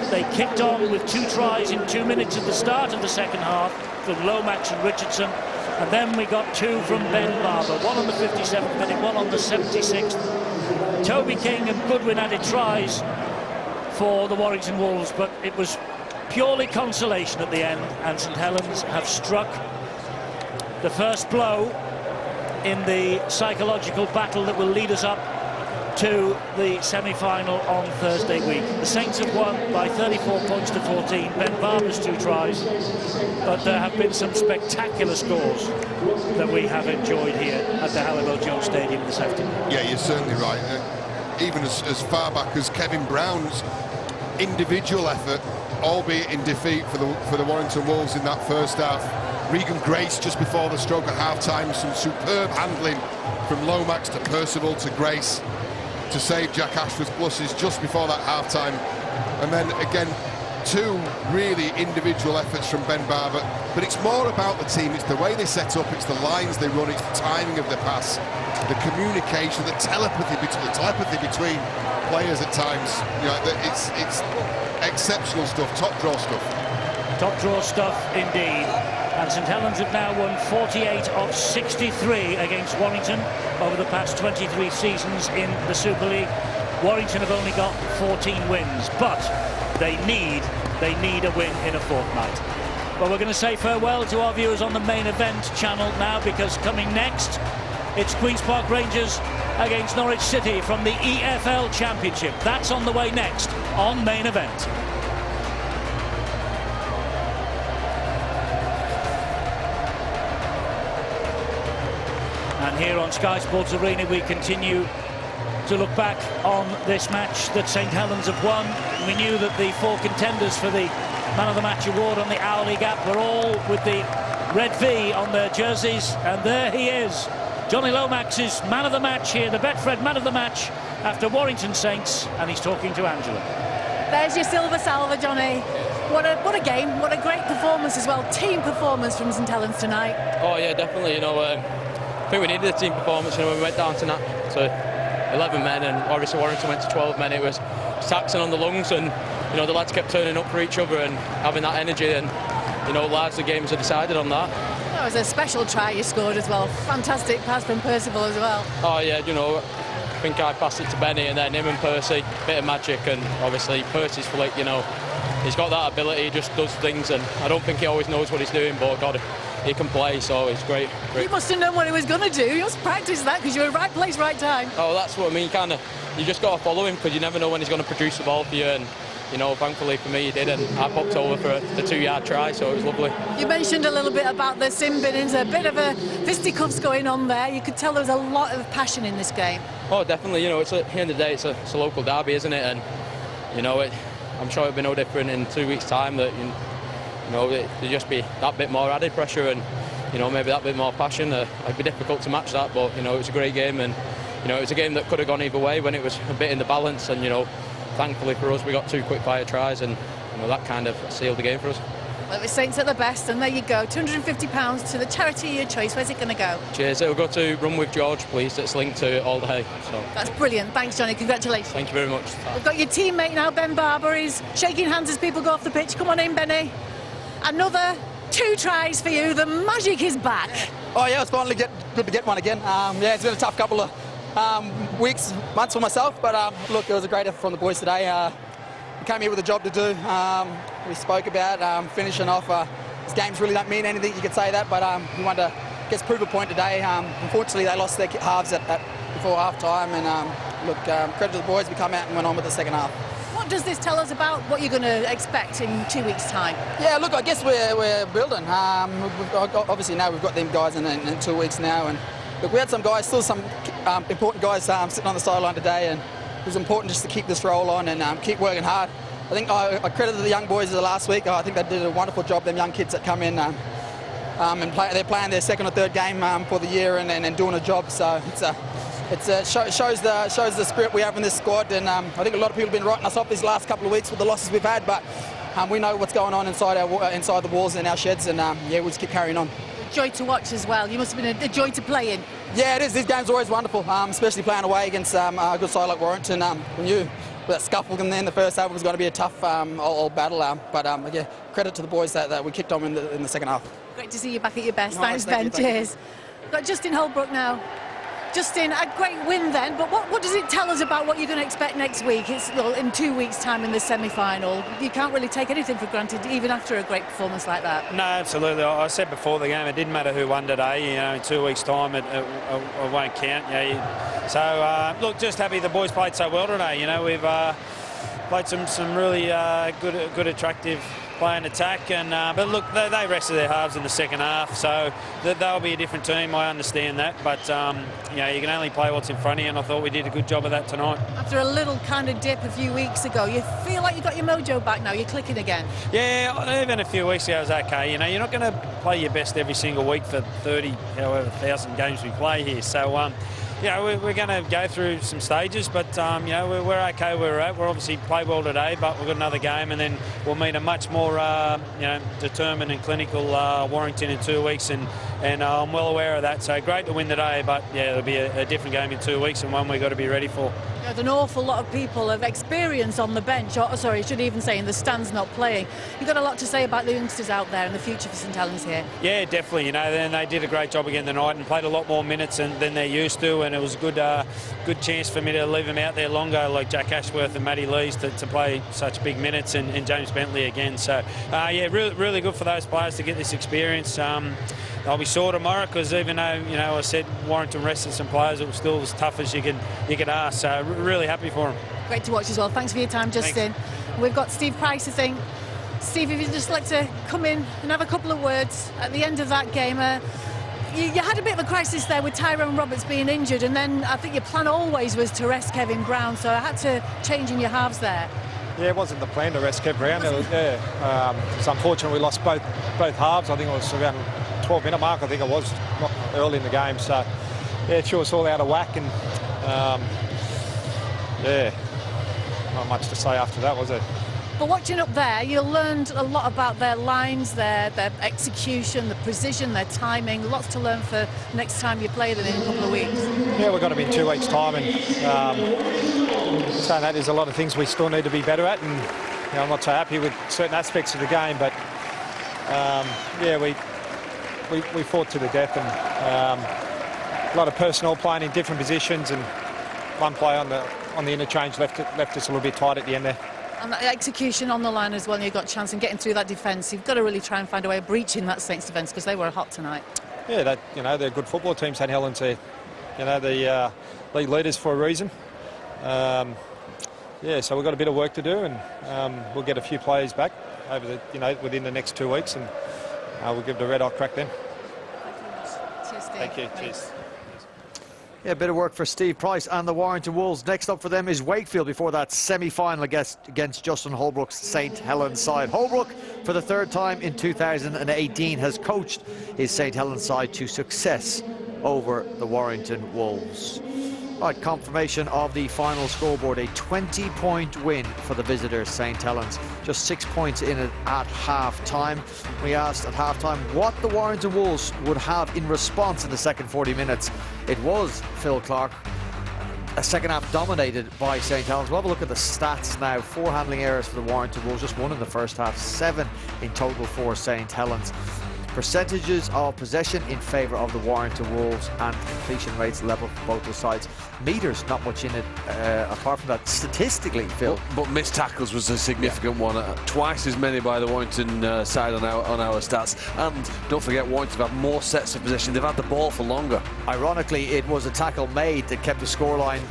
They kicked on with 2 tries in 2 minutes at the start of the second half from Lomax and Richardson, and then we got 2 from Ben Barber, one on the 57th minute, one on the 76th. Toby King and Goodwin added tries for the Warrington Wolves, but it was purely consolation at the end, and St Helens have struck the first blow in the psychological battle that will lead us up to the semi-final on Thursday week. The Saints have won by 34 points to 14. Ben Barber's 2 tries, but there have been some spectacular scores that we have enjoyed here at the Halliwell Jones Stadium this afternoon. Yeah, you're certainly right. Even as far back as Kevin Brown's individual effort, albeit in defeat for the Warrington Wolves in that first half. Regan Grace just before the stroke at half-time, some superb handling from Lomax to Percival to Grace to save Jack Ashworth's blushes just before that half-time. And then again, 2 really individual efforts from Ben Barber, but it's more about the team. It's the way they set up, it's the lines they run, it's the timing of the pass, the communication, the telepathy between players at times. You know, it's exceptional stuff, top draw stuff. Top draw stuff indeed. And St Helens have now won 48 of 63 against Warrington over the past 23 seasons in the Super League. Warrington have only got 14 wins, but they need a win in a fortnight. Well, we're going to say farewell to our viewers on the main event channel now, because coming next, it's Queen's Park Rangers against Norwich City from the EFL Championship. That's on the way next on main event. And here on Sky Sports Arena, we continue to look back on this match that St Helens have won. We knew that the 4 contenders for the Man of the Match award on the hourly gap were all with the red V on their jerseys, and there he is. Johnny Lomax is Man of the Match here, the Betfred Man of the Match after Warrington Saints, and he's talking to Angela. There's your silver salver, Johnny. What a game, what a great performance as well, team performance from St Helens tonight. Oh yeah, definitely, you know, I think we needed a team performance, you know, when we went down to 11 men, and obviously Warrington went to 12 men. It was taxing on the lungs, and you know, the lads kept turning up for each other and having that energy, and you know, largely games are decided on that. That was a special try you scored as well. Fantastic pass from Percival as well. Oh yeah, you know, I think I passed it to Benny, and then him and Percy, bit of magic, and obviously Percy's flick, you know, he's got that ability, he just does things, and I don't think he always knows what he's doing, but God, he can play, so it's great. He must have known what he was going to do. He must practice that, because you're in right place, right time. Oh, that's what I mean, kind of. You just got to follow him, because you never know when he's going to produce the ball for you, and you know, thankfully for me he did, and I popped over for a 2-yard try, so it was lovely. You mentioned a little bit about the sin binnings, a bit of a fisticuffs going on there. You could tell there was a lot of passion in this game. Oh, definitely. You know, it's at the end of the day, it's a local derby, isn't it? And you know, I'm sure it'll be no different in 2 weeks' time. That you know, there'll just be that bit more added pressure, and you know, maybe that bit more passion. It'd be difficult to match that, but you know, it's a great game, and you know, it was a game that could have gone either way when it was a bit in the balance. And you know, thankfully for us, we got 2 quick-fire tries, and you know, that kind of sealed the game for us. Well, it was Saints at the best, and there you go, £250 to the charity of your choice. Where's it going to go? Cheers. It'll go to Run With George, please. It's linked to All the Hay. So. That's brilliant. Thanks, Johnny. Congratulations. Thank you very much. We've got your teammate now, Ben Barber. He's shaking hands as people go off the pitch. Come on in, Benny. Another 2 tries for you. The magic is back. Oh, yeah, it's finally good to get one again. Yeah, it's been a tough couple of weeks, months for myself, but look, it was a great effort from the boys today. We came here with a job to do. We spoke about finishing off. This games really don't mean anything, you could say that, but we wanted to prove a point today. Unfortunately, they lost their halves before half-time, and look, credit to the boys, we come out and went on with the second half. What does this tell us about what you're going to expect in 2 weeks' time? Yeah, look, I guess we're building. Obviously now we've got them guys in 2 weeks now, and look, we had some guys, still some important guys sitting on the sideline today, and it was important just to keep this roll on and keep working hard. I think I credited the young boys last week. I think they did a wonderful job, them young kids that come in and they're playing their 2nd or 3rd game for the year and doing a job. So it shows the spirit we have in this squad, and I think a lot of people have been writing us off these last couple of weeks with the losses we've had, but we know what's going on inside the walls in our sheds, and yeah, we'll just keep carrying on. Joy to watch as well. You must have been a joy to play in. Yeah, it is. These games are always wonderful, especially playing away against a good side like Warrington. We knew that scuffle in the first half was going to be a tough old battle, but yeah, credit to the boys that we kicked on in the second half. Great to see you back at your best. Nice, Thanks, Ben. thank you. Cheers. Got Justin Holbrook now. Justin, a great win then, but what does it tell us about what you're going to expect next week? It's in 2 weeks' time in the semi-final. You can't really take anything for granted, even after a great performance like that. No, absolutely. I said before the game, it didn't matter who won today. You know, in 2 weeks' time, it won't count. You know, so look, just happy the boys played so well today. You know, we've played some really good, attractive play and attack, and but look, they rested their halves in the second half, so they'll be a different team. I understand that, but you know, you can only play what's in front of you, and I thought we did a good job of that tonight. After a little kind of dip a few weeks ago, you feel like you got your mojo back now. You're clicking again. Yeah, even a few weeks ago it was okay. You know, you're not going to play your best every single week for 30,000 games we play here, so. Yeah, we're going to go through some stages, but you know, we're okay where we're at. We're obviously played well today, but we've got another game, and then we'll meet a much more you know, determined and clinical Warrington in 2 weeks, and I'm well aware of that. So great to win today, but yeah, it'll be a different game in 2 weeks, and one we've got to be ready for. There's an awful lot of people of experience on the bench, or sorry, I should even say in the stands not playing. You've got a lot to say about the youngsters out there and the future for St Helens here. Yeah, definitely. You know, they did a great job again tonight and played a lot more minutes than they're used to, and it was a good chance for me to leave them out there longer, like Jack Ashworth and Matty Lees, to play such big minutes, and James Bentley again. So yeah, really good for those players to get this experience. They'll be sore tomorrow, because even though, you know, I said Warrington rested some players, it was still as tough as you could ask. So really happy for them. Great to watch as well. Thanks for your time, Justin. Thanks. We've got Steve Price, I think. Steve, if you'd just like to come in and have a couple of words at the end of that game. You had a bit of a crisis there with Tyrone Roberts being injured, and then I think your plan always was to rest Kevin Brown, so I had to change in your halves there. Yeah, it wasn't the plan to rest Kev Brown. It's unfortunate we lost both halves. I think it was around 12-minute mark, I think it was, not early in the game. So, yeah, it sure was all out of whack, and yeah, not much to say after that, was it? But watching up there, you learned a lot about their lines, their execution, the precision, their timing. Lots to learn for next time you play them in a couple of weeks. Yeah, we've got to be in 2 weeks' time, and saying that, there's a lot of things we still need to be better at, and you know, I'm not so happy with certain aspects of the game, but yeah, we fought to the death, and a lot of personnel playing in different positions, and one play on the interchange left us a little bit tight at the end there. And that execution on the line as well, and you've got a chance in getting through that defence. You've got to really try and find a way of breaching that Saints defence, because they were hot tonight. Yeah, you know, they're a good football team, St Helens. They're, you know, the league leaders for a reason. yeah, so we've got a bit of work to do, and we'll get a few players back over the, within the next 2 weeks, and we'll give it a red-hot crack then. Cheers, Steve. Thank you. Cheers. Yeah, a bit of work for Steve Price and the Warrington Wolves. Next up for them is Wakefield before that semi-final against Justin Holbrook's St Helens side. Holbrook, for the third time in 2018, has coached his St Helens side to success over the Warrington Wolves. Right, confirmation of the final scoreboard. A 20-point win for the visitors, St Helens. Just 6 points in it at half-time. We asked at half-time what the Warrington Wolves would have in response in the second 40 minutes. It was Phil Clark. A second half dominated by St Helens. We'll have a look at the stats now. 4 handling errors for the Warrington Wolves, just 1 in the first half, 7 in total for St Helens. Percentages of possession in favour of the Warrington Wolves, and completion rates level for both the sides. Meters, not much in it apart from that statistically, Phil. But missed tackles was a significant one. Twice as many by the Warrington side on our stats. And don't forget, Warrington have had more sets of possession. They've had the ball for longer. Ironically, it was a tackle made that kept the scoreline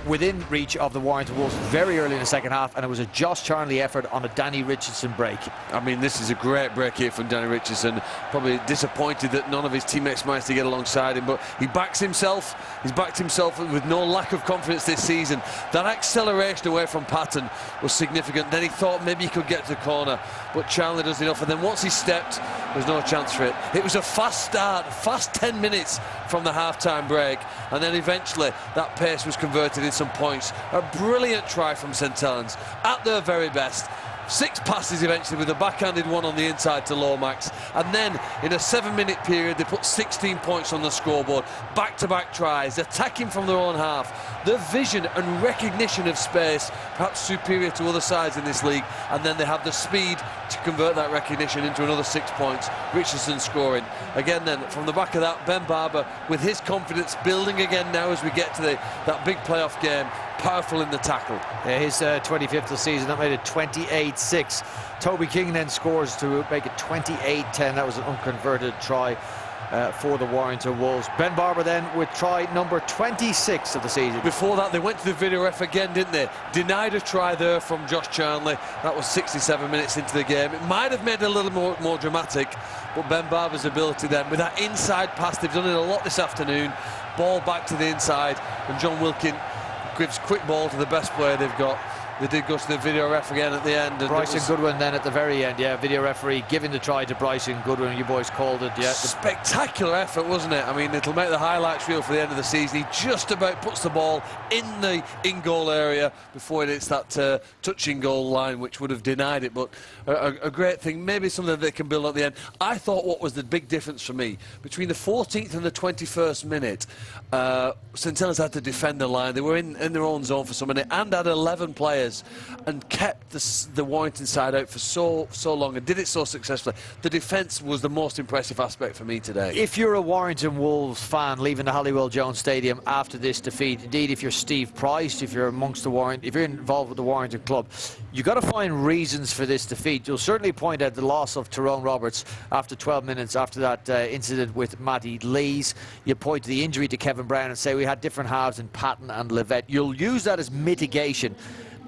within reach of the Warrington Wolves very early in the second half, and it was a Josh Charnley effort on a Danny Richardson break. I mean, this is a great break here from Danny Richardson. Probably disappointed that none of his teammates managed to get alongside him, but he backs himself. He's backed himself with no lack of confidence this season. That acceleration away from Patton was significant. Then he thought maybe he could get to the corner, but Charnley does enough, and then once he stepped, there's no chance for it. It was a fast start, fast 10 minutes from the half-time break, and then eventually that pace was converted in some points. A brilliant try from St Helens at their very best. 6 passes eventually, with a backhanded one on the inside to Lomax, and then in a 7-minute period they put 16 points on the scoreboard. Back-to-back tries, attacking from their own half. Their vision and recognition of space, perhaps superior to other sides in this league, and then they have the speed to convert that recognition into another 6 points. Richardson scoring again. Then from the back of that, Ben Barber with his confidence building again now as we get to that big playoff game. Powerful in the tackle. Yeah, his 25th of the season, that made it 28-6. Toby King then scores to make it 28-10. That was an unconverted try for the Warrington Wolves. Ben Barber then with try number 26 of the season. Before that, they went to the video ref again, didn't they? Denied a try there from Josh Charnley. That was 67 minutes into the game. It might have made it a little more dramatic, but Ben Barber's ability then with that inside pass, they've done it a lot this afternoon. Ball back to the inside, and John Wilkin gives quick ball to the best player they've got. They did go to the video ref again at the end. And Bryson Goodwin then at the very end, yeah, video referee giving the try to Bryson Goodwin. You boys called it, yeah. Spectacular effort, wasn't it? I mean, it'll make the highlights reel for the end of the season. He just about puts the ball in the in-goal area before it hits that touching goal line, which would have denied it. But a great thing, maybe something they can build at the end. I thought what was the big difference for me, between the 14th and the 21st minute, St Helens had to defend the line. They were in their own zone for some minute and had 11 players and kept the Warrington side out for so long and did it so successfully. The defence was the most impressive aspect for me today. If you're a Warrington Wolves fan leaving the Halliwell Jones Stadium after this defeat, indeed if you're Steve Price, if you're amongst the Warrington, if you're involved with the Warrington club, you've got to find reasons for this defeat. You'll certainly point out the loss of Tyrone Roberts after 12 minutes after that incident with Matty Lees. You point to the injury to Kevin Brown and say we had different halves in Patton and Levette. You'll use that as mitigation.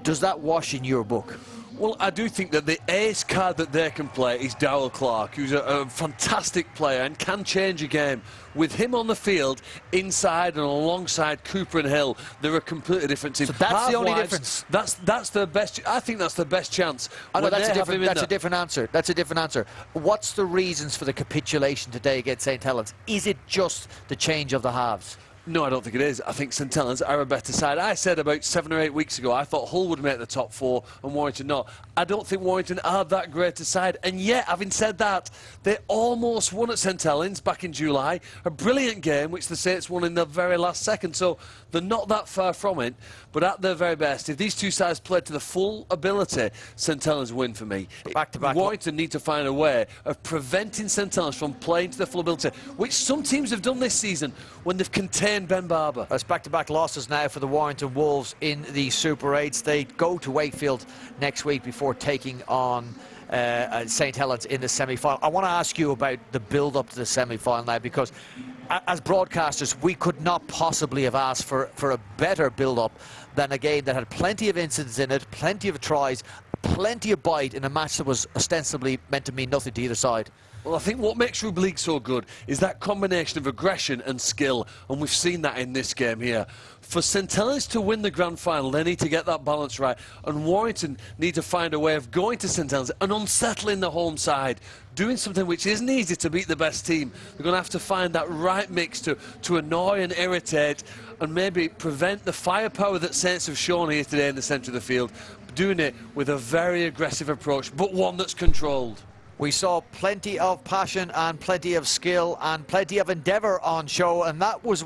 Does that wash in your book? Well, I do think that the ace card that they can play is Darrell Clark, who's a fantastic player and can change a game. With him on the field, inside and alongside Cooper and Hill, they're a completely different team. So that's the only difference. That's their best. I think that's their best chance. I know that's a different answer. That's a different answer. What's the reasons for the capitulation today against St Helens? Is it just the change of the halves? No, I don't think it is. I think St Helens are a better side. I said about 7 or 8 weeks ago I thought Hull would make the top 4 and Warrington not. I don't think Warrington are that great a side. And yet, having said that, they almost won at St Helens back in July. A brilliant game, which the Saints won in the very last second. So they're not that far from it. But at their very best, if these two sides played to the full ability, St Helens win for me. Back-to-back. Warrington need to find a way of preventing St Helens from playing to their full ability, which some teams have done this season when they've contained Ben Barber. That's back-to-back losses now for the Warrington Wolves in the Super 8s. They go to Wakefield next week before taking on St Helens in the semi-final. I want to ask you about the build-up to the semi-final now, because as broadcasters, we could not possibly have asked for a better build-up than a game that had plenty of incidents in it, plenty of tries, plenty of bite in a match that was ostensibly meant to mean nothing to either side. Well, I think what makes rugby league so good is that combination of aggression and skill, and we've seen that in this game here. For St Helens to win the grand final, they need to get that balance right, and Warrington need to find a way of going to St Helens and unsettling the home side, doing something which isn't easy to beat the best team. They're going to have to find that right mix to annoy and irritate and maybe prevent the firepower that Saints have shown here today in the centre of the field, doing it with a very aggressive approach, but one that's controlled. We saw plenty of passion and plenty of skill and plenty of endeavour on show, and that was...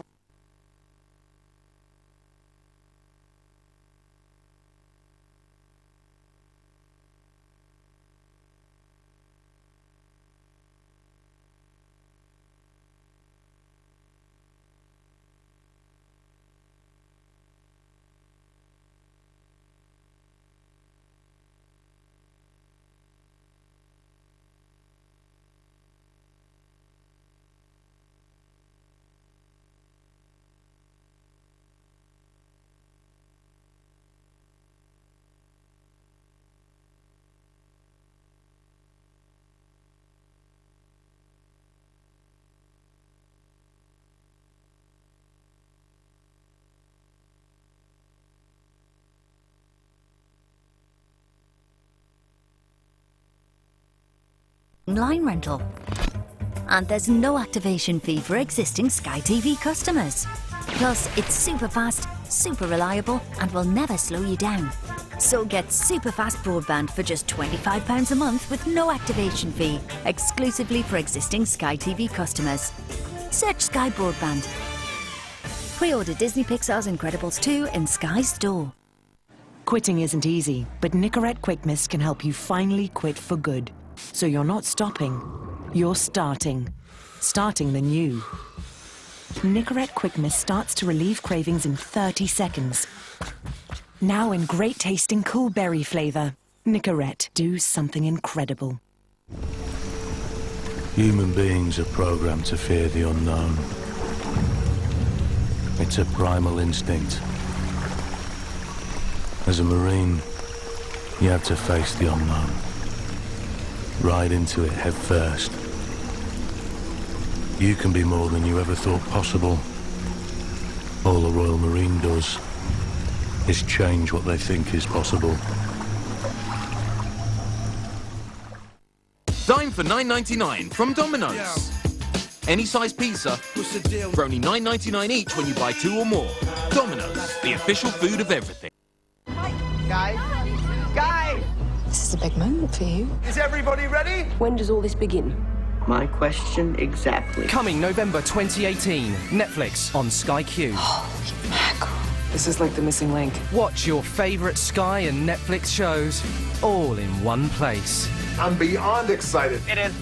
Line rental. And there's no activation fee for existing Sky TV customers. Plus, it's super fast, super reliable, and will never slow you down. So get super fast broadband for just £25 a month with no activation fee, exclusively for existing Sky TV customers. Search Sky Broadband. Pre-order Disney Pixar's Incredibles 2 in Sky Store. Quitting isn't easy, but Nicorette Quick Mist can help you finally quit for good. So you're not stopping, you're starting. Starting the new. Nicorette Quick Mist starts to relieve cravings in 30 seconds. Now in great tasting cool berry flavour. Nicorette, do something incredible. Human beings are programmed to fear the unknown. It's a primal instinct. As a Marine, you have to face the unknown. Ride into it head first. You can be more than you ever thought possible. All a Royal Marine does is change what they think is possible. Dine for $9.99 from Domino's. Any size pizza for only $9.99 each when you buy 2 or more. Domino's, the official food of everything. Guys! Guys! This is a big moment for you. Is everybody ready? When does all this begin? My question exactly. Coming November 2018. Netflix on Sky Q. Holy mackerel. This is like the missing link. Watch your favourite Sky and Netflix shows all in one place. I'm beyond excited. It is.